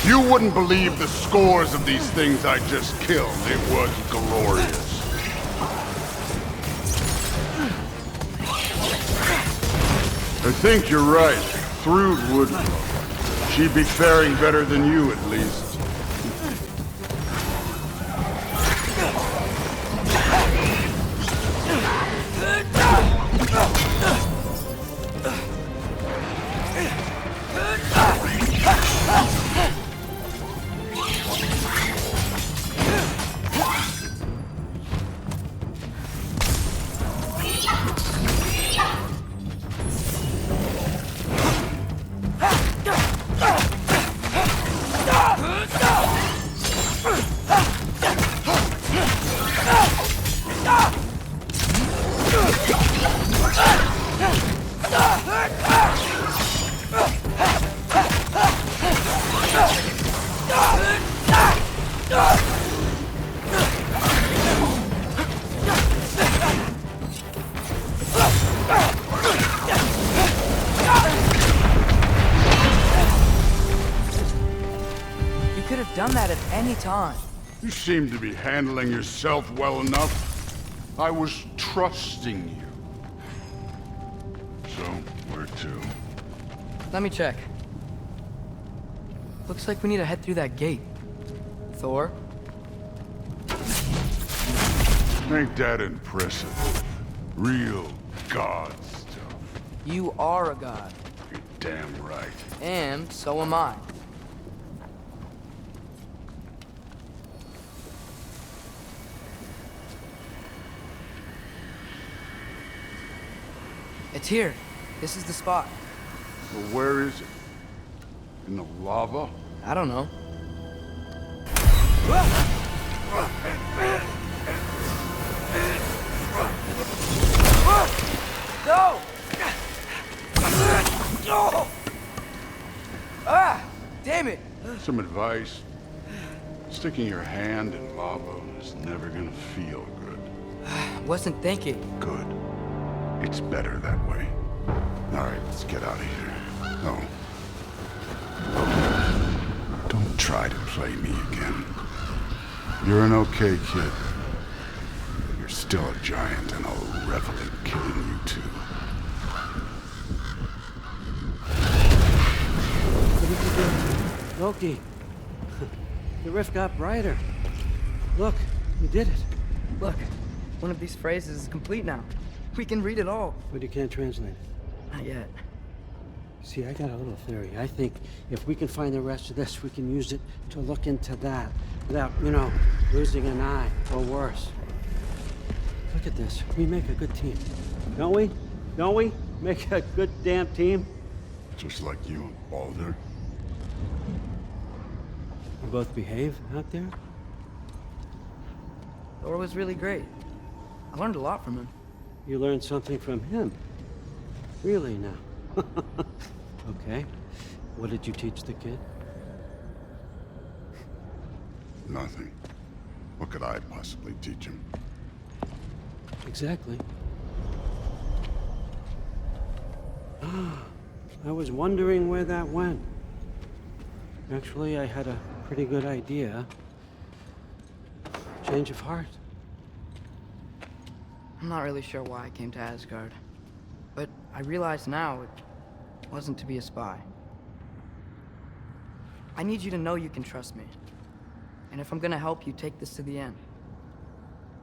Speaker 20: You wouldn't believe the scores of these things I just killed. It was glorious. I think you're right. Thrud would. She'd be faring better than you, at least.
Speaker 12: You could have done that at any time.
Speaker 20: You seem to be handling yourself well enough. I was trusting you. So, where to?
Speaker 12: Let me check. Looks like we need to head through that gate. Thor?
Speaker 20: Ain't that impressive? Real god stuff.
Speaker 12: You are a god.
Speaker 20: You're damn right.
Speaker 12: And so am I. It's here. This is the spot.
Speaker 20: Well, where is it? In the lava?
Speaker 12: I don't know. No! Ah! Damn it!
Speaker 20: Some advice. Sticking your hand in lava is never gonna feel good.
Speaker 12: Wasn't thinking.
Speaker 20: Good. It's better that way. All right, let's get out of here. Oh, try to play me again. You're an okay kid, but you're still a giant, and I'll revel in killing you too.
Speaker 15: What did you do? Loki, the rift got brighter. Look, you did it.
Speaker 12: Look, one of these phrases is complete now. We can read it all.
Speaker 15: But you can't translate it.
Speaker 12: Not yet.
Speaker 15: See, I got a little theory. I think if we can find the rest of this, we can use it to look into that without, losing an eye or worse. Look at this. We make a good team. Don't we? Don't we? Make a good damn team?
Speaker 20: Just like you and Baldur.
Speaker 15: We both behave out there?
Speaker 12: Thor was really great. I learned a lot from him.
Speaker 15: You learned something from him? Really now? Okay. What did you teach the kid?
Speaker 20: Nothing. What could I possibly teach him?
Speaker 15: Exactly. I was wondering where that went. Actually, I had a pretty good idea. Change of heart.
Speaker 12: I'm not really sure why I came to Asgard. But I realize now it wasn't to be a spy. I need you to know you can trust me. And if I'm gonna help you take this to the end,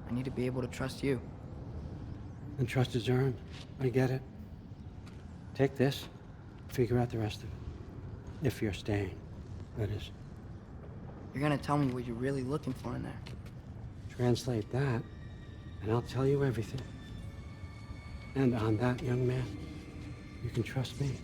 Speaker 12: I need to be able to trust you.
Speaker 15: And trust is earned. I get it. Take this, figure out the rest of it. If you're staying, that is.
Speaker 12: You're gonna tell me what you're really looking for in there.
Speaker 15: Translate that, and I'll tell you everything. And on that, young man, you can trust me.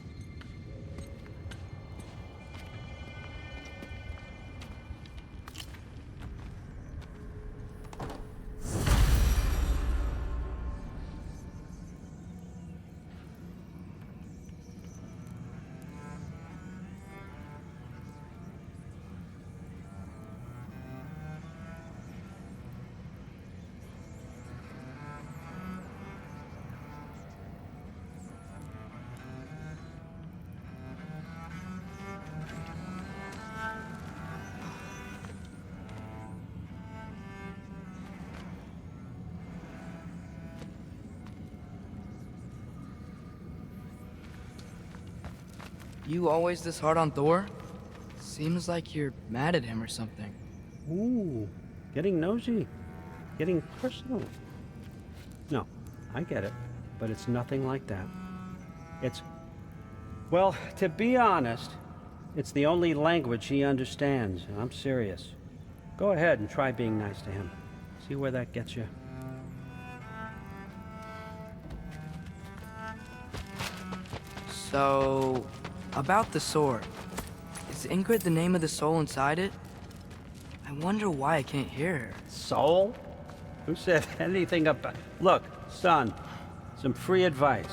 Speaker 12: You always this hard on Thor? Seems like you're mad at him or something.
Speaker 15: Ooh, getting nosy. Getting personal. No, I get it, but it's nothing like that. Well, to be honest, it's the only language he understands, and I'm serious. Go ahead and try being nice to him. See where that gets you.
Speaker 12: So, about the sword. Is Ingrid the name of the soul inside it? I wonder why I can't hear her.
Speaker 15: Soul? Who said anything about... Look, son, some free advice.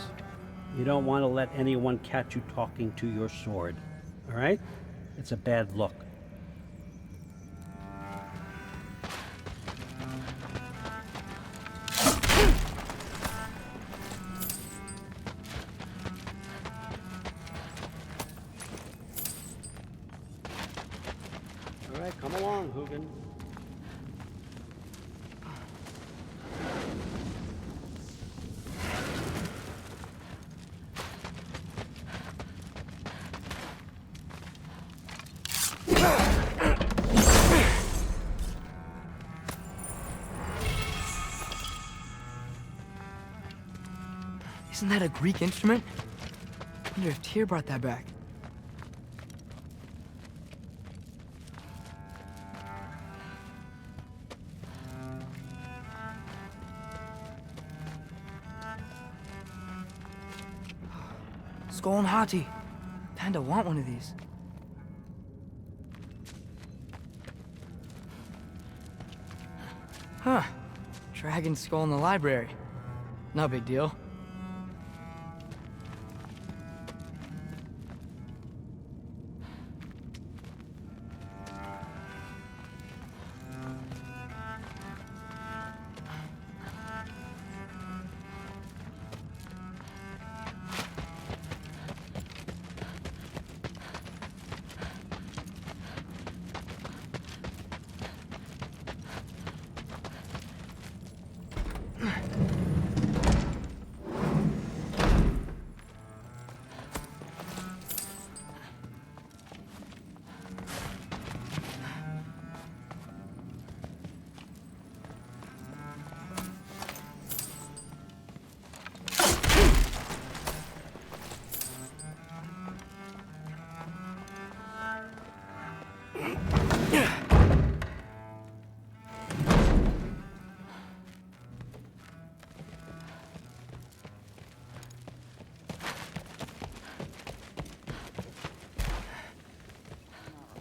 Speaker 15: You don't want to let anyone catch you talking to your sword, all right? It's a bad look. All right, come along, Hugin.
Speaker 12: Isn't that a Greek instrument? I wonder if Tyr brought that back. Skull and Hati. Kinda want one of these. Huh. Dragon skull in the library. No big deal.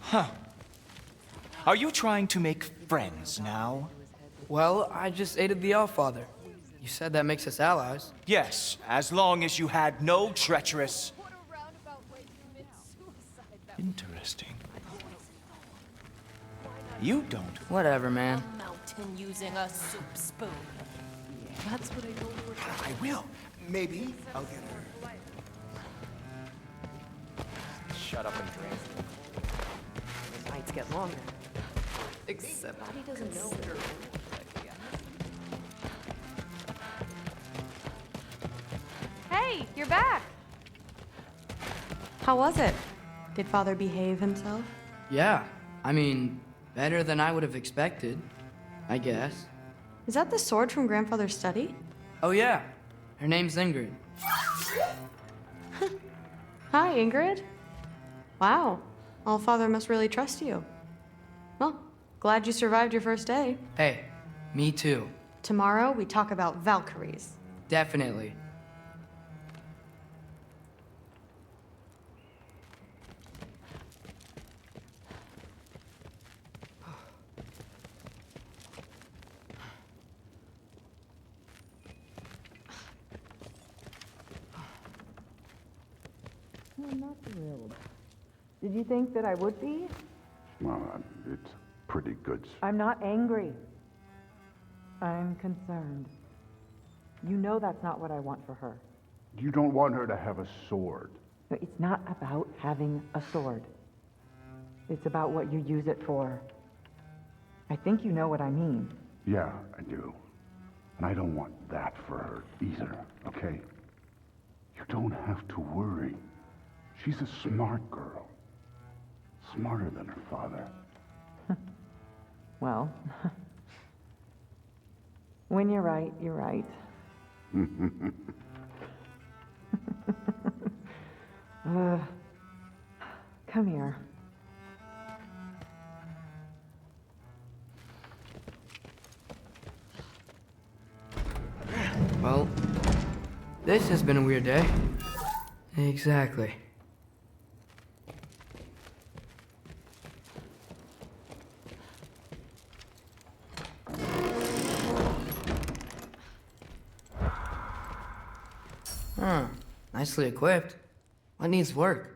Speaker 14: Huh. Are you trying to make friends now?
Speaker 12: Well, I just aided the Allfather. You said that makes us allies.
Speaker 14: Yes, as long as you had no treacherous... Interesting. You don't.
Speaker 12: Whatever, man.
Speaker 5: Mountain using a soup spoon. That's what I told her.
Speaker 1: I will. Maybe I'll get her.
Speaker 14: Shut up and drink.
Speaker 5: The nights get longer. Except he doesn't know it.
Speaker 3: Hey, you're back! How was it? Did Father behave himself?
Speaker 12: Yeah, I mean, better than I would have expected, I guess.
Speaker 3: Is that the sword from Grandfather's study?
Speaker 12: Oh yeah, her name's Ingrid.
Speaker 3: Hi, Ingrid. Wow, Allfather must really trust you. Well, glad you survived your first day.
Speaker 12: Hey, me too.
Speaker 3: Tomorrow, we talk about Valkyries.
Speaker 12: Definitely.
Speaker 7: I'm not thrilled. Did you think that I would be?
Speaker 20: Well, it's pretty good.
Speaker 7: I'm not angry. I'm concerned. You know that's not what I want for her.
Speaker 20: You don't want her to have a sword.
Speaker 7: No, it's not about having a sword. It's about what you use it for. I think you know what I mean.
Speaker 20: Yeah, I do. And I don't want that for her either, okay? You don't have to worry. She's a smart girl. Smarter than her father.
Speaker 7: Well, when you're right, you're right. Come here.
Speaker 12: Well, this has been a weird day. Exactly. Huh. Nicely equipped. What needs work?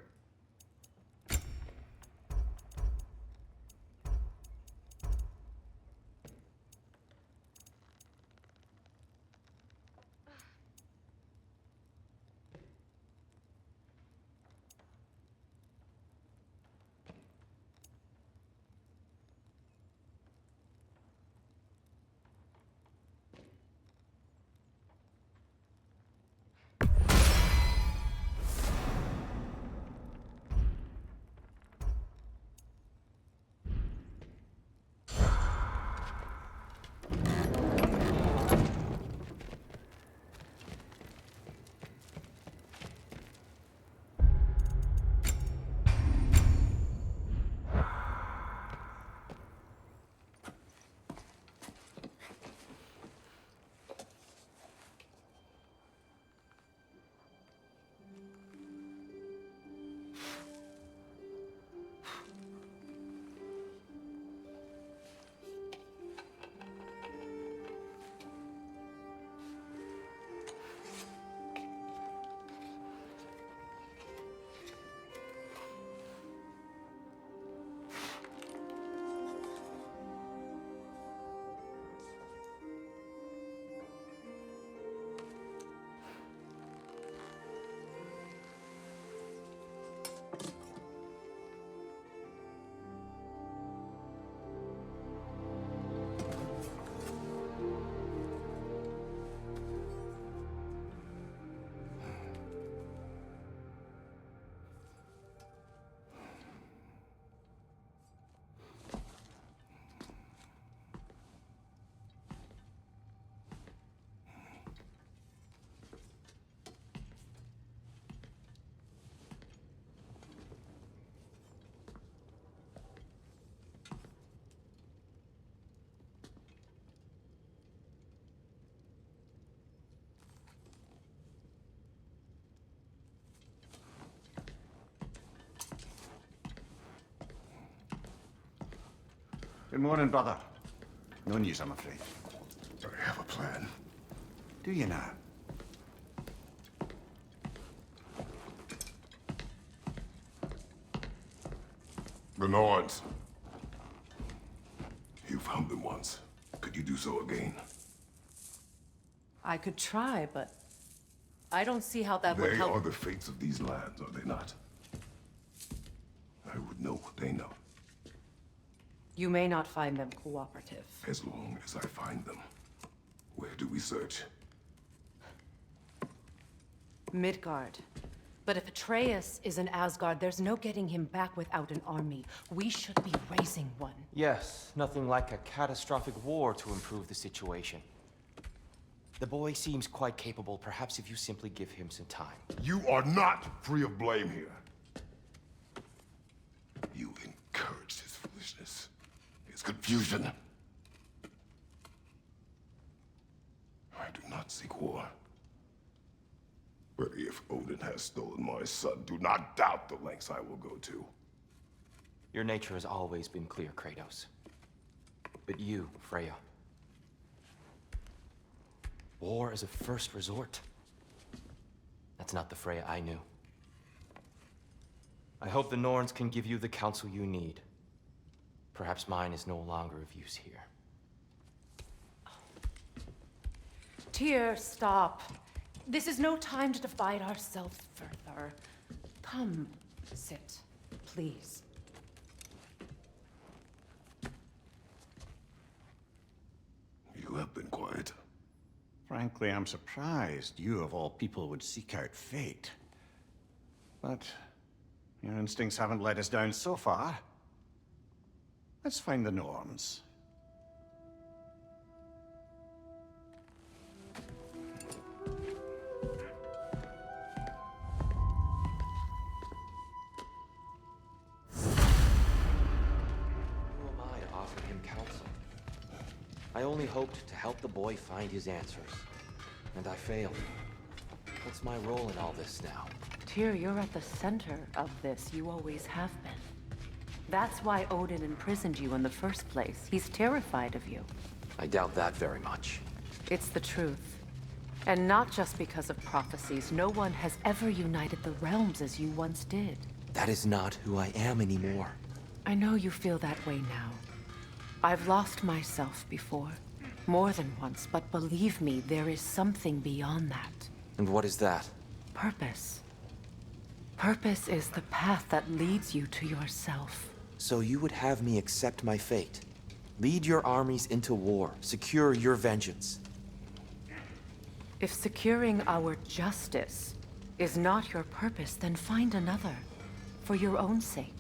Speaker 1: Good morning, brother. No news, I'm afraid.
Speaker 4: I have a plan.
Speaker 1: Do you now?
Speaker 4: The Norns. You found them once. Could you do so again?
Speaker 2: I could try, but I don't see how that would
Speaker 4: They
Speaker 2: help.
Speaker 4: are the fates of these lands, are they not? I would know what they know,
Speaker 2: You may not find them cooperative.
Speaker 4: as long as I find them. Where do we search?
Speaker 2: Midgard. But if Atreus is in Asgard, there's no getting him back without an army. We should be raising one.
Speaker 10: Yes, nothing like a catastrophic war to improve the situation. The boy seems quite capable. Perhaps if you simply give him some time.
Speaker 4: You are not free of blame here. You encouraged his foolishness, his confusion. I do not seek war. But if Odin has stolen my son, do not doubt the lengths I will go to.
Speaker 10: Your nature has always been clear, Kratos. But you, Freya. War is a first resort. That's not the Freya I knew. I hope the Norns can give you the counsel you need. Perhaps mine is no longer of use here.
Speaker 2: Tyr, stop. This is no time to divide ourselves further. Come, sit, please.
Speaker 4: You have been quiet.
Speaker 1: Frankly, I'm surprised you, of all people, would seek out fate. But your instincts haven't let us down so far. Let's find the Norns.
Speaker 10: Who am I to offer him counsel? I only hoped to help the boy find his answers. And I failed. What's my role in all this now?
Speaker 2: Tyr, you're at the center of this. You always have been. That's why Odin imprisoned you in the first place. He's terrified of you.
Speaker 10: I doubt that very much.
Speaker 2: It's the truth. And not just because of prophecies. No one has ever united the realms as you once did.
Speaker 10: That is not who I am anymore.
Speaker 2: I know you feel that way now. I've lost myself before. More than once, but believe me, there is something beyond that.
Speaker 10: And what is that?
Speaker 2: Purpose. Purpose is the path that leads you to yourself.
Speaker 10: So you would have me accept my fate? Lead your armies into war, secure your vengeance.
Speaker 2: If securing our justice is not your purpose, then find another, for your own sake.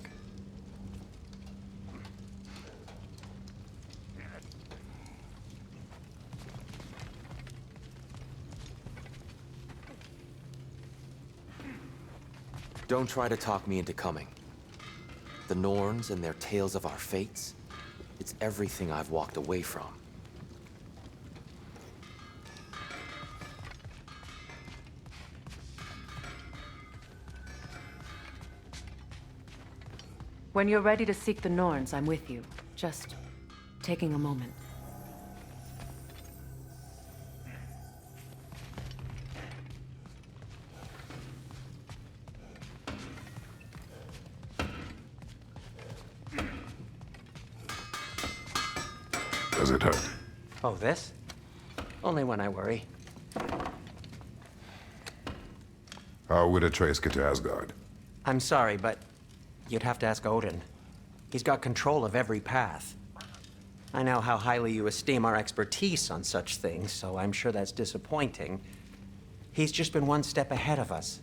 Speaker 10: Don't try to talk me into coming. The Norns and their tales of our fates, it's everything I've walked away from.
Speaker 2: When you're ready to seek the Norns, I'm with you. Just taking a moment.
Speaker 4: Does it hurt?
Speaker 15: Oh, this? Only when I worry.
Speaker 4: How would Atreus get to Asgard?
Speaker 15: I'm sorry, but you'd have to ask Odin. He's got control of every path. I know how highly you esteem our expertise on such things, so I'm sure that's disappointing. He's just been one step ahead of us.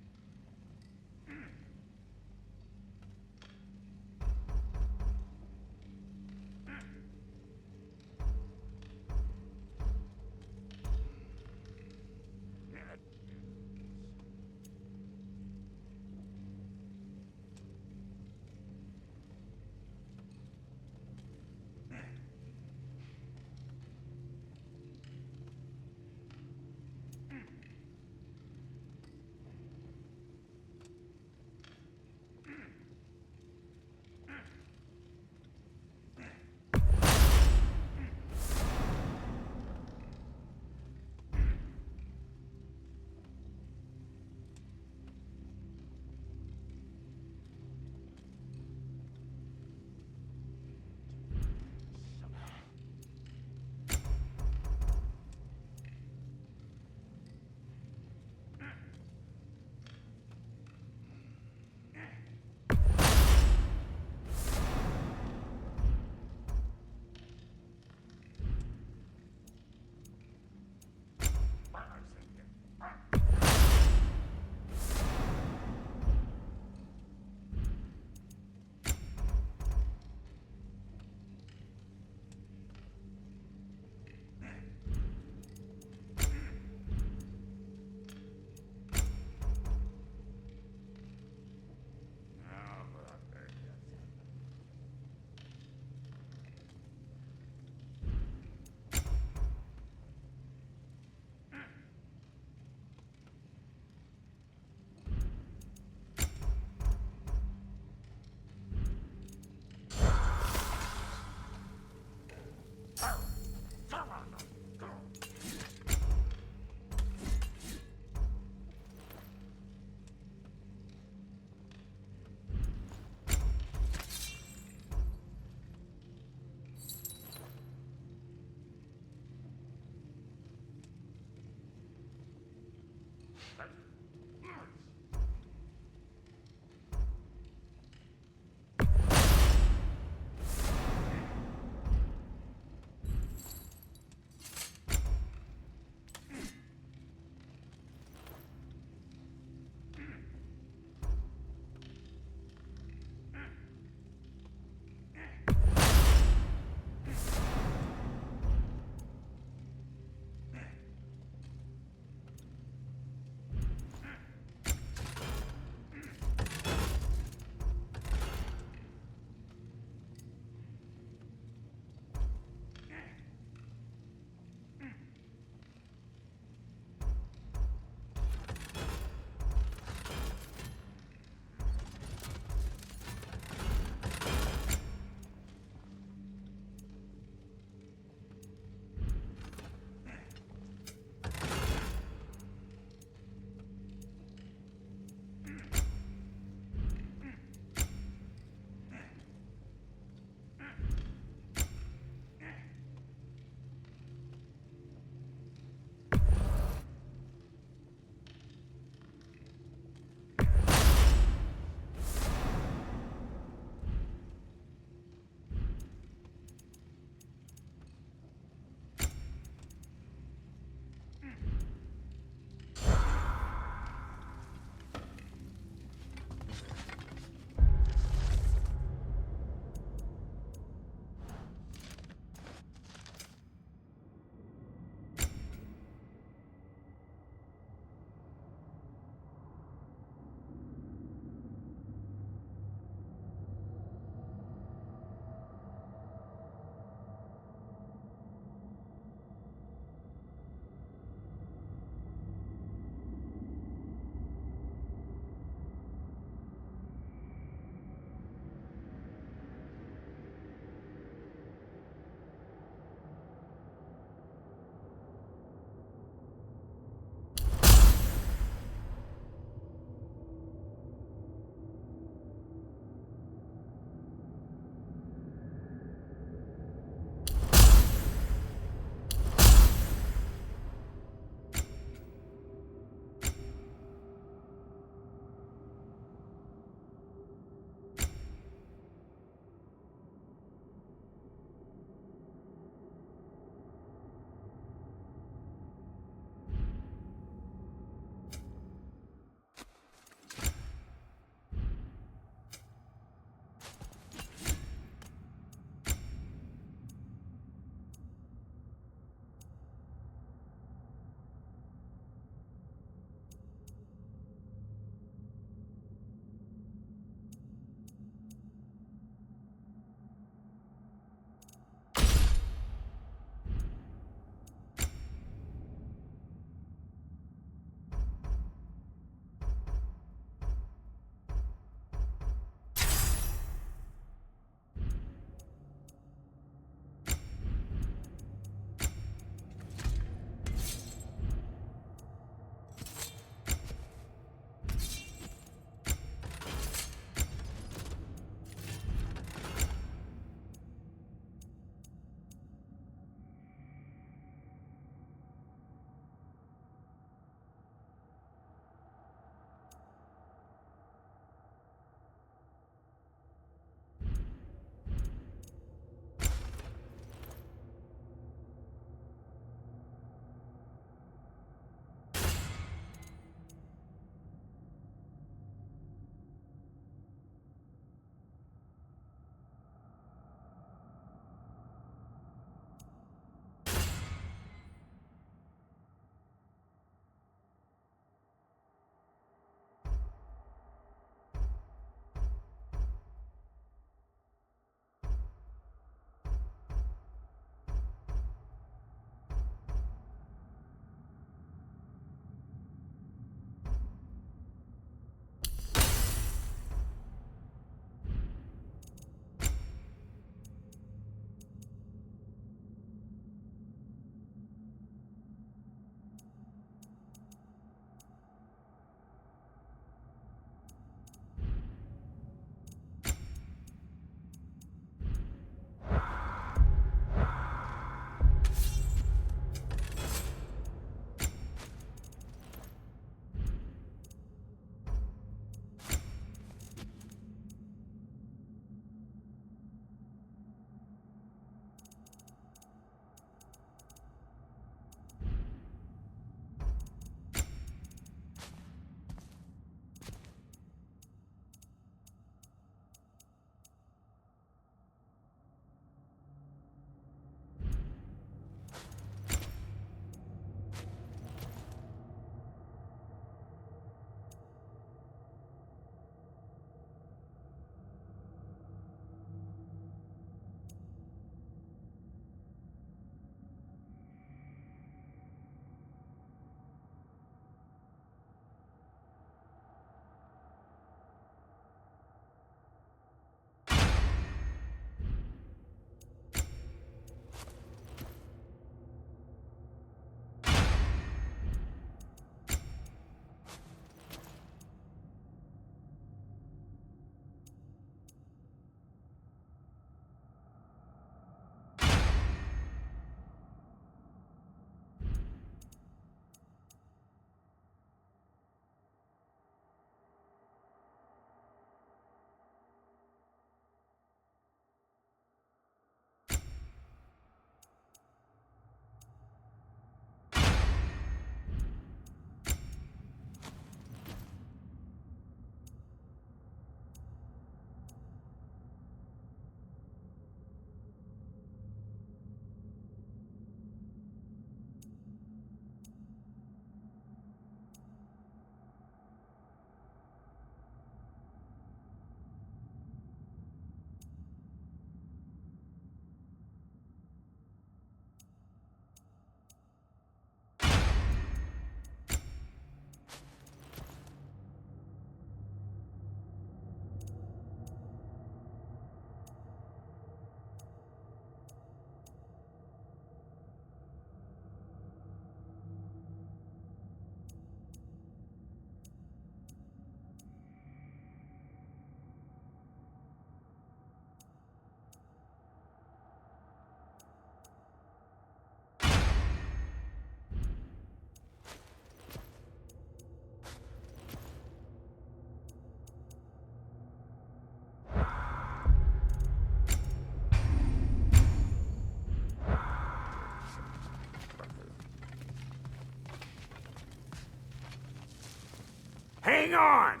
Speaker 6: Hang on!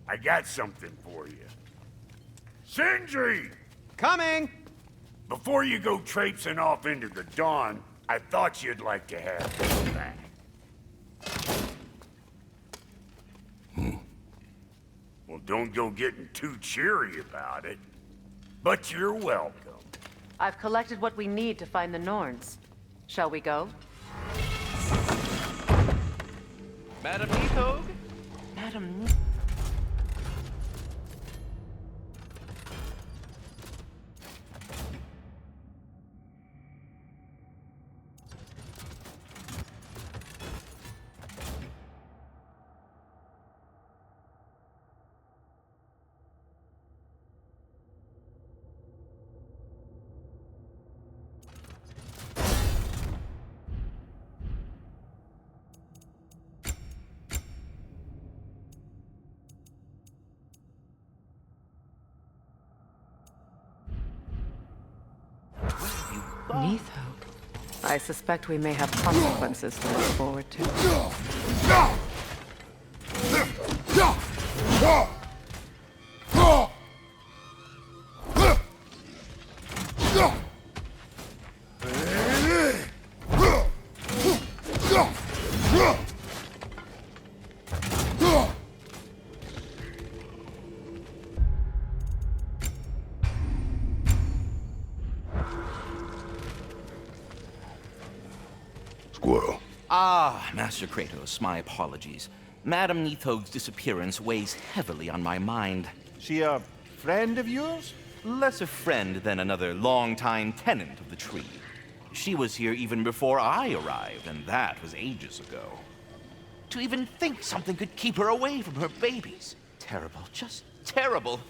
Speaker 6: I got something for you. Sindri!
Speaker 11: Coming!
Speaker 6: Before you go traipsing off into the dawn, I thought you'd like to have this back. Well, don't go getting too cheery about it. But you're welcome.
Speaker 2: I've collected what we need to find the Norns. Shall we go?
Speaker 13: Madam Nithog?
Speaker 2: Madam Nithog. I suspect we may have consequences to look forward to.
Speaker 4: Squirrel.
Speaker 9: Ah, Master Kratos, my apologies. Madam Nithog's disappearance weighs heavily on my mind.
Speaker 1: She a friend of yours?
Speaker 9: Less a friend than another longtime tenant of the tree. She was here even before I arrived, and that was ages ago. To even think something could keep her away from her babies. Terrible, just terrible.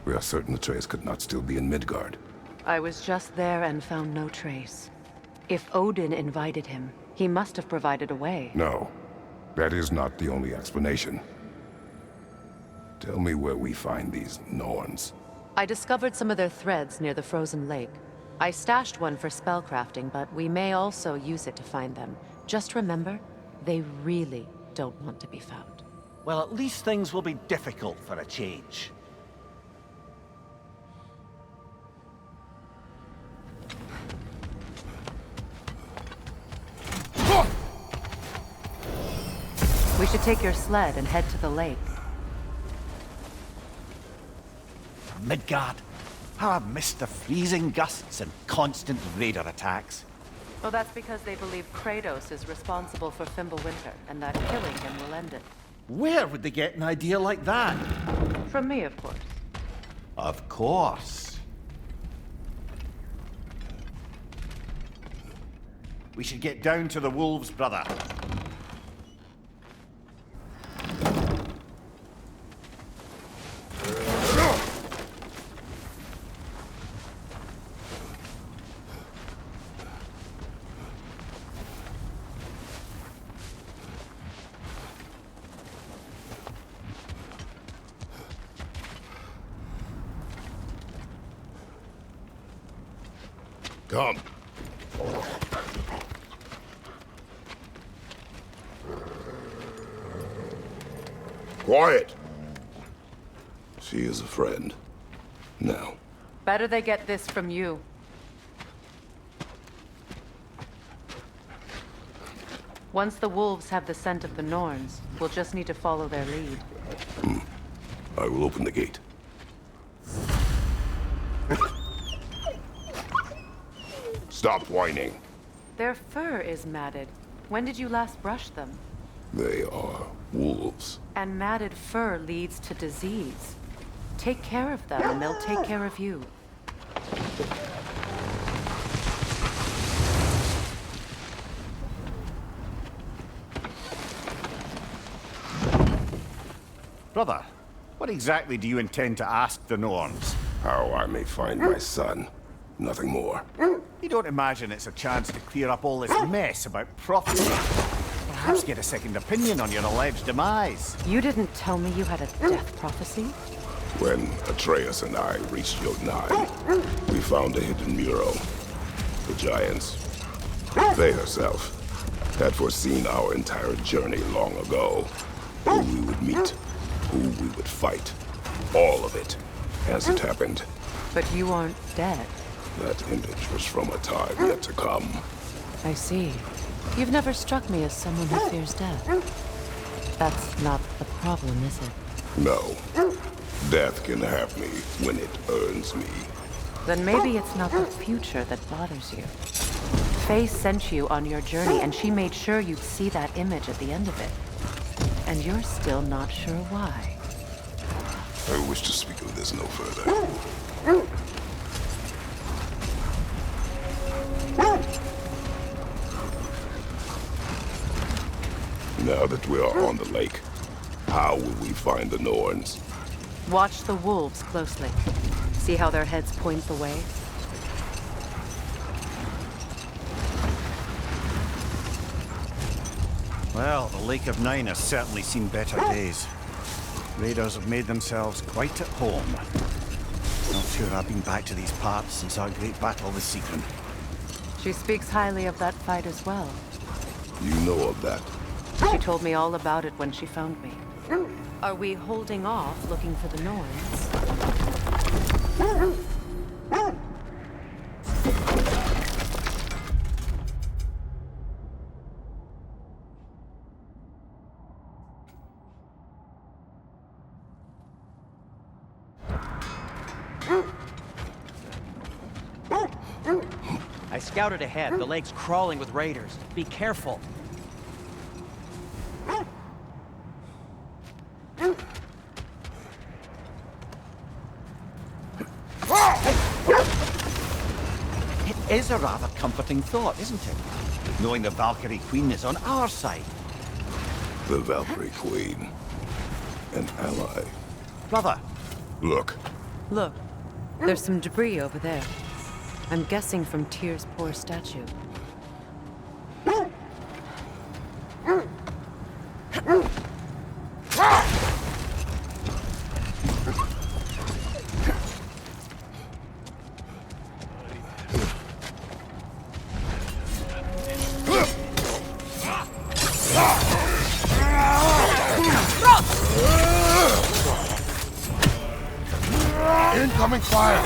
Speaker 4: We are certain Atreus could not still be in Midgard.
Speaker 2: I was just there and found no trace. If Odin invited him, he must have provided a way.
Speaker 4: No, that is not the only explanation. Tell me where we find these Norns.
Speaker 2: I discovered some of their threads near the frozen lake. I stashed one for spellcrafting, but we may also use it to find them. Just remember, they really don't want to be found.
Speaker 1: Well, at least things will be difficult for a change.
Speaker 2: We should take your sled and head to the lake.
Speaker 1: Midgard. How I've missed the freezing gusts and constant raider attacks.
Speaker 2: Well, that's because they believe Kratos is responsible for Fimbulwinter, and that killing him will end it.
Speaker 1: Where would they get an idea like that?
Speaker 2: From me, of course.
Speaker 1: Of course. We should get down to the wolves, brother.
Speaker 4: Come. Quiet! She is a friend. Now.
Speaker 2: Better they get this from you. Once the wolves have the scent of the Norns, we'll just need to follow their lead.
Speaker 4: I will open the gate. Stop whining.
Speaker 2: Their fur is matted. When did you last brush them?
Speaker 4: They are wolves.
Speaker 2: And matted fur leads to disease. Take care of them, and they'll take care of you.
Speaker 1: Brother, what exactly do you intend to ask the Norns?
Speaker 4: How I may find my son. Nothing more.
Speaker 1: You don't imagine it's a chance to clear up all this mess about prophecy? Perhaps get a second opinion on your alleged demise.
Speaker 2: You didn't tell me you had a death prophecy?
Speaker 4: When Atreus and I reached Jotunheim, we found a hidden mural. The Giants, they herself, had foreseen our entire journey long ago. Who we would meet, who we would fight. All of it, as it happened.
Speaker 2: But you aren't dead.
Speaker 4: That image was from a time yet to come.
Speaker 2: I see. You've never struck me as someone who fears death. That's not the problem, is it?
Speaker 4: No. Death can have me when it earns me.
Speaker 2: Then maybe it's not the future that bothers you. Faye sent you on your journey, and she made sure you'd see that image at the end of it. And you're still not sure why.
Speaker 4: I wish to speak of this no further. Now that we are on the lake, how will we find the Norns?
Speaker 2: Watch the wolves closely. See how their heads point the way?
Speaker 1: Well, the Lake of Nine has certainly seen better days. Raiders have made themselves quite at home. Not sure I've been back to these parts since our great battle with Sigrun.
Speaker 2: She speaks highly of that fight as well.
Speaker 4: You know of that?
Speaker 2: She told me all about it when she found me. Are we holding off looking for the Norns?
Speaker 8: I scouted ahead. The lake's crawling with raiders. Be careful.
Speaker 1: It is a rather comforting thought, isn't it? Knowing the Valkyrie Queen is on our side.
Speaker 4: The Valkyrie Queen. An ally.
Speaker 1: Brother.
Speaker 4: Look.
Speaker 2: Look, there's some debris over there. I'm guessing from Tyr's poor statue.
Speaker 20: Incoming fire!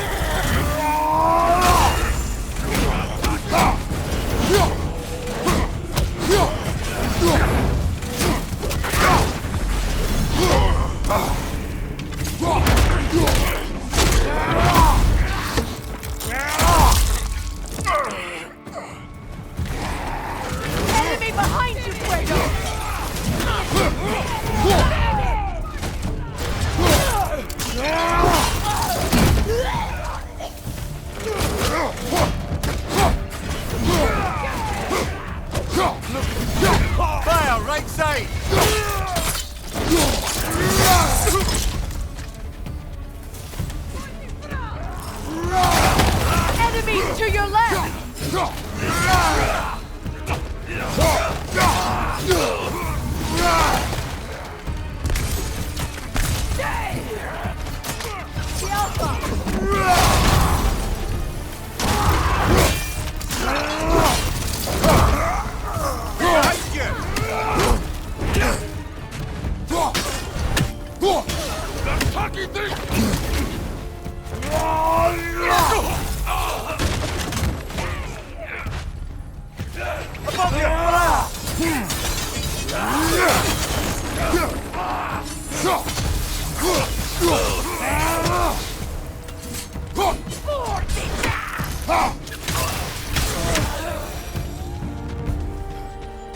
Speaker 5: Enemy behind you, Kratos!
Speaker 20: cocky thing!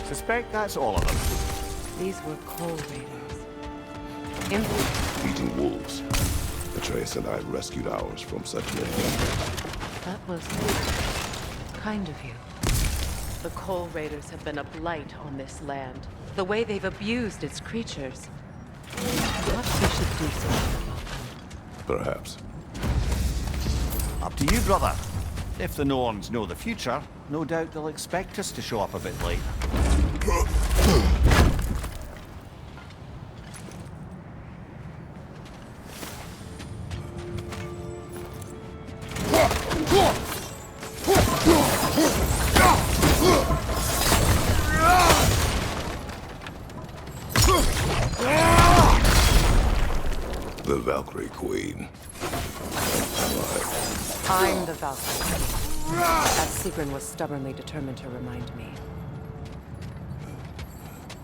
Speaker 1: Suspect that's all of them.
Speaker 2: These were coal raiders.
Speaker 4: Eating wolves. Atreus and I rescued ours from such men.
Speaker 2: That was kind of you. The coal raiders have been a blight on this land. The way they've abused its creatures. Perhaps we should do something about them.
Speaker 4: Perhaps.
Speaker 1: Up to you, brother. If the Norns know the future, no doubt they'll expect us to show up a bit late.
Speaker 4: The Valkyrie Queen.
Speaker 2: I'm the Valkyrie, as Sigrun was stubbornly determined to remind me.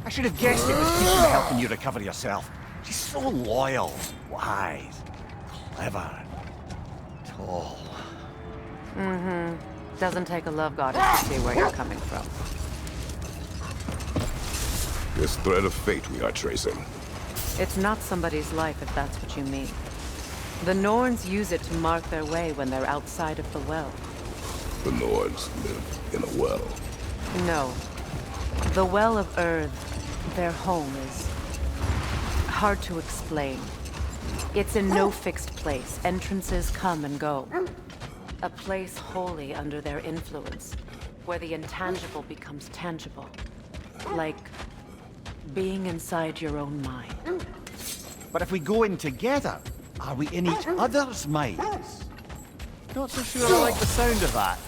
Speaker 1: I should have guessed it was Sigrun helping you recover yourself. She's so loyal, wise, clever, tall.
Speaker 2: Mm-hmm. Doesn't take a love goddess to see where you're coming from.
Speaker 4: This thread of fate we are tracing.
Speaker 2: It's not somebody's life, if that's what you mean. The Norns use it to mark their way when they're outside of the well.
Speaker 4: The Norns live in a well.
Speaker 2: No. The Well of Earth, their home, is hard to explain. It's in no fixed place. Entrances come and go. A place wholly under their influence, where the intangible becomes tangible. Like being inside your own mind.
Speaker 1: But if we go in together, are we in each other's minds? Not so sure I like the sound of that.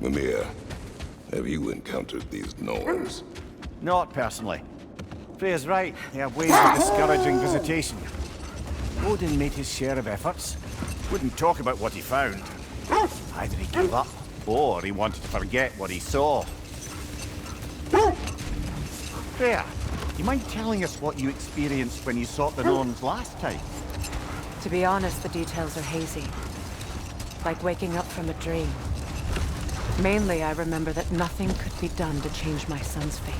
Speaker 4: Mimir, have you encountered these Norns?
Speaker 1: Not personally. Freya's right. They have ways of discouraging visitation. Odin made his share of efforts. Wouldn't talk about what he found. Either he gave up, or he wanted to forget what he saw. Freya, do you mind telling us what you experienced when you sought the Norns last time?
Speaker 2: To be honest, the details are hazy. Like waking up from a dream. Mainly, I remember that nothing could be done to change my son's fate,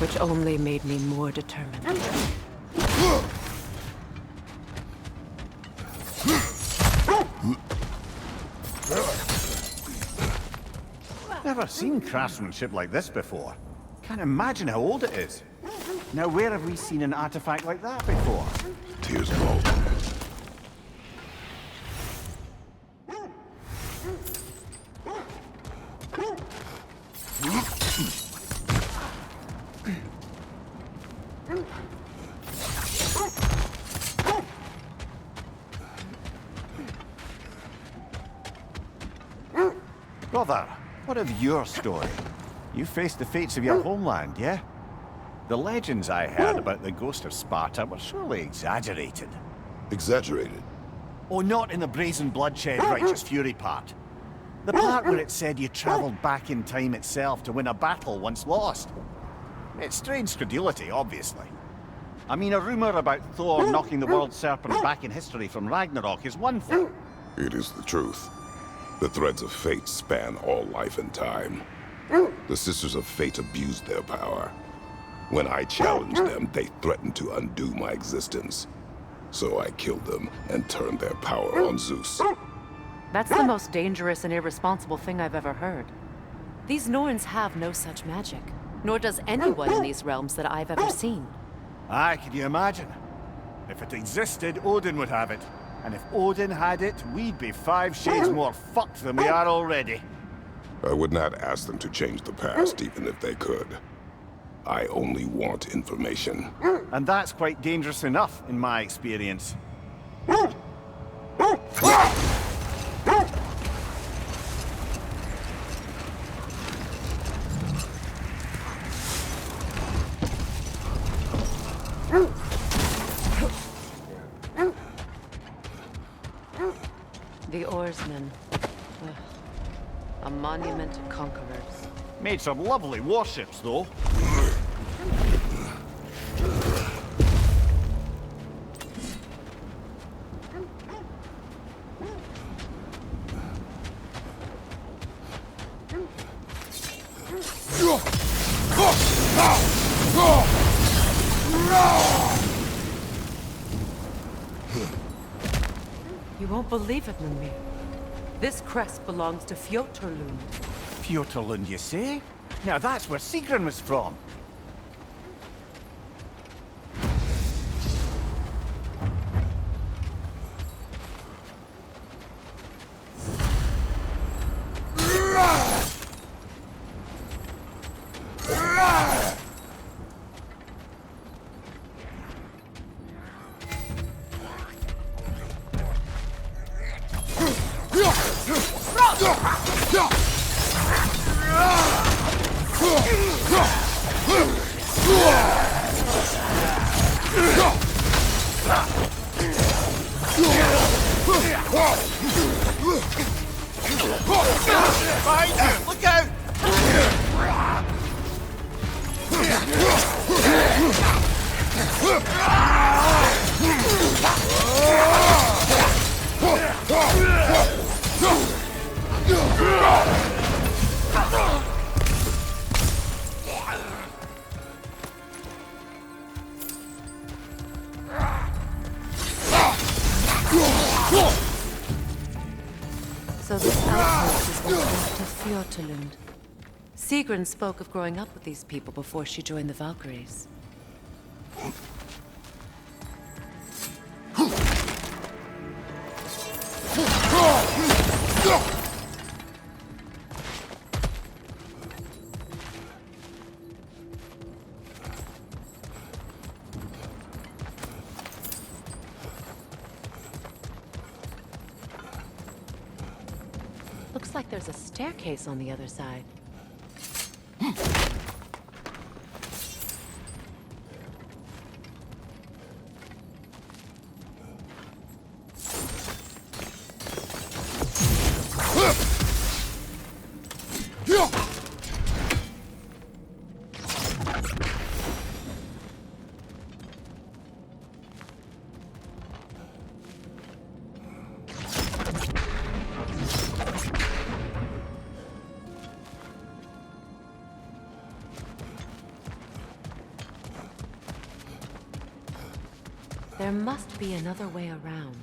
Speaker 2: which only made me more determined.
Speaker 1: Never seen craftsmanship like this before. Can't imagine how old it is. Now, where have we seen an artifact like that before?
Speaker 4: Tears of Odin.
Speaker 1: Brother, what of your story? You faced the fates of your homeland, yeah? The legends I heard about the ghost of Sparta were surely exaggerated.
Speaker 4: Exaggerated?
Speaker 1: Oh, not in the brazen bloodshed, righteous fury part. The part where it said you traveled back in time itself to win a battle once lost. It's strange credulity, obviously. I mean, a rumor about Thor knocking the world serpent back in history from Ragnarok is one thing.
Speaker 4: It is the truth. The threads of fate span all life and time. The Sisters of Fate abused their power. When I challenged them, they threatened to undo my existence. So I killed them and turned their power on Zeus.
Speaker 2: That's the most dangerous and irresponsible thing I've ever heard. These Norns have no such magic, nor does anyone in these realms that I've ever seen.
Speaker 1: Aye, can you imagine? If it existed, Odin would have it. And if Odin had it, we'd be 5 shades more fucked than we are already.
Speaker 4: I would not ask them to change the past, even if they could. I only want information.
Speaker 1: And that's quite dangerous enough, in my experience.
Speaker 2: The oarsmen. Ugh. A monument to conquerors.
Speaker 1: Made some lovely warships, though.
Speaker 2: You won't believe it, Mimir. This crest belongs to Fjoturlund.
Speaker 1: Fjoturlund, you say? Now that's where Sigrun was from.
Speaker 6: Look out!
Speaker 2: So this outpost is the gift of Fjoturlund. Sigrun spoke of growing up with these people before she joined the Valkyries. Looks Looks like there's a staircase on the other side. There must be another way around.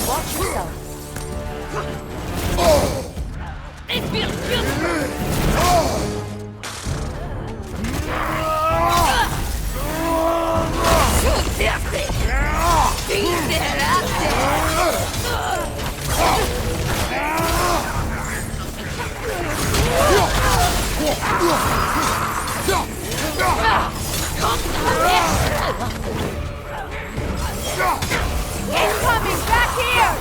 Speaker 3: Watch yourself.
Speaker 5: It feels good.
Speaker 3: He's coming back here!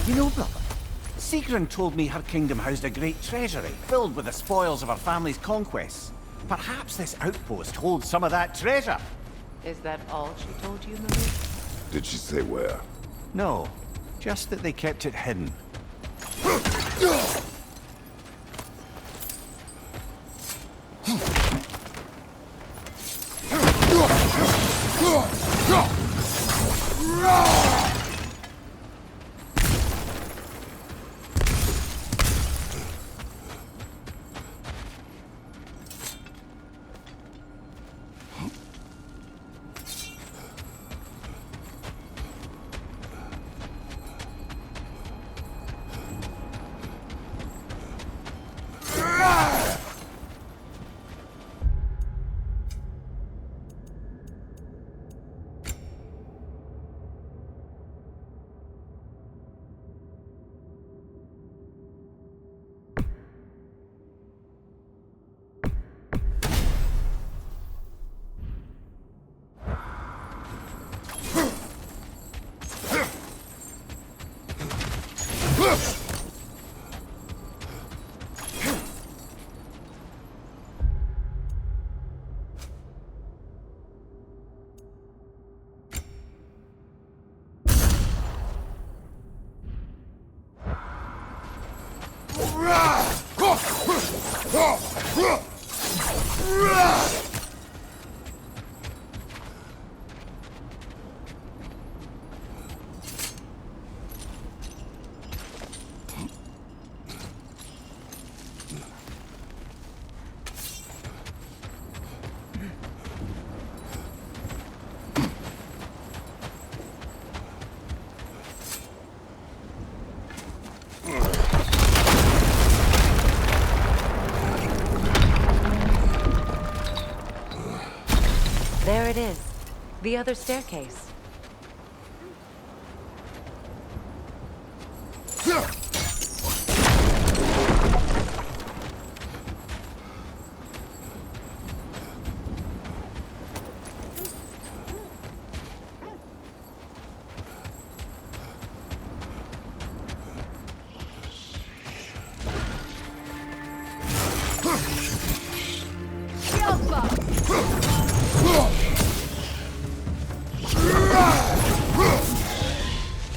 Speaker 1: You know, brother, Sigrun told me her kingdom housed a great treasury filled with the spoils of her family's conquests. Perhaps this outpost holds some of that treasure.
Speaker 2: Is that all she told you, Marie?
Speaker 4: Did she say where?
Speaker 1: No, just that they kept it hidden.
Speaker 2: There it is. The other staircase.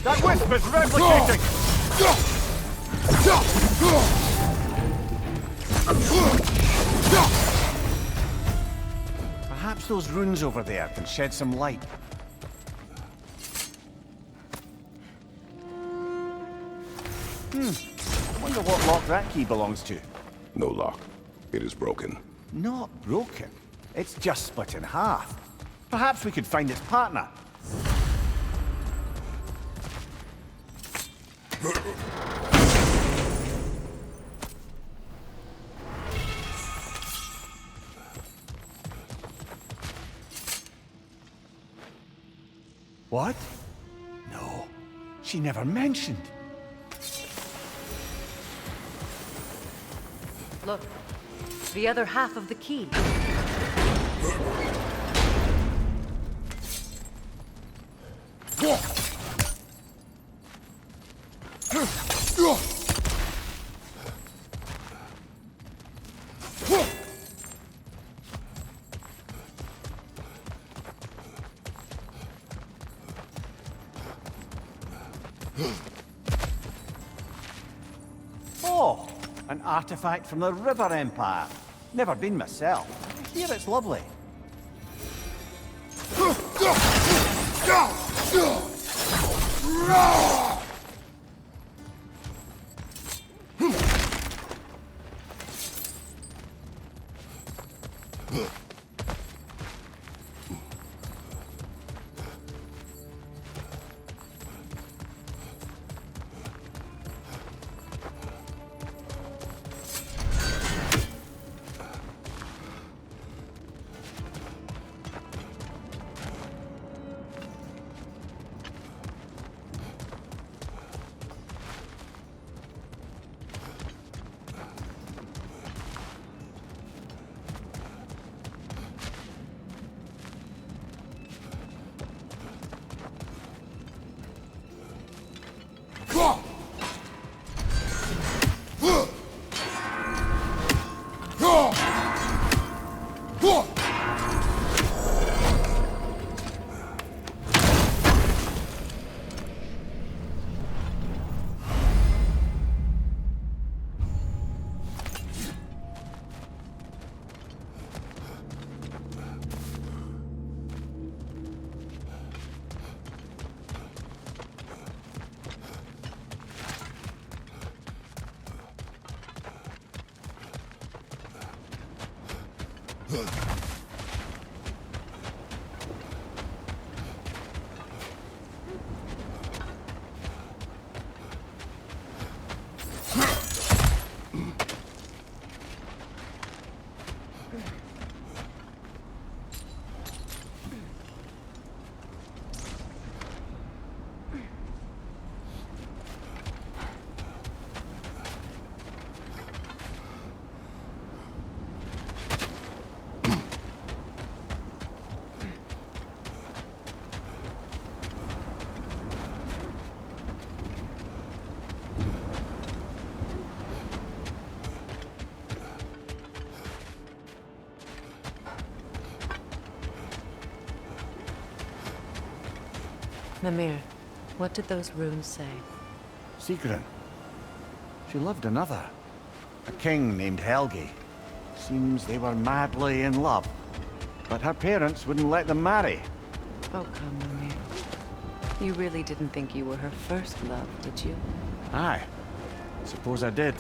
Speaker 1: That whisper's replicating! Perhaps those runes over there can shed some light. Wonder what lock that key belongs to.
Speaker 4: No lock. It is broken.
Speaker 1: Not broken. It's just split in half. Perhaps we could find its partner. What? No, she never mentioned.
Speaker 2: Look, the other half of the key.
Speaker 1: Oh, an artifact from the River Empire. Never been myself. I hear it's lovely.
Speaker 2: Mimir, what did those runes say?
Speaker 1: Sigrun. She loved another. A king named Helgi. Seems they were madly in love. But her parents wouldn't let them marry.
Speaker 2: Oh, come on, Nick. You really didn't think you were her first love, did you?
Speaker 1: Aye. Suppose I did.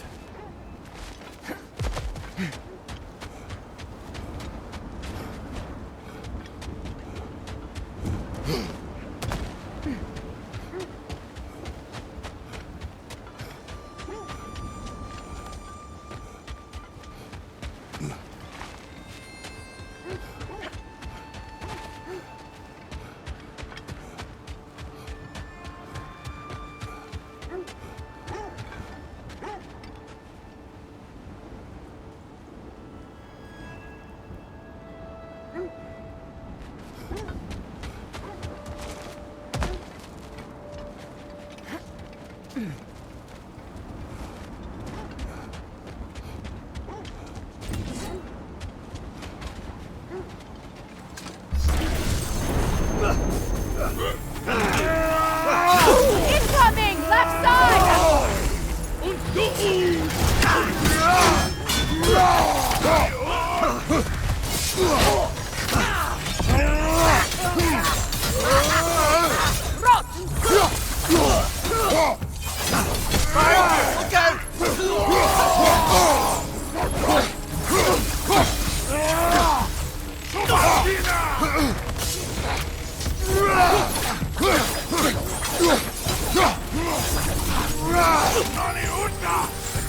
Speaker 2: Incoming! Left side!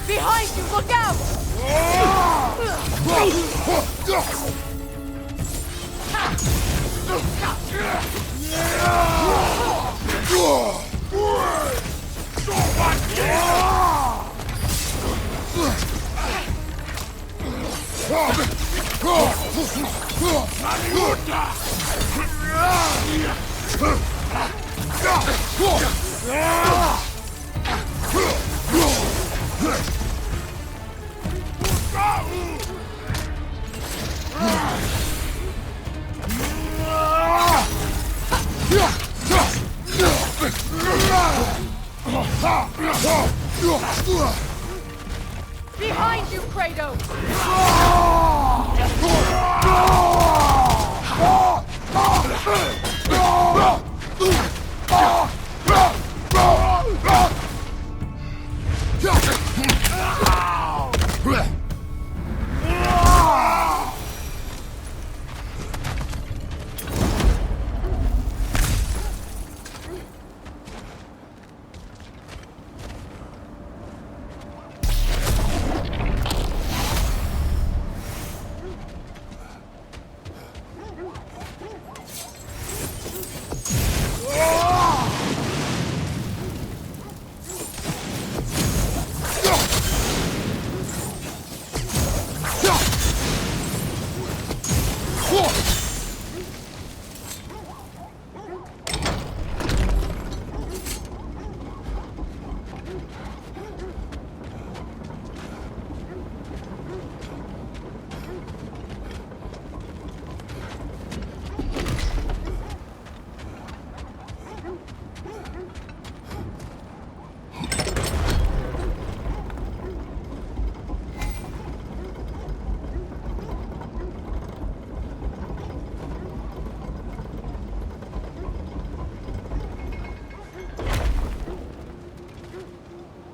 Speaker 2: Behind you, look out! Behind you, Kratos!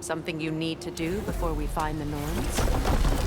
Speaker 2: Something you need to do before we find the Norns?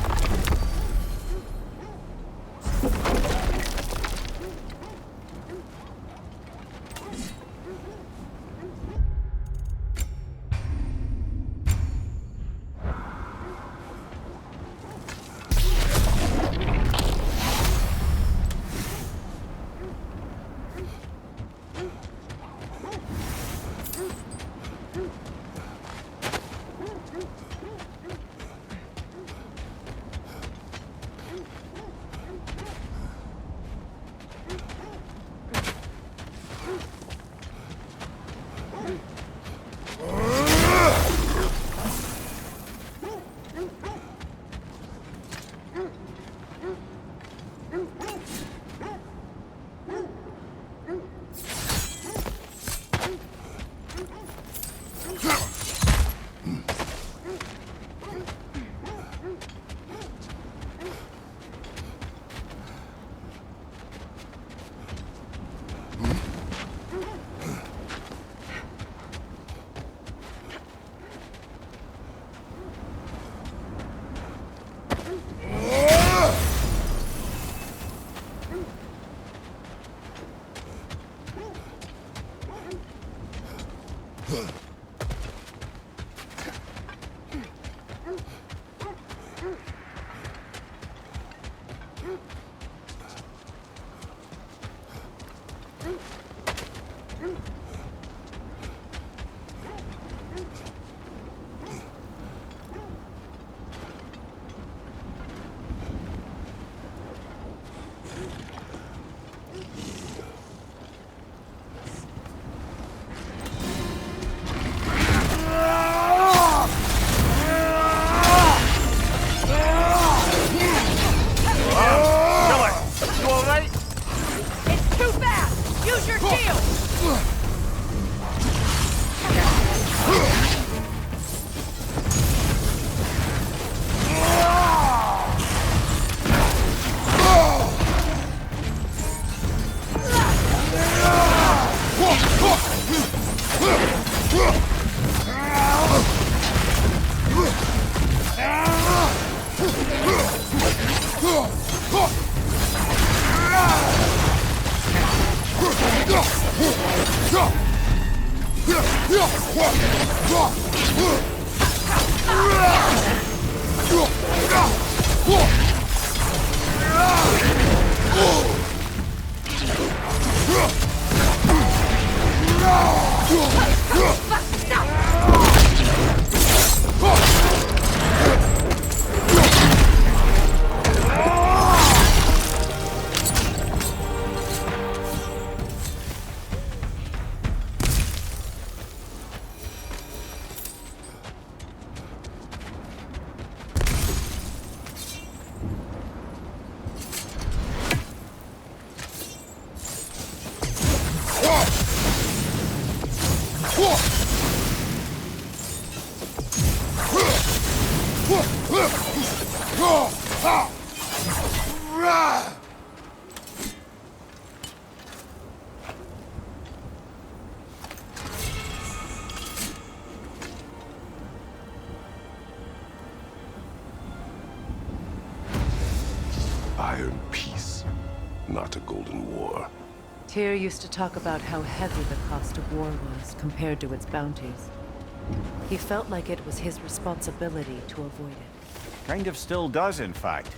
Speaker 4: Iron peace, not a golden war.
Speaker 2: Tyr used to talk about how heavy the cost of war was compared to its bounties. He felt like it was his responsibility to avoid it.
Speaker 1: Kind of still does, in fact.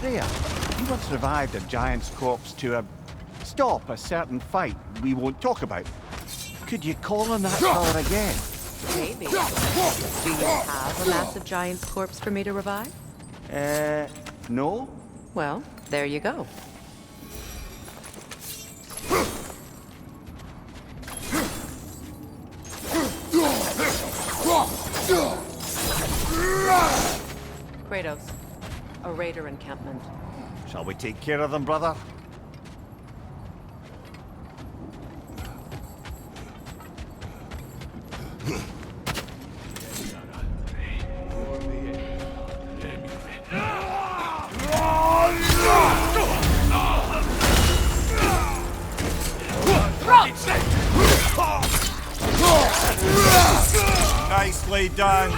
Speaker 1: Freya, you once revived a giant's corpse to stop a certain fight we won't talk about. Could you call on that fella again?
Speaker 2: Maybe. Do you have a massive giant's corpse for me to revive?
Speaker 1: No?
Speaker 2: Well, there you go. Kratos, a raider encampment.
Speaker 1: Shall we take care of them, brother? Nicely done.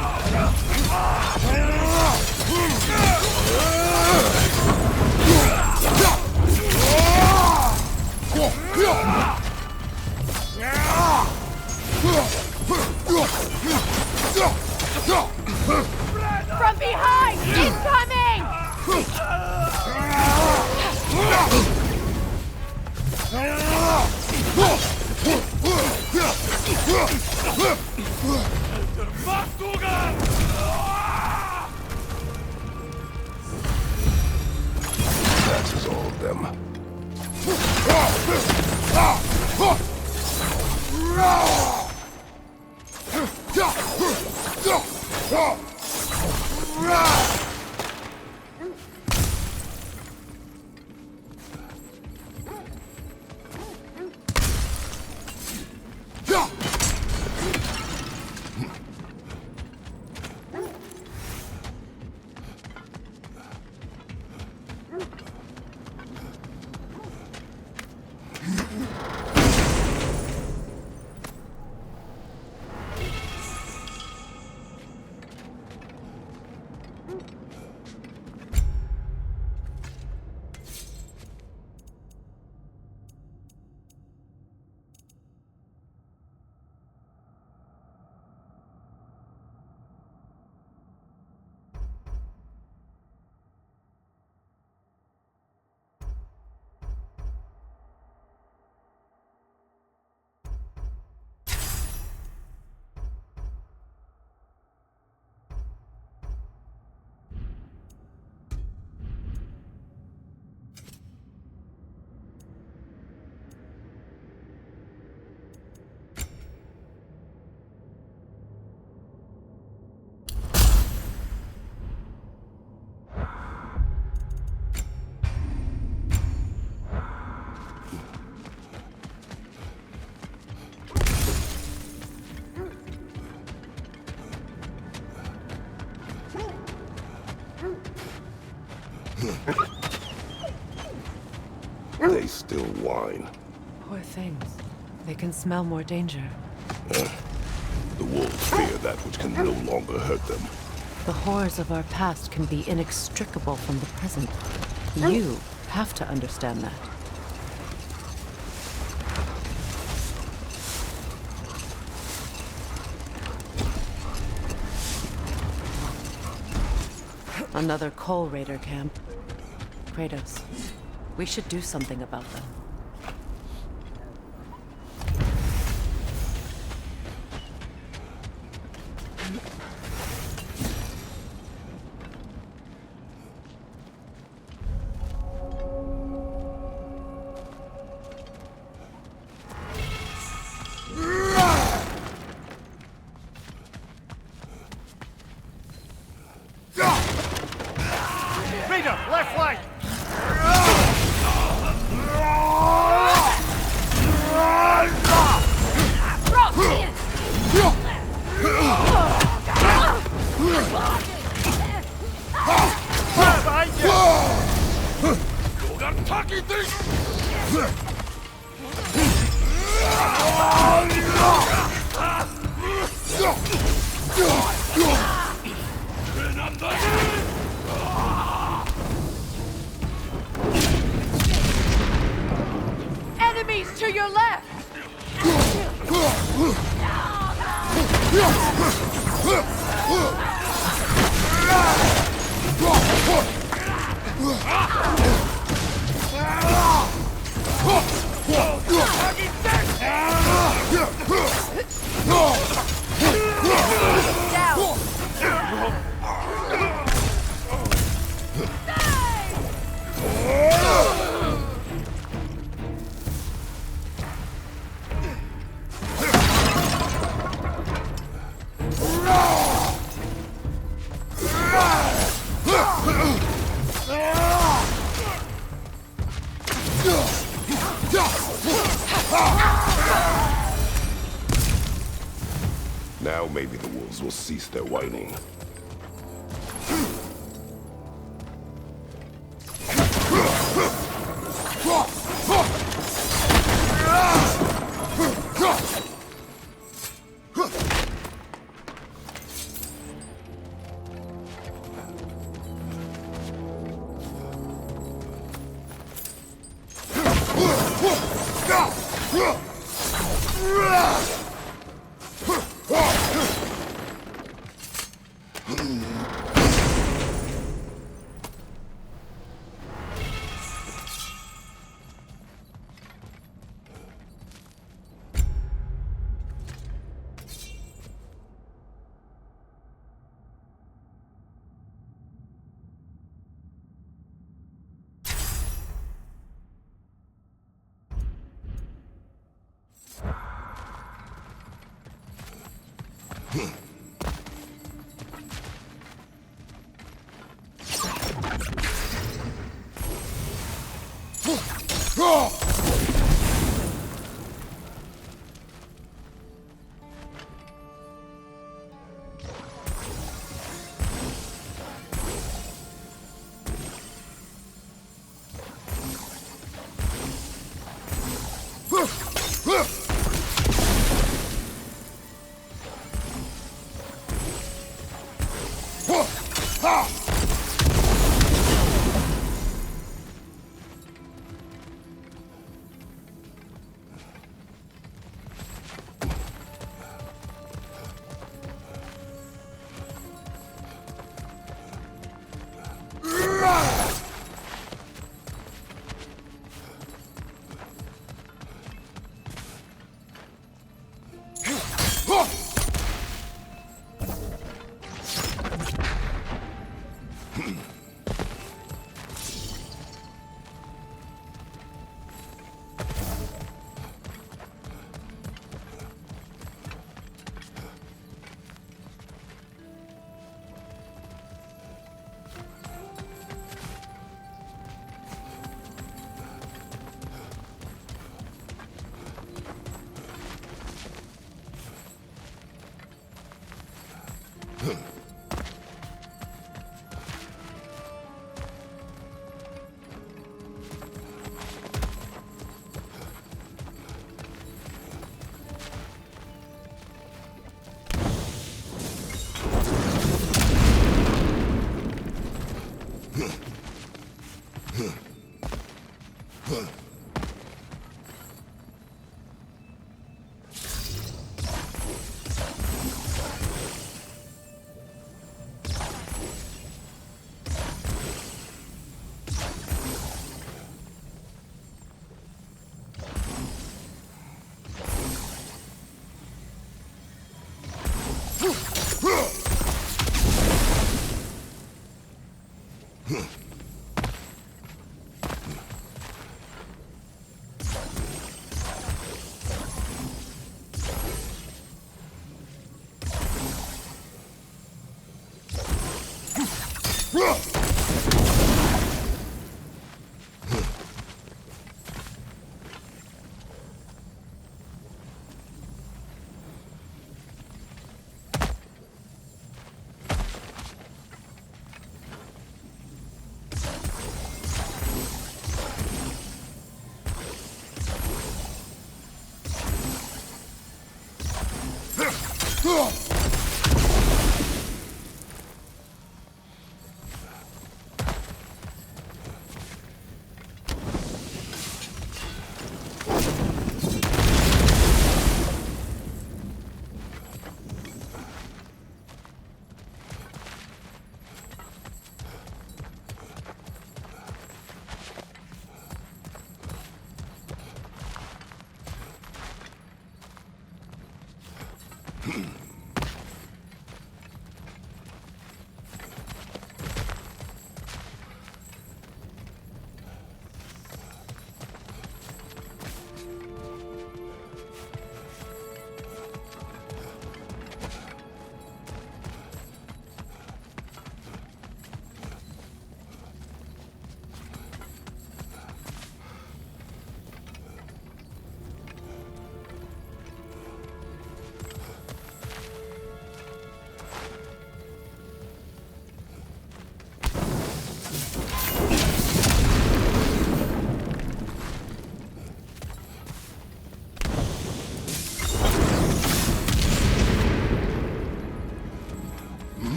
Speaker 16: From behind! Incoming!
Speaker 4: That is all of them. They still whine.
Speaker 2: Poor things. They can smell more danger.
Speaker 4: The wolves fear that which can no longer hurt them.
Speaker 2: The horrors of our past can be inextricable from the present. You have to understand that. Another Coal Raider camp. Kratos, we should do something about them.
Speaker 6: Rita, left flank! Behind you! You got talking things!
Speaker 2: Enemies to your left!
Speaker 4: Now maybe the wolves will cease their whining.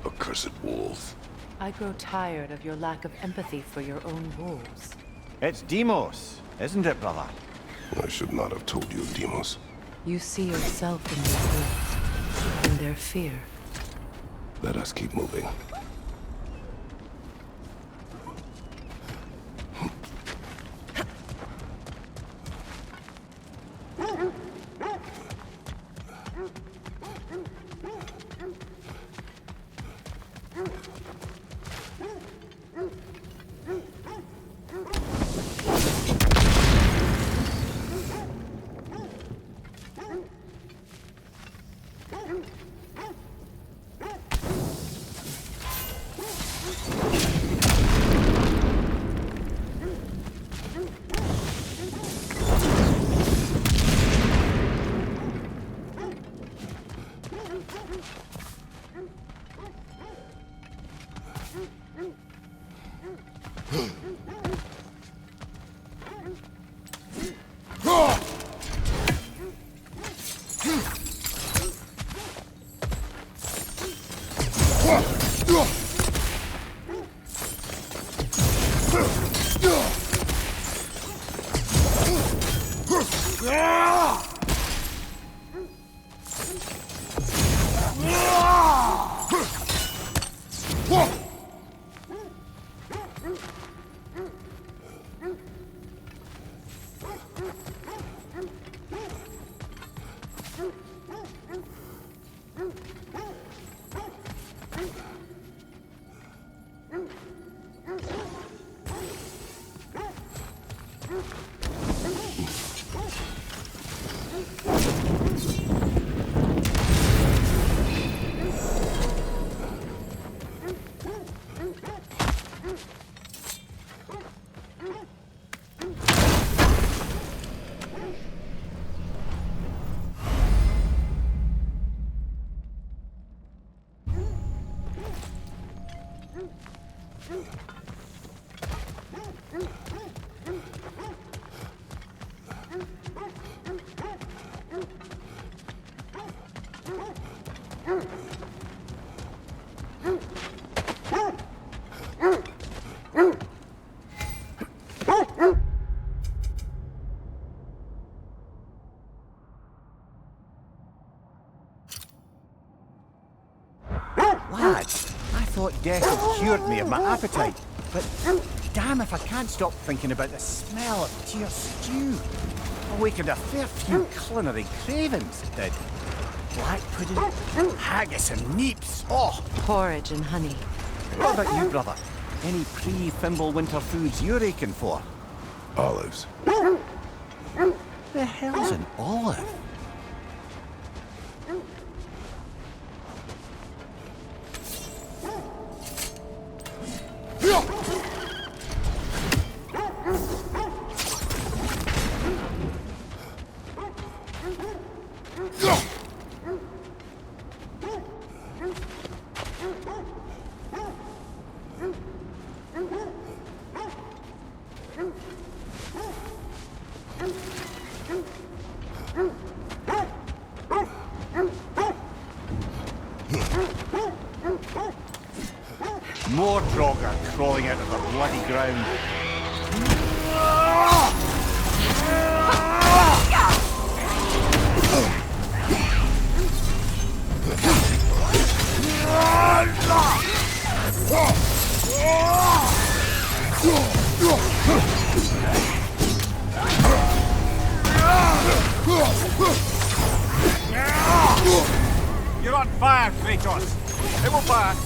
Speaker 4: Accursed wolf.
Speaker 2: I grow tired of your lack of empathy for your own wolves.
Speaker 1: It's Demos, isn't it, brother?
Speaker 4: I should not have told you, Demos.
Speaker 2: You see yourself in their hurt, in their fear.
Speaker 4: Let us keep moving.
Speaker 1: Lads, I thought death had cured me of my appetite, but damn if I can't stop thinking about the smell of tear stew. Awakened a fair few culinary cravings, it did. Black pudding, haggis and neeps, oh!
Speaker 2: Porridge and honey.
Speaker 1: What about you, brother? Any pre-Fimble winter foods you're aching for?
Speaker 4: Olives.
Speaker 1: The hell's an olive? More Draugr crawling out of the bloody ground. You're on fire, Kratos! It will pass!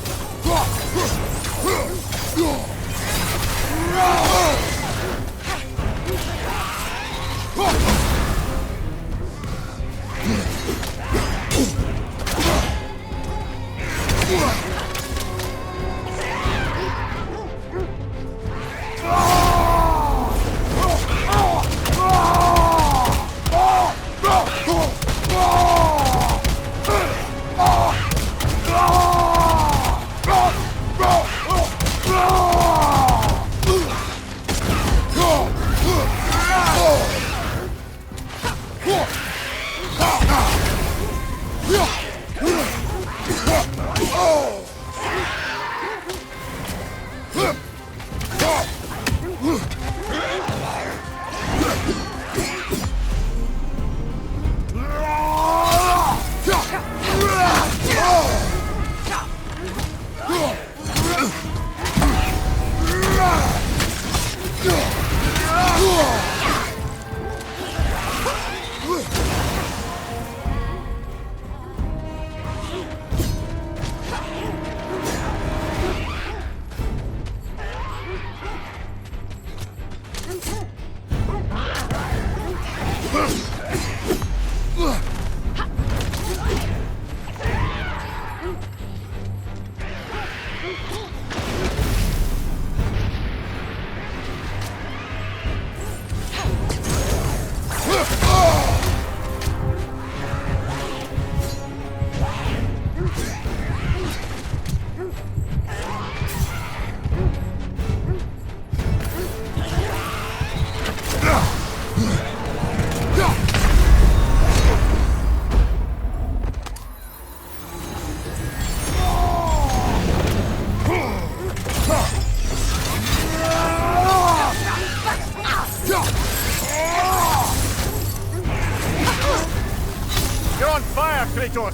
Speaker 1: You're on fire, Kratos!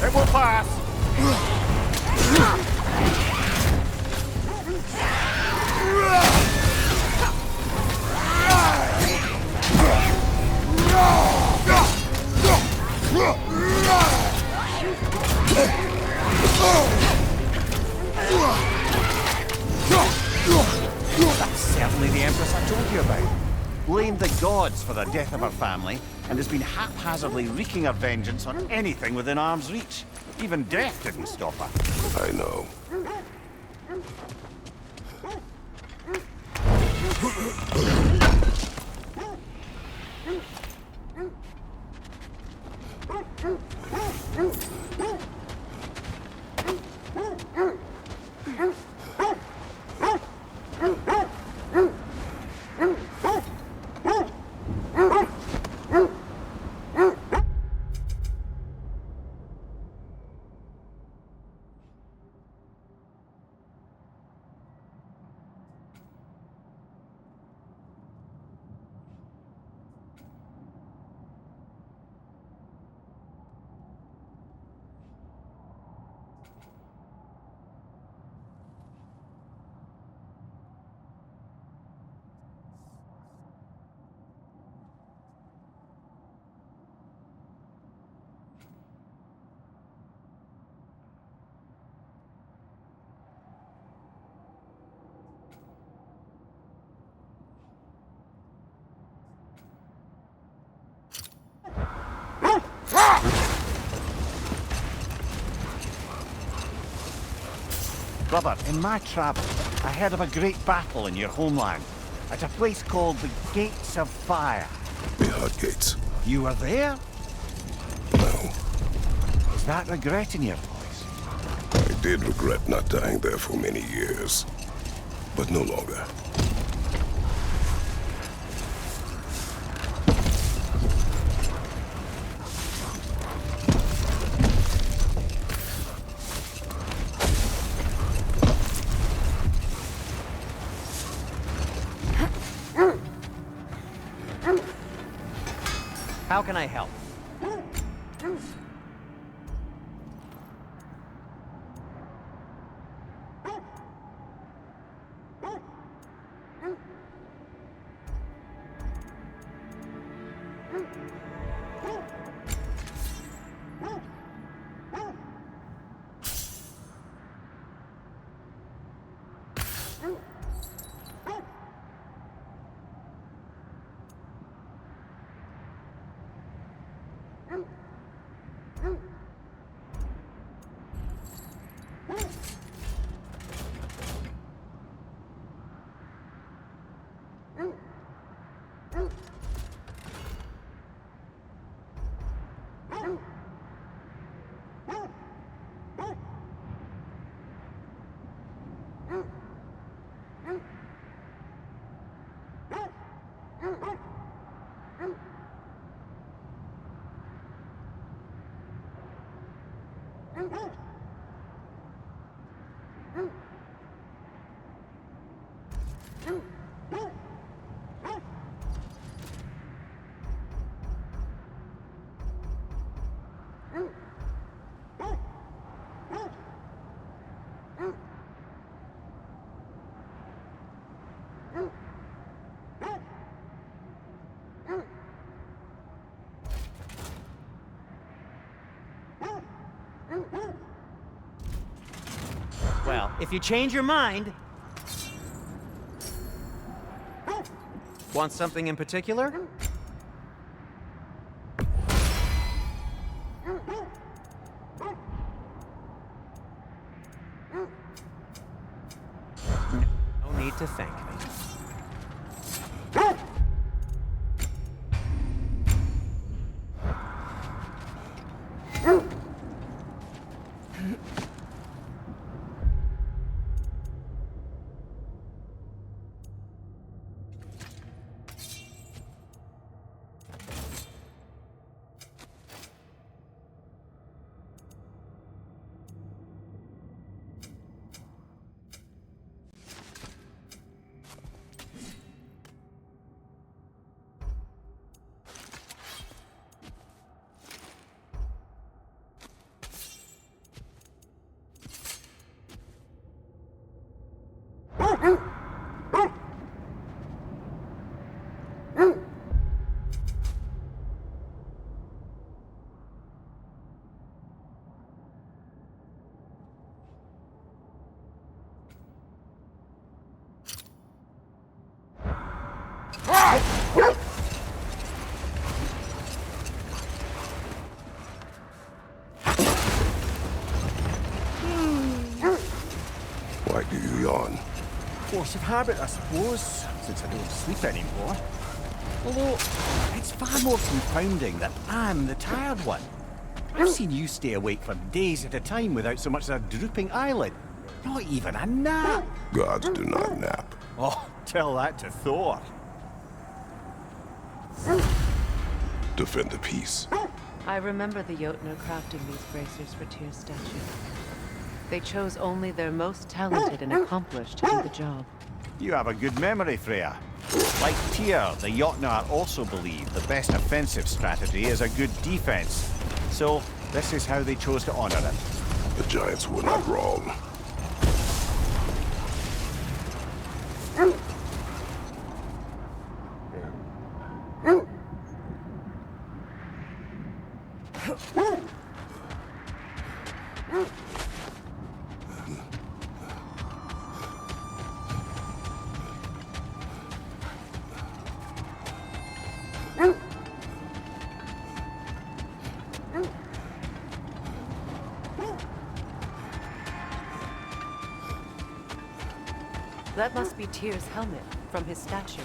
Speaker 1: It will pass! That's certainly the Empress I told you about. Blamed the gods for the death of her family, and has been haphazardly wreaking her vengeance on anything within arm's reach. Even death didn't stop her.
Speaker 4: I know.
Speaker 1: Brother, in my travels, I heard of a great battle in your homeland, at a place called the Gates of Fire.
Speaker 4: The Hut Gates.
Speaker 1: You were there?
Speaker 4: No.
Speaker 1: Is that regret in your voice?
Speaker 4: I did regret not dying there for many years, but no longer.
Speaker 8: How can I help? Well, if you change your mind... Want something in particular?
Speaker 11: need to thank me.
Speaker 4: Why do you yawn?
Speaker 1: Force of habit, I suppose, since I don't sleep anymore. Although, it's far more confounding that I'm the tired one. I've seen you stay awake for days at a time without so much as a drooping eyelid. Not even a nap.
Speaker 4: Gods do not nap.
Speaker 1: Oh, tell that to Thor.
Speaker 4: Defend the peace.
Speaker 2: I remember the Jotnar crafting these bracers for Tyr's statue. They chose only their most talented and accomplished to do the job.
Speaker 1: You have a good memory, Freya. Like Tyr, the Jotnar also believe the best offensive strategy is a good defense. So, this is how they chose to honor it.
Speaker 4: The giants were not wrong.
Speaker 2: That must be Tyr's helmet from his statue.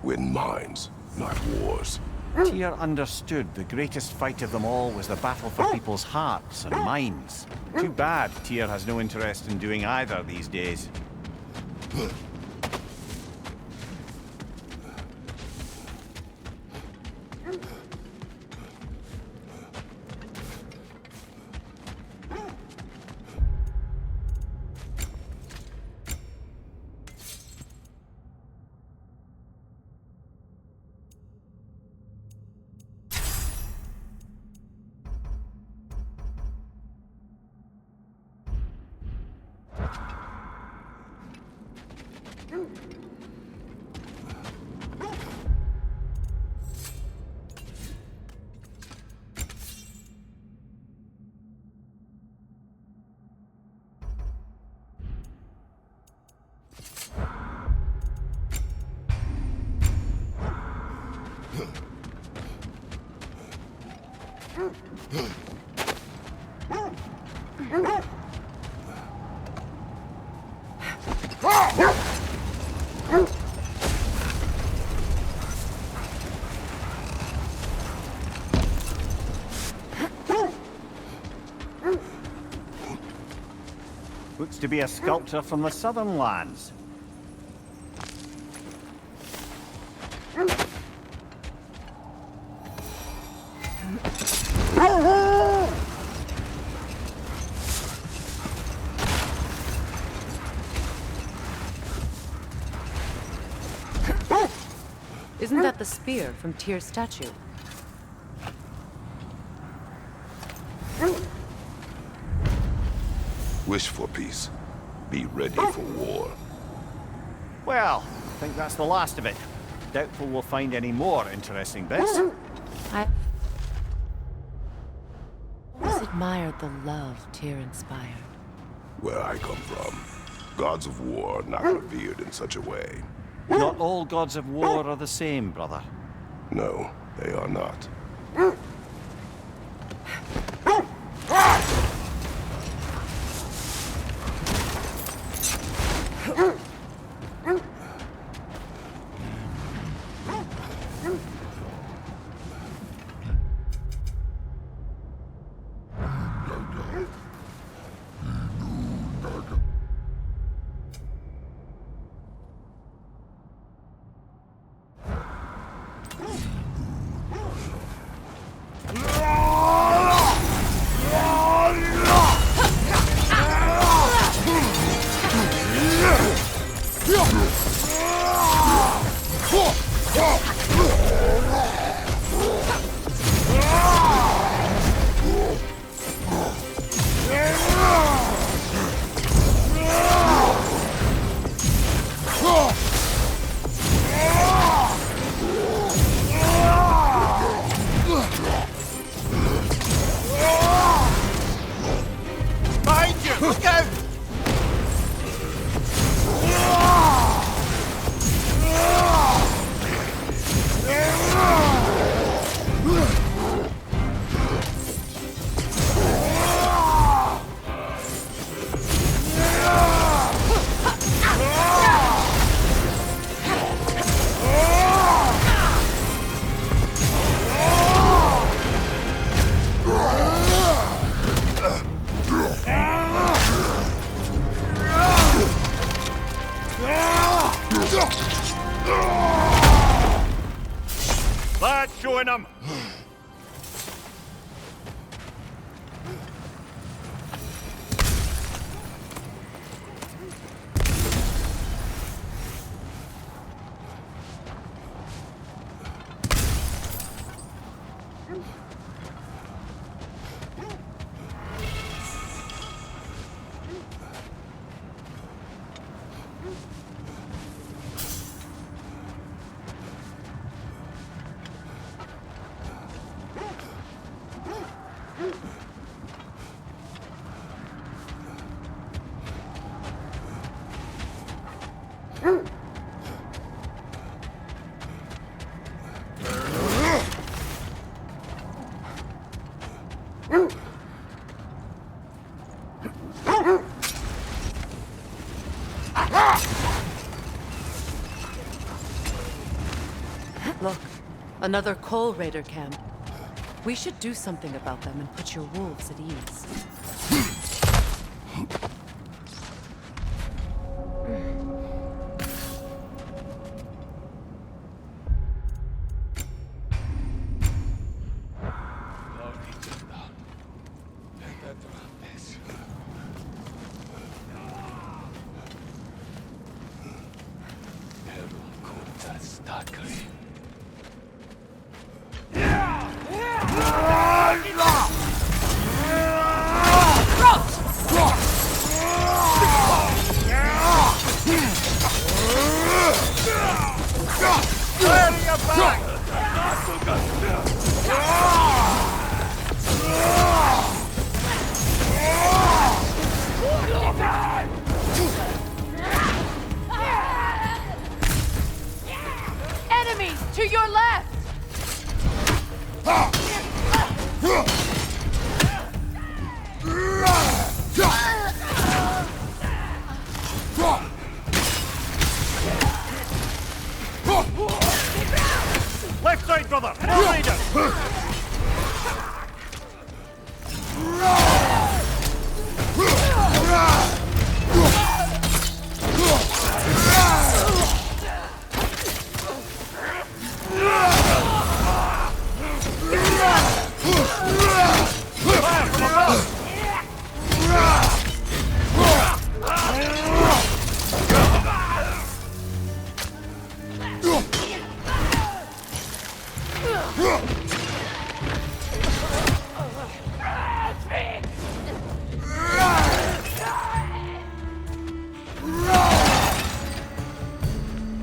Speaker 4: Win minds, not wars.
Speaker 1: Tyr understood the greatest fight of them all was the battle for people's hearts and minds. Too bad Tyr has no interest in doing either these days. Looks to be a sculptor from the southern lands.
Speaker 2: Isn't that the spear from Tyr's statue?
Speaker 4: Wish for peace. Be ready for war.
Speaker 1: Well, I think that's the last of it. Doubtful we'll find any more interesting bits.
Speaker 2: I always admired the love Tyr inspired.
Speaker 4: Where I come from, gods of war are not revered in such a way.
Speaker 1: Not all gods of war are the same, brother.
Speaker 4: No, they are not.
Speaker 6: That's showing them.
Speaker 2: Look, another Coal Raider camp. We should do something about them and put your wolves at ease. Enemies to your left!
Speaker 6: Left side, brother! Behind us!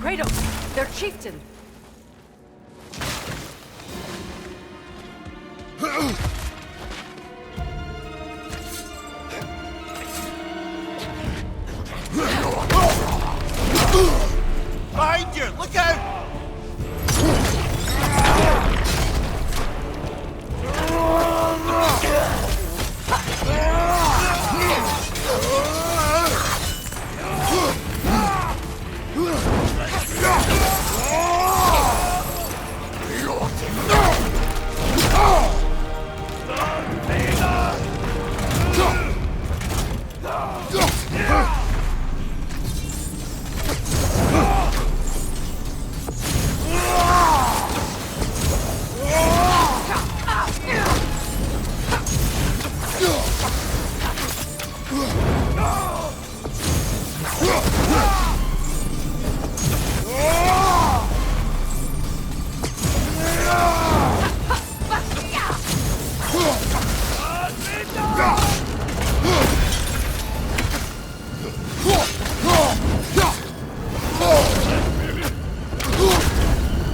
Speaker 2: Kratos, their chieftain!
Speaker 6: Behind you!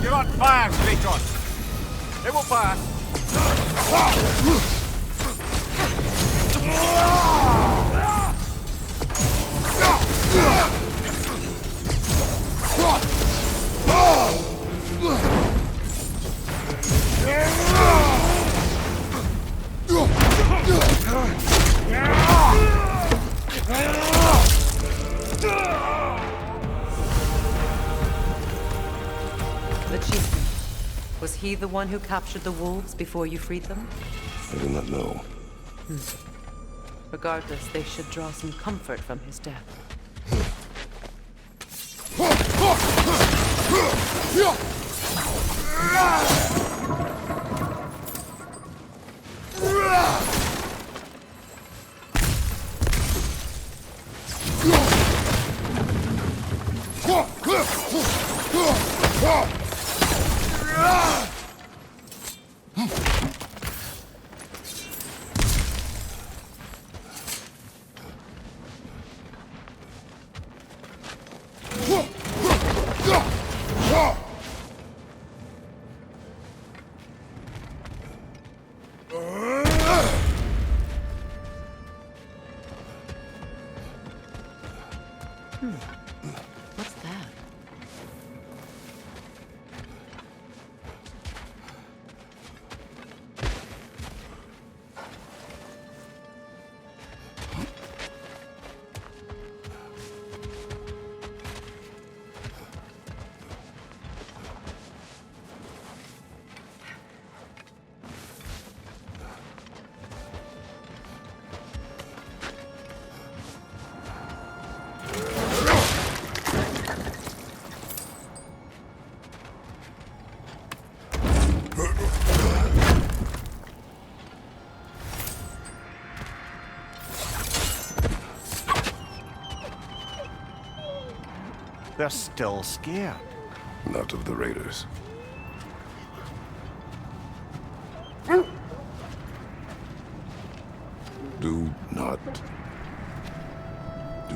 Speaker 16: You're on fire, Kratos. They will pass.
Speaker 2: The chief. Was he the one who captured the wolves before you freed them?
Speaker 4: I do not know.
Speaker 2: Regardless, they should draw some comfort from his death. What's that?
Speaker 1: They're still scared.
Speaker 4: Not of the raiders. Do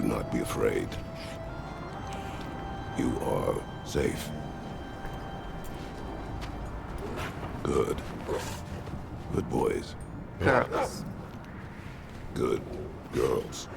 Speaker 4: not be afraid. You are safe. Good. Good boys.
Speaker 2: Girls.
Speaker 4: Good girls.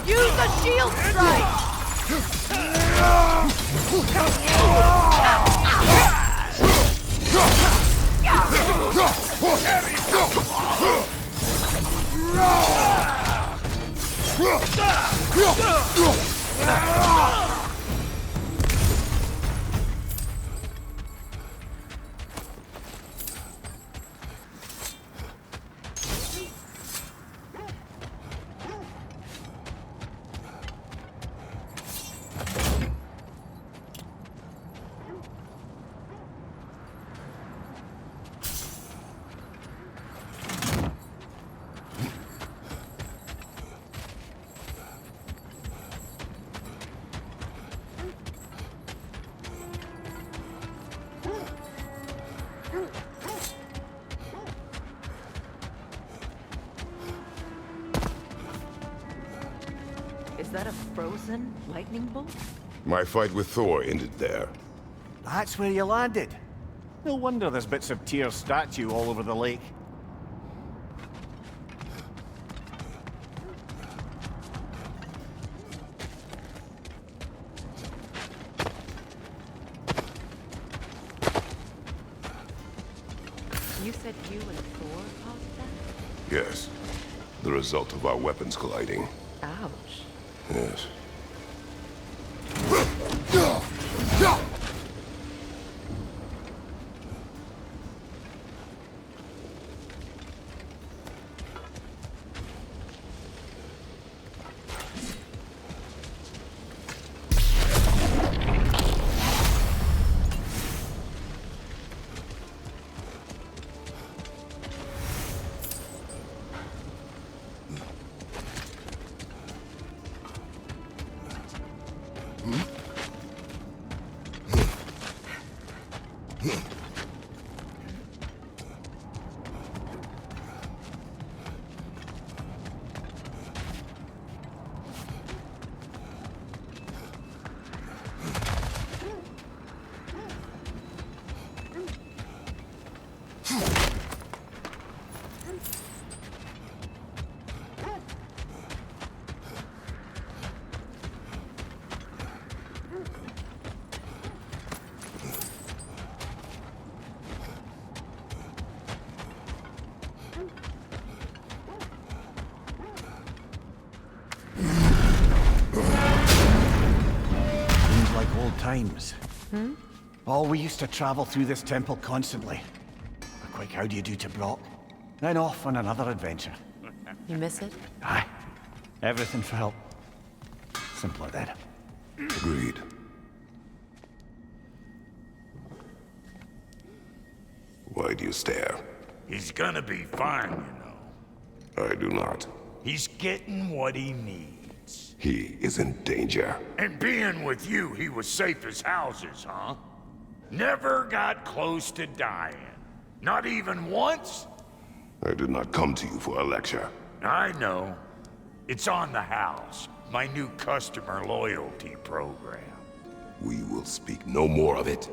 Speaker 5: Use the shield strike! Is that a frozen lightning bolt?
Speaker 4: My fight with Thor ended there.
Speaker 1: That's where you landed. No wonder there's bits of Tyr's statue all over the lake.
Speaker 5: You said you and Thor caused that?
Speaker 4: Yes. The result of our weapons colliding.
Speaker 5: Ouch.
Speaker 4: Yes.
Speaker 1: times.
Speaker 2: Hmm?
Speaker 1: Oh, we used to travel through this temple constantly. A quick how do you do to Brock, then off on another adventure.
Speaker 2: You miss it?
Speaker 1: Aye. Everything for help. Simpler then.
Speaker 4: Agreed. Why do you stare?
Speaker 6: He's gonna be fine, you know.
Speaker 4: I do not.
Speaker 6: He's getting what he needs.
Speaker 4: He is in danger.
Speaker 6: And being with you, he was safe as houses, huh? Never got close to dying. Not even once?
Speaker 4: I did not come to you for a lecture.
Speaker 6: I know. It's on the house. My new customer loyalty program.
Speaker 4: We will speak no more of it.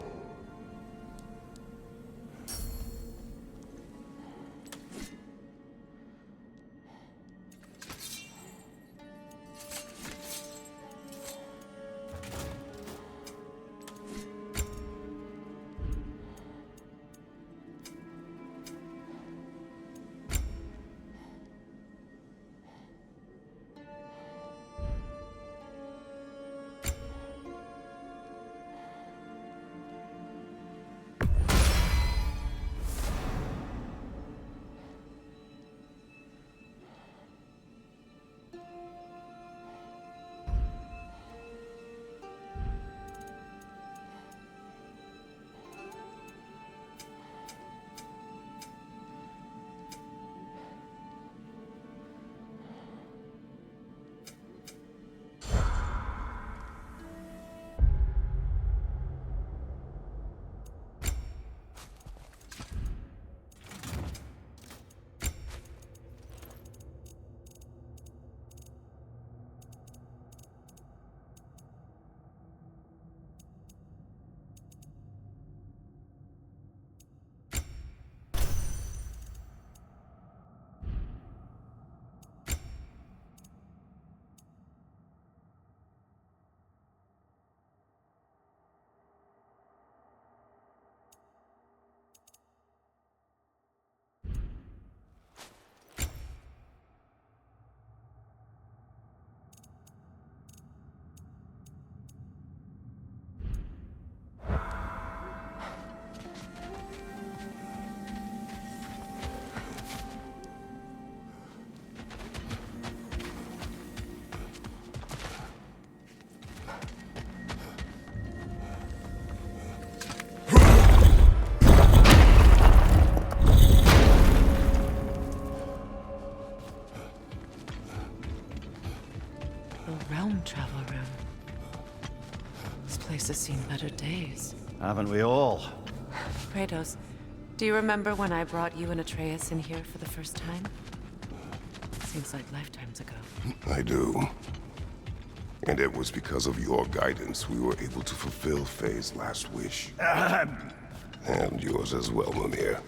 Speaker 2: Travel room. This place has seen better days.
Speaker 1: Haven't we all?
Speaker 2: Kratos, do you remember when I brought you and Atreus in here for the first time? Seems like lifetimes ago.
Speaker 4: I do. And it was because of your guidance we were able to fulfill Faye's last wish. And yours as well, Mimir.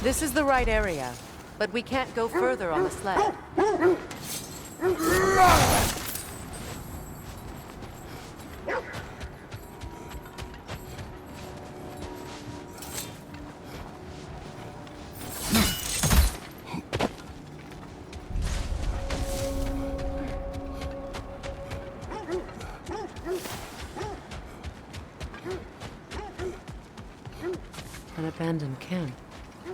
Speaker 2: This is the right area, but we can't go further on the sled. An abandoned camp.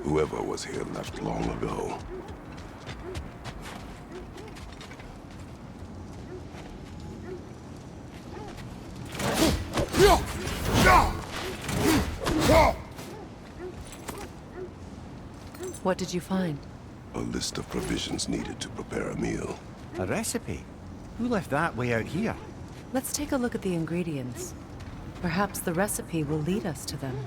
Speaker 4: Whoever was here left long ago.
Speaker 2: What did you find?
Speaker 4: A list of provisions needed to prepare a meal.
Speaker 1: A recipe? Who left that way out here?
Speaker 2: Let's take a look at the ingredients. Perhaps the recipe will lead us to them.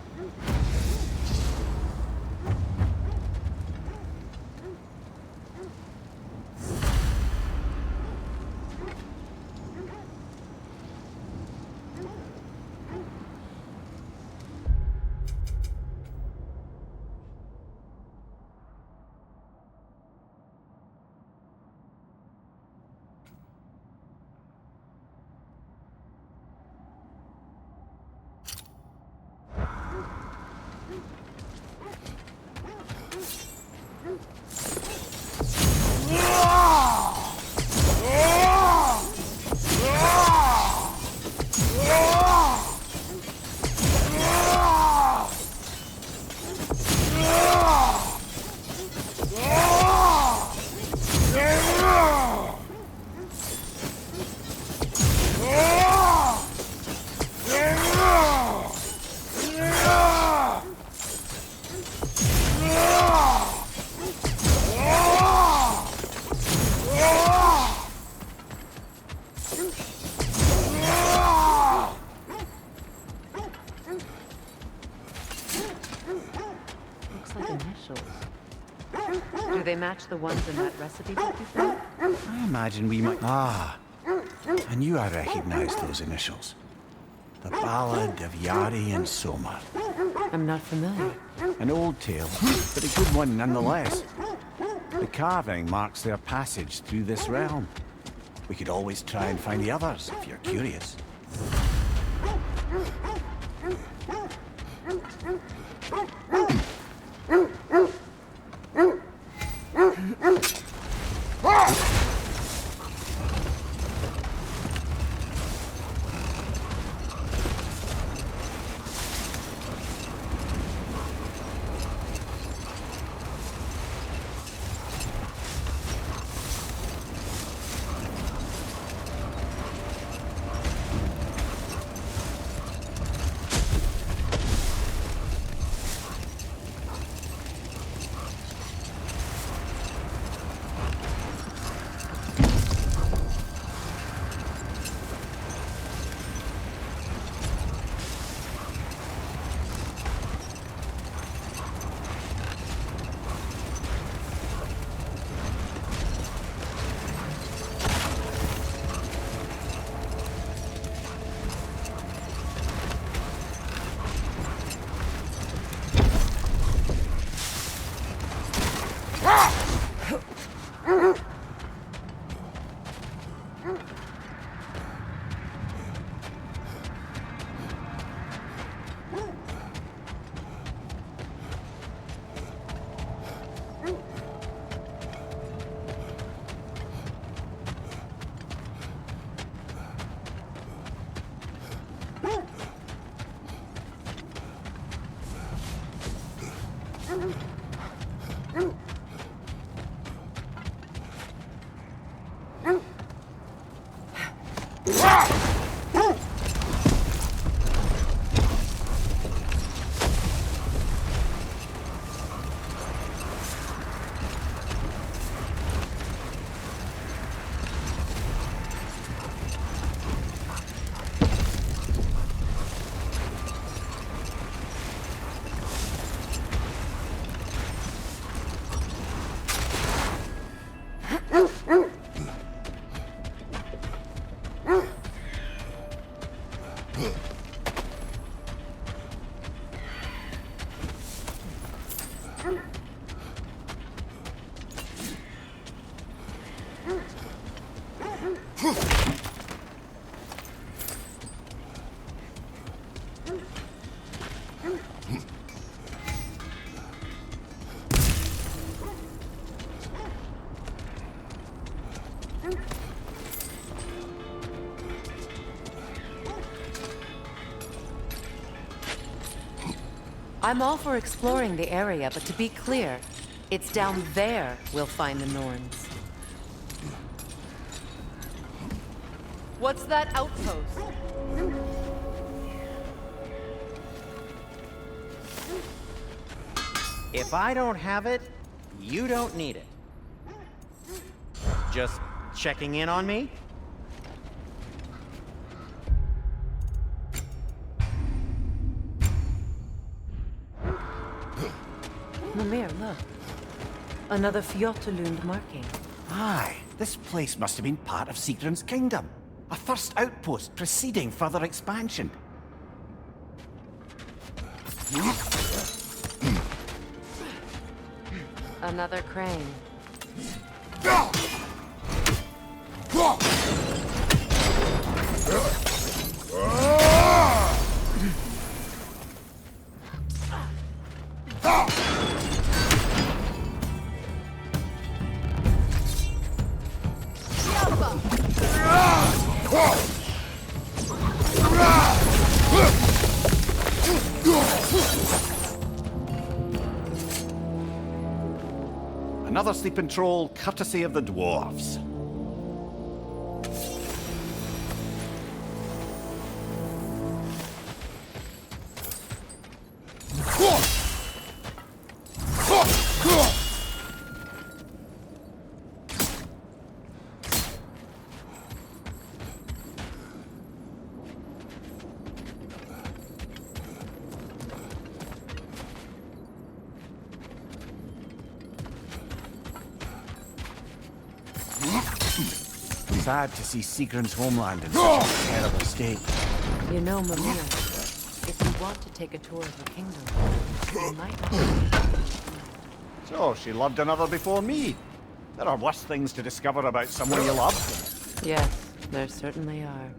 Speaker 2: Do they match the ones in that recipe book you found?
Speaker 1: I imagine we might... Ah, I knew I recognized those initials. The Ballad of Yari and Soma.
Speaker 2: I'm not familiar.
Speaker 1: An old tale, but a good one nonetheless. The carving marks their passage through this realm. We could always try and find the others, if you're curious.
Speaker 2: I'm all for exploring the area, but to be clear, it's down there we'll find the Norns. What's that outpost?
Speaker 18: If I don't have it, you don't need it. Just checking in on me?
Speaker 2: Mimir, look. Another Fjotalund marking.
Speaker 1: Aye, this place must have been part of Sigrun's kingdom. A first outpost preceding further expansion.
Speaker 2: Another crane.
Speaker 1: Another sleeping troll, courtesy of the dwarves. Sad to see Sigrun's homeland in such a terrible state.
Speaker 2: You know, Mimir, if you want to take a tour of the kingdom, you might not.
Speaker 1: So, she loved another before me. There are worse things to discover about someone you love.
Speaker 2: Yes, there certainly are.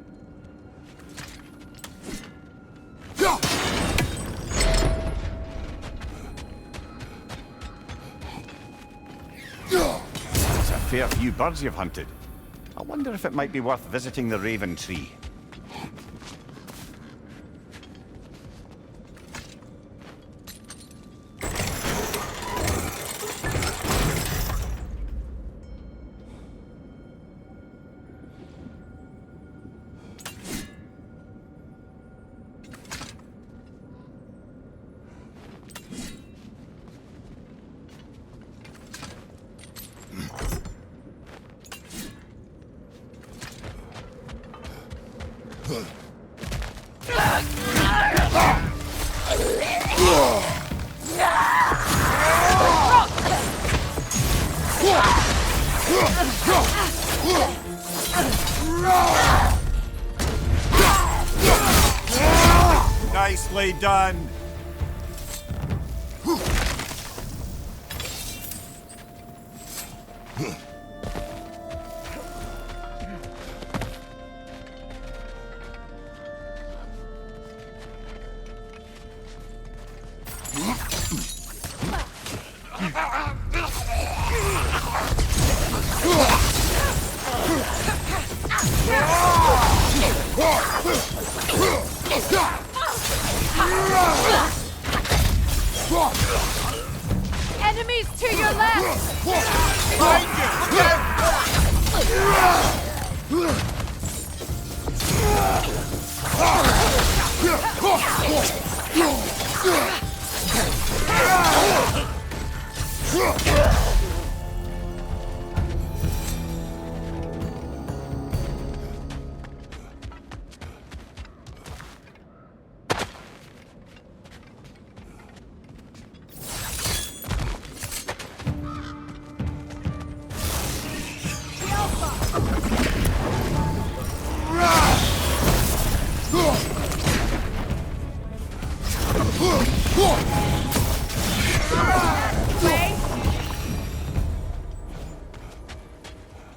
Speaker 1: It's a fair few birds you've hunted. I wonder if it might be worth visiting the Raven Tree. Nicely done.
Speaker 2: Enemies to your left!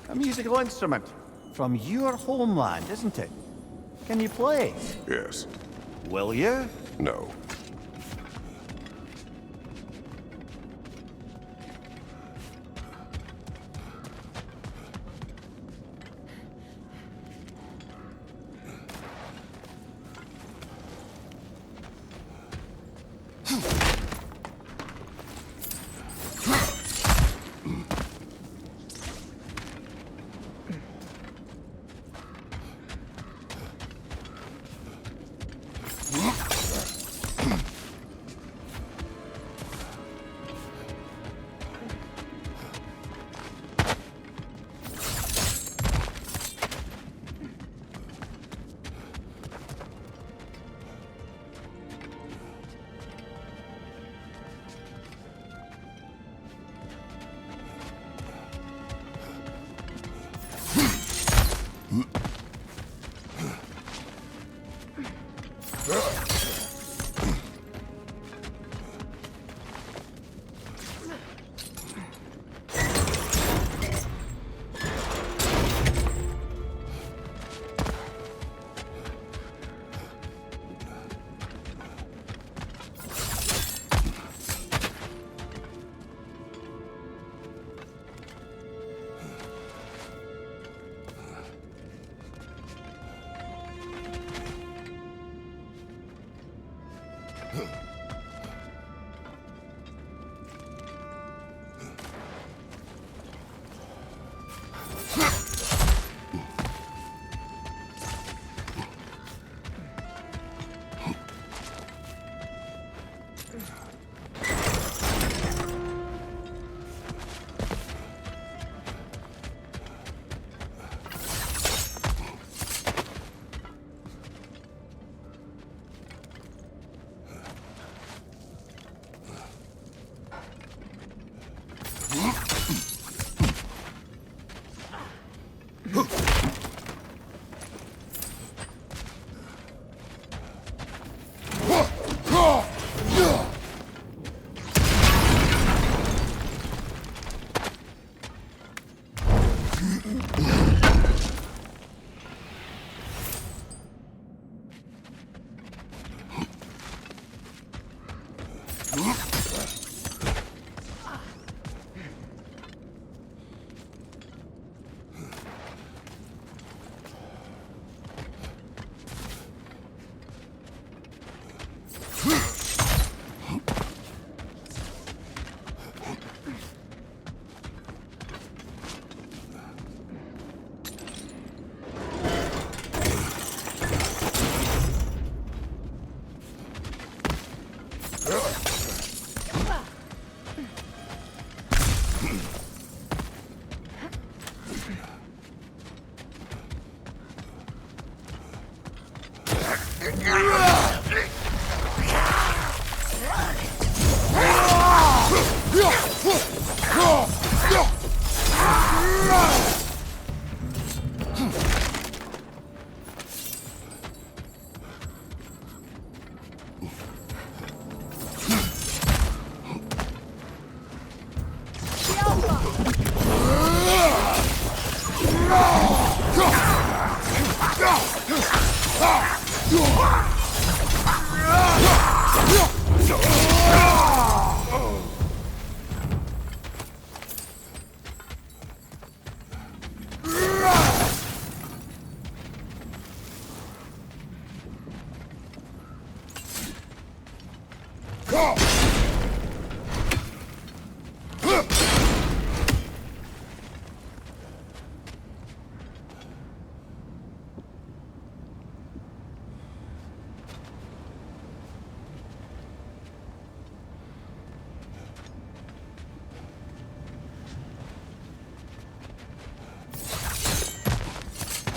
Speaker 2: A musical instrument from your homeland, isn't it? Can you play?
Speaker 4: Yes.
Speaker 1: Will you?
Speaker 4: No.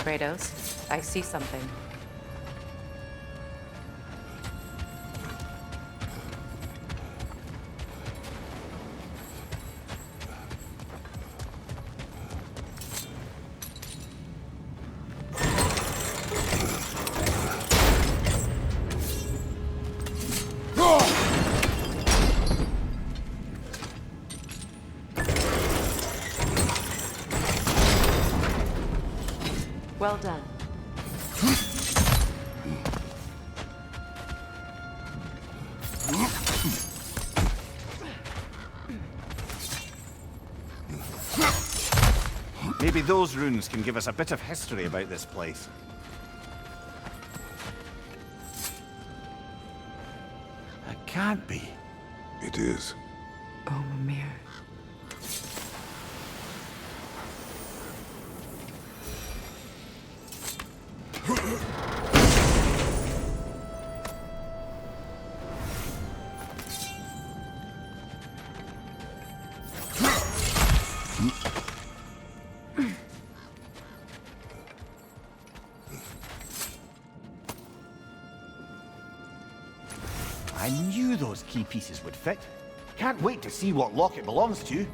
Speaker 2: Kratos, I see something. Well done.
Speaker 1: Maybe those runes can give us a bit of history about this place. It can't be.
Speaker 4: It is.
Speaker 17: Oh, Mimir.
Speaker 1: I knew those key pieces would fit. Can't wait to see what lock it belongs to.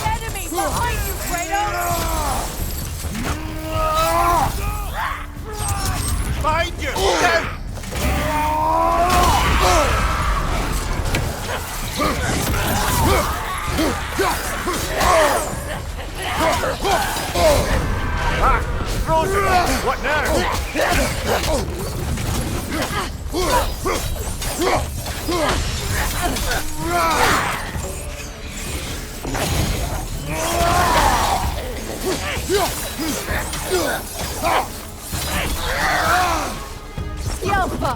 Speaker 5: Enemy behind you, Kratos!
Speaker 16: Behind you!
Speaker 6: Frozen! What now?
Speaker 5: Yelpa!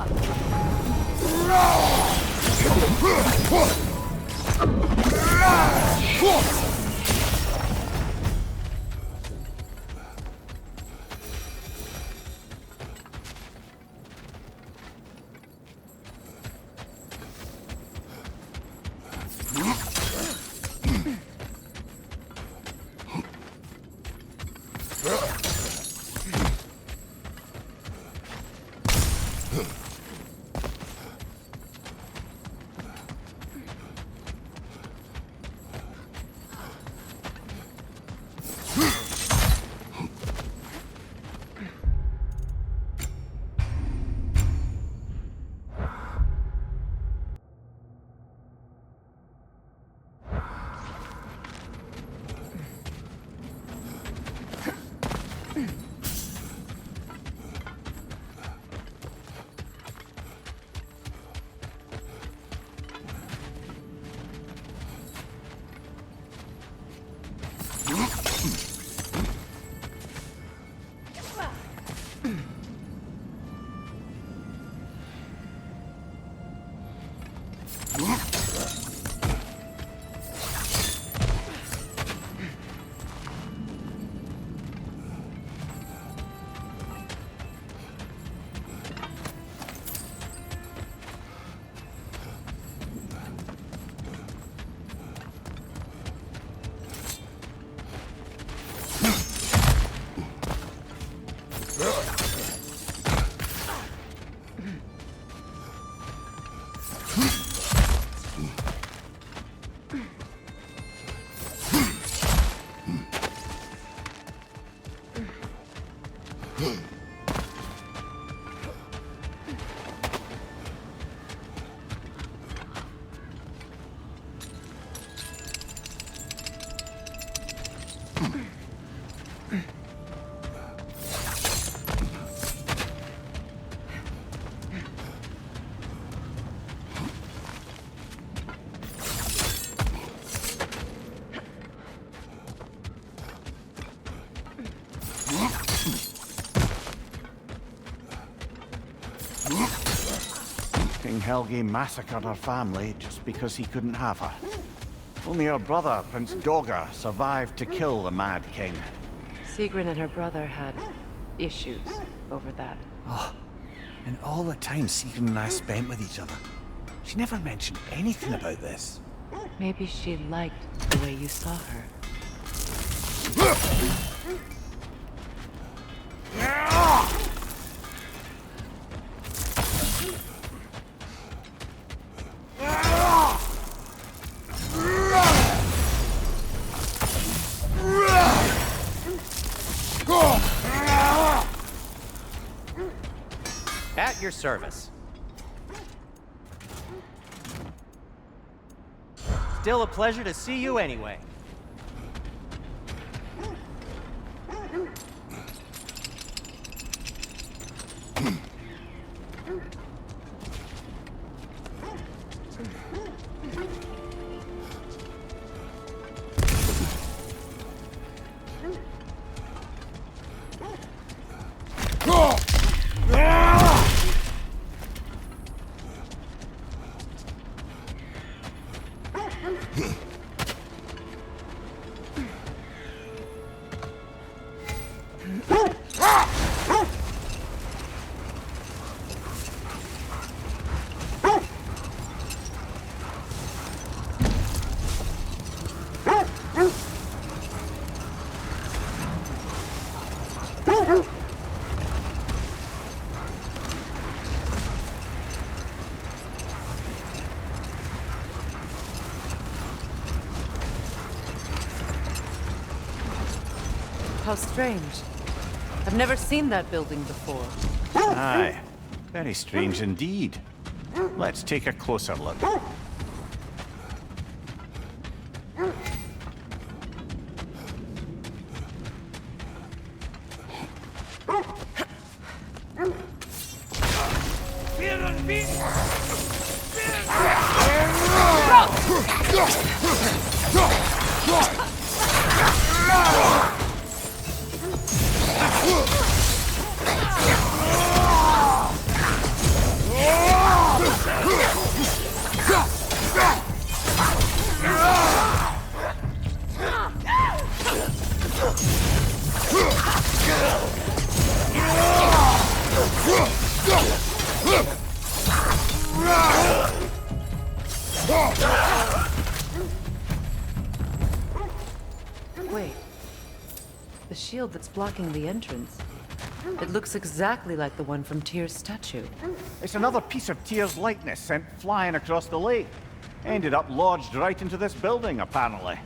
Speaker 1: King Helgi massacred her family just because he couldn't have her. Only her brother, Prince Dogger, survived to kill the Mad King.
Speaker 2: Sigrun and her brother had issues over that.
Speaker 1: Oh, and all the time Sigrun and I spent with each other. She never mentioned anything about this.
Speaker 2: Maybe she liked the way you saw her.
Speaker 18: At your service. Still a pleasure to see you anyway.
Speaker 2: How strange. I've never seen that building before.
Speaker 1: Aye. Very strange indeed. Let's take a closer look.
Speaker 2: Wait. The shield that's blocking the entrance. It looks exactly like the one from Tyr's statue.
Speaker 1: It's another piece of Tyr's likeness sent flying across the lake. Ended up lodged right into this building, apparently.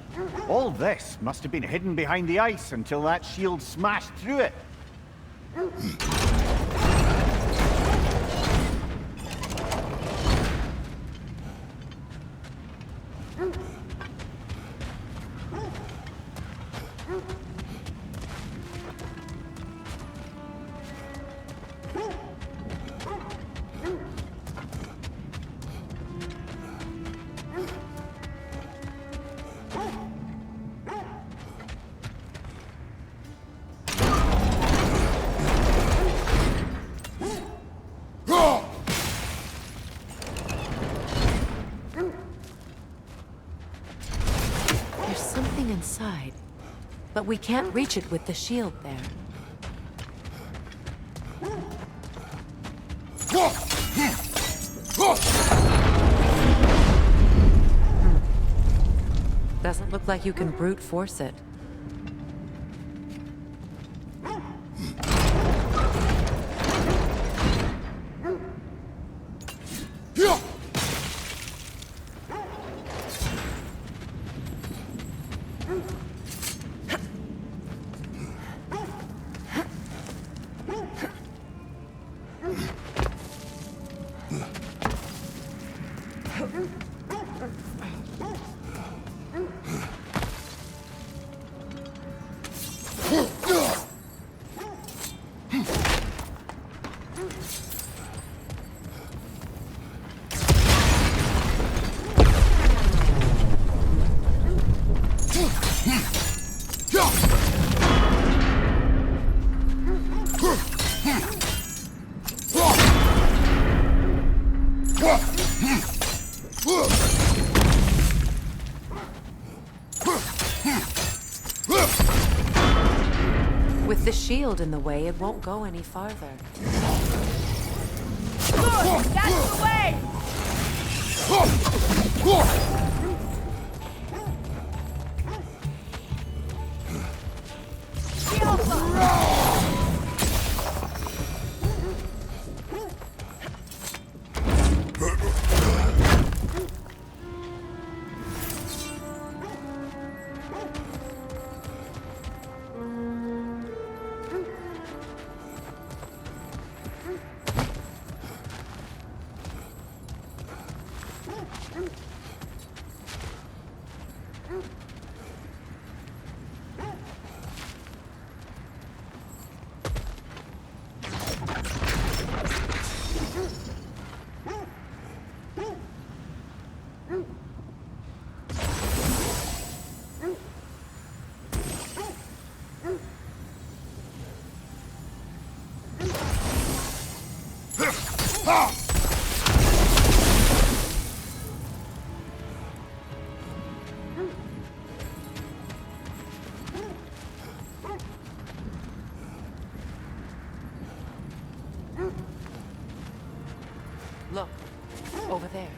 Speaker 1: All this must have been hidden behind the ice until that shield smashed through it.
Speaker 2: There's something inside, but we can't reach it with the shield there. Doesn't look like you can brute force it. With the shield in the way, it won't go any farther.
Speaker 19: Good! That's the way!
Speaker 2: Look, over there.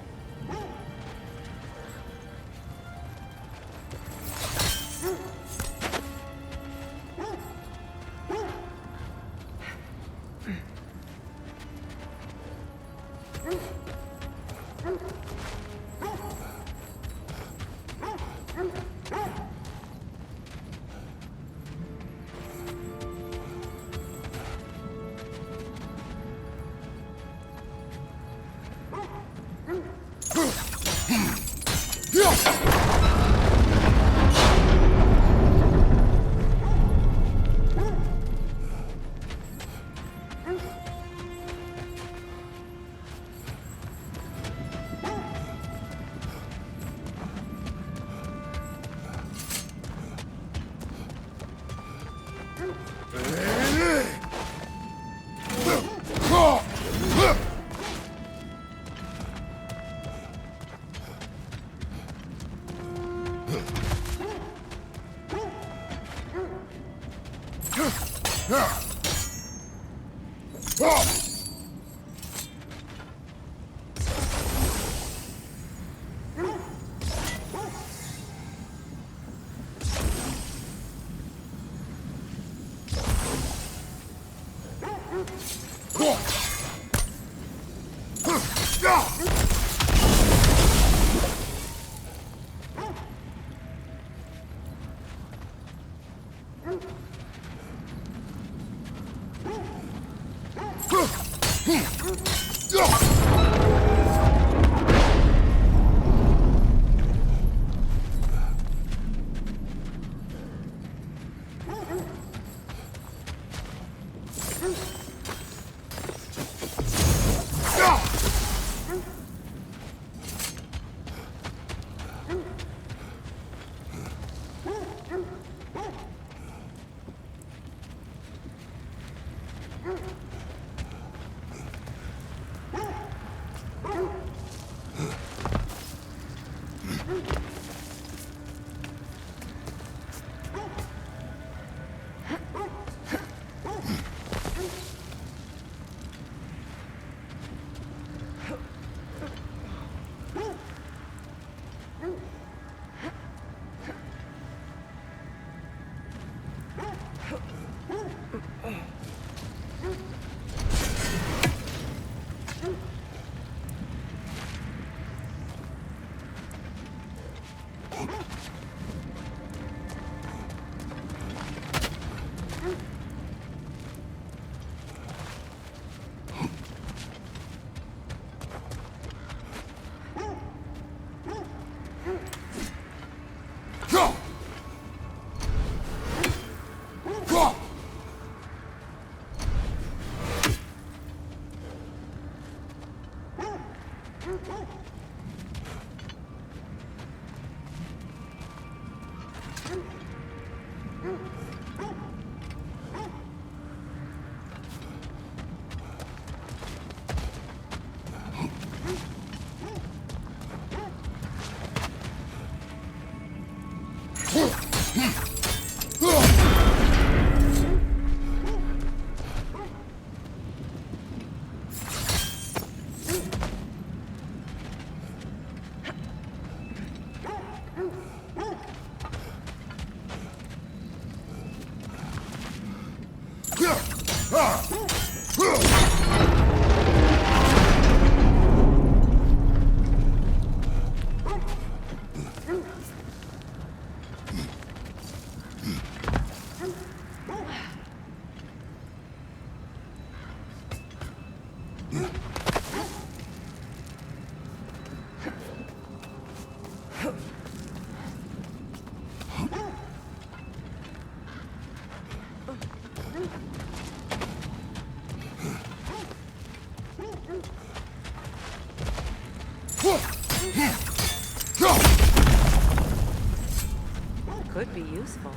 Speaker 2: Could be useful.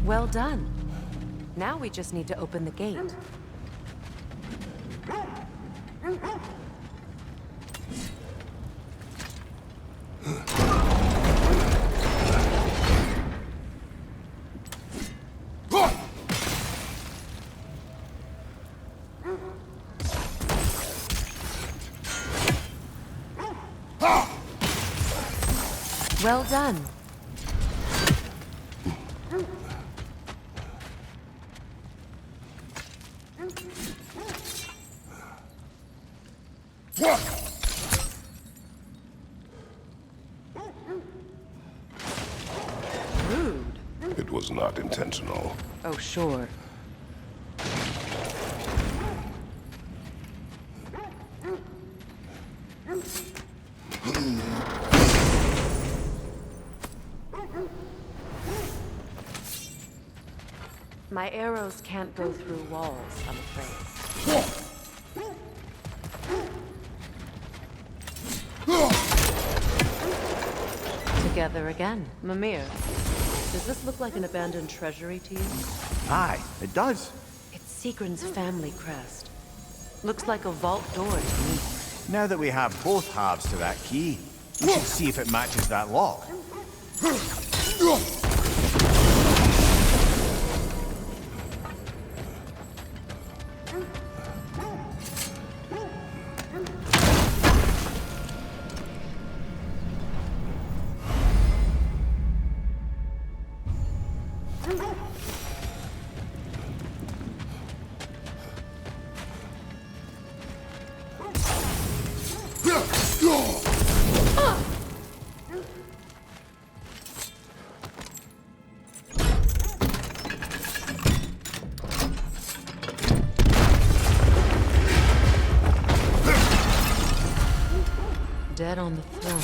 Speaker 2: Well done. Now we just need to open the gate. Well done. Rude.
Speaker 4: It was not intentional.
Speaker 2: Oh, sure. My arrows can't go through walls, I'm afraid. Together again. Mimir, does this look like an abandoned treasury to you?
Speaker 1: Aye, it does.
Speaker 2: It's Sigrun's family crest. Looks like a vault door to me.
Speaker 1: Now that we have both halves to that key, we should see if it matches that lock.
Speaker 2: Dead on the throne.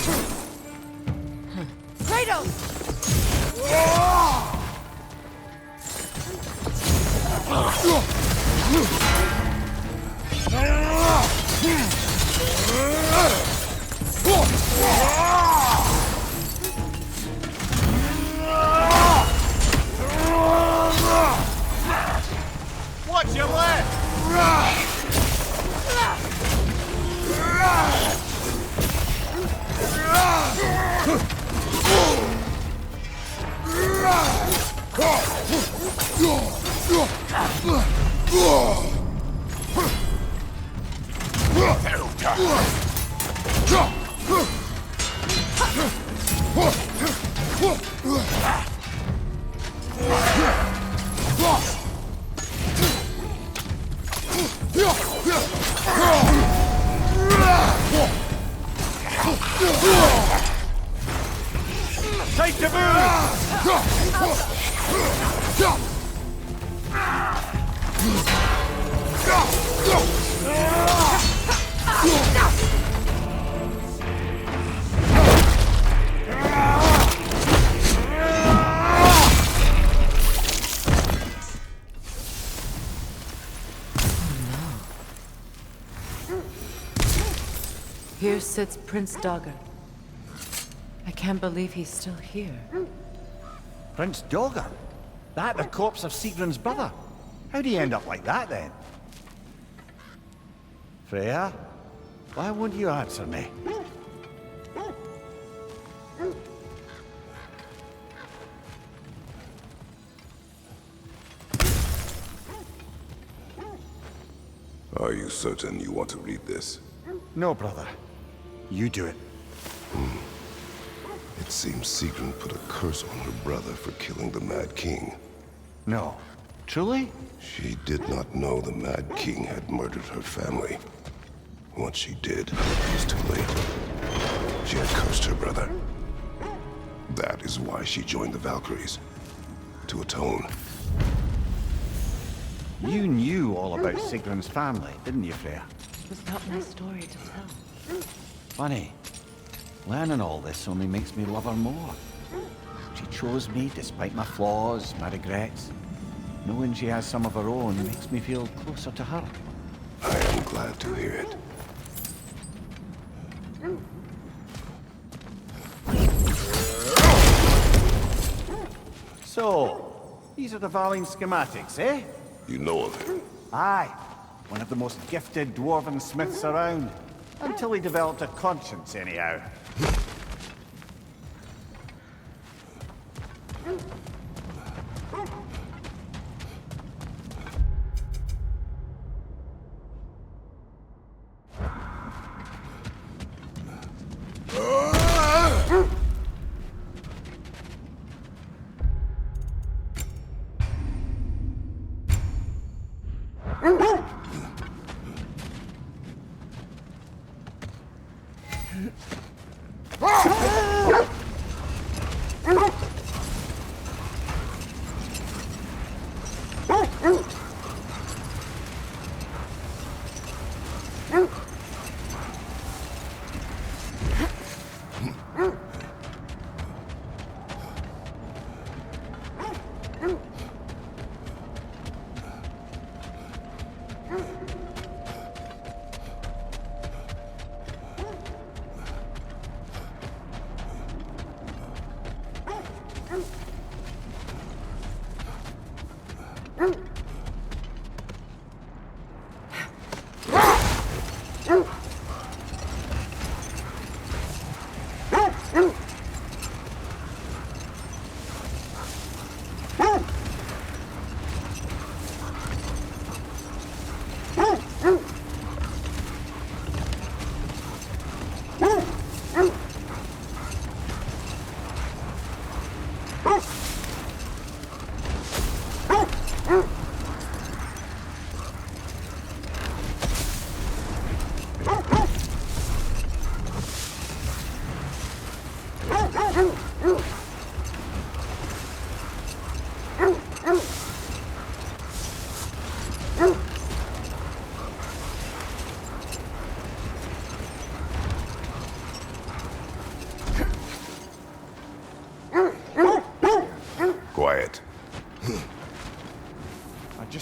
Speaker 1: Watch your left! Take the
Speaker 2: Here sits Prince Dogger. I can't believe he's still here.
Speaker 1: Prince Dogger? That the corpse of Sigrun's brother? How'd he end up like that, then? Freya? Why won't you answer me?
Speaker 4: Are you certain you want to read this?
Speaker 1: No, brother. You do it.
Speaker 4: It seems Sigrun put a curse on her brother for killing the Mad King.
Speaker 1: No. Truly?
Speaker 4: She did not know the Mad King had murdered her family. Once she did, it was too late. She had cursed her brother. That is why she joined the Valkyries. To atone.
Speaker 1: You knew all about Sigrun's family, didn't you, Freya?
Speaker 2: It was not my story to tell.
Speaker 1: Funny. Learning all this only makes me love her more. She chose me despite my flaws, my regrets. Knowing she has some of her own makes me feel closer to her.
Speaker 4: I am glad to hear it.
Speaker 1: So, these are the Valine schematics, eh?
Speaker 4: You know of him?
Speaker 1: Aye. One of the most gifted dwarven smiths around. Until he developed a conscience, anyhow.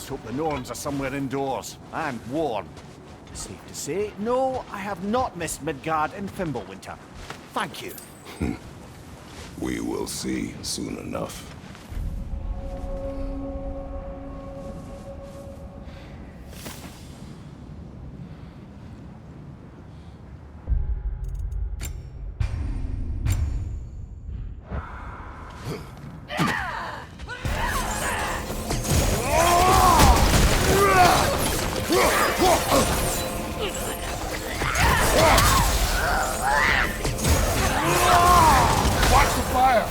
Speaker 1: just hope the Norns are somewhere indoors, and warm. Safe to say, no, I have not missed Midgard and Fimbulwinter. Thank you.
Speaker 4: We will see soon enough.
Speaker 20: Watch the fire!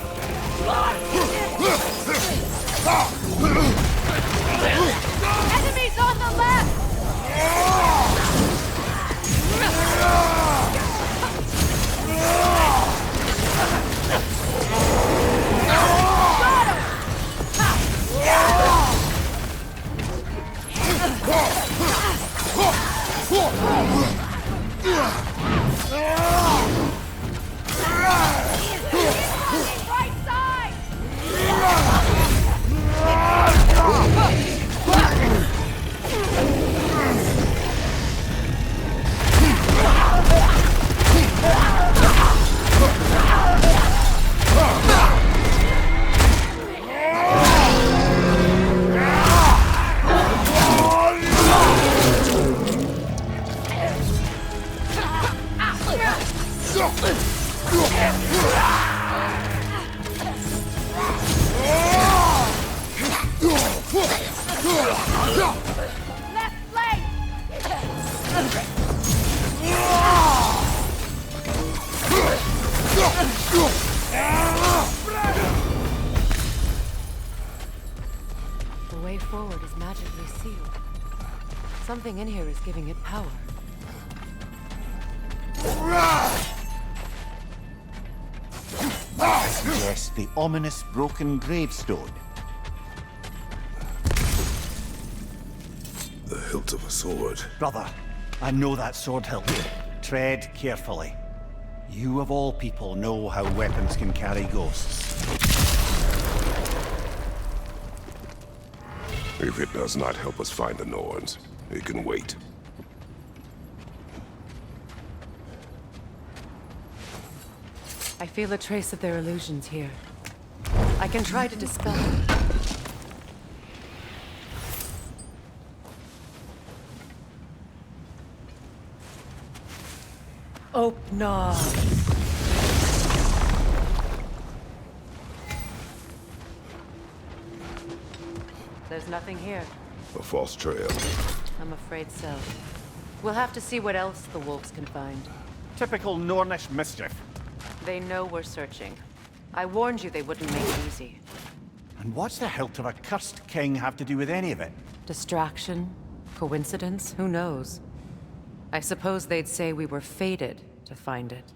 Speaker 19: Enemies on the left! Right side! Left flank!
Speaker 2: The way forward is magically sealed. Something in here is giving it power.
Speaker 1: Yes, the ominous broken gravestone.
Speaker 4: The hilt of a sword.
Speaker 1: Brother, I know that sword hilt. Tread carefully. You of all people know how weapons can carry ghosts.
Speaker 4: If it does not help us find the Norns, it can wait.
Speaker 2: I feel a trace of their illusions here. I can try to dispel them. Opna. There's nothing here.
Speaker 4: A false trail.
Speaker 2: I'm afraid so. We'll have to see what else the wolves can find.
Speaker 1: Typical Nornish mischief.
Speaker 2: They know we're searching. I warned you they wouldn't make it easy.
Speaker 1: And what's the hilt of a cursed king have to do with any of it?
Speaker 2: Distraction? Coincidence? Who knows? I suppose they'd say we were fated to find it.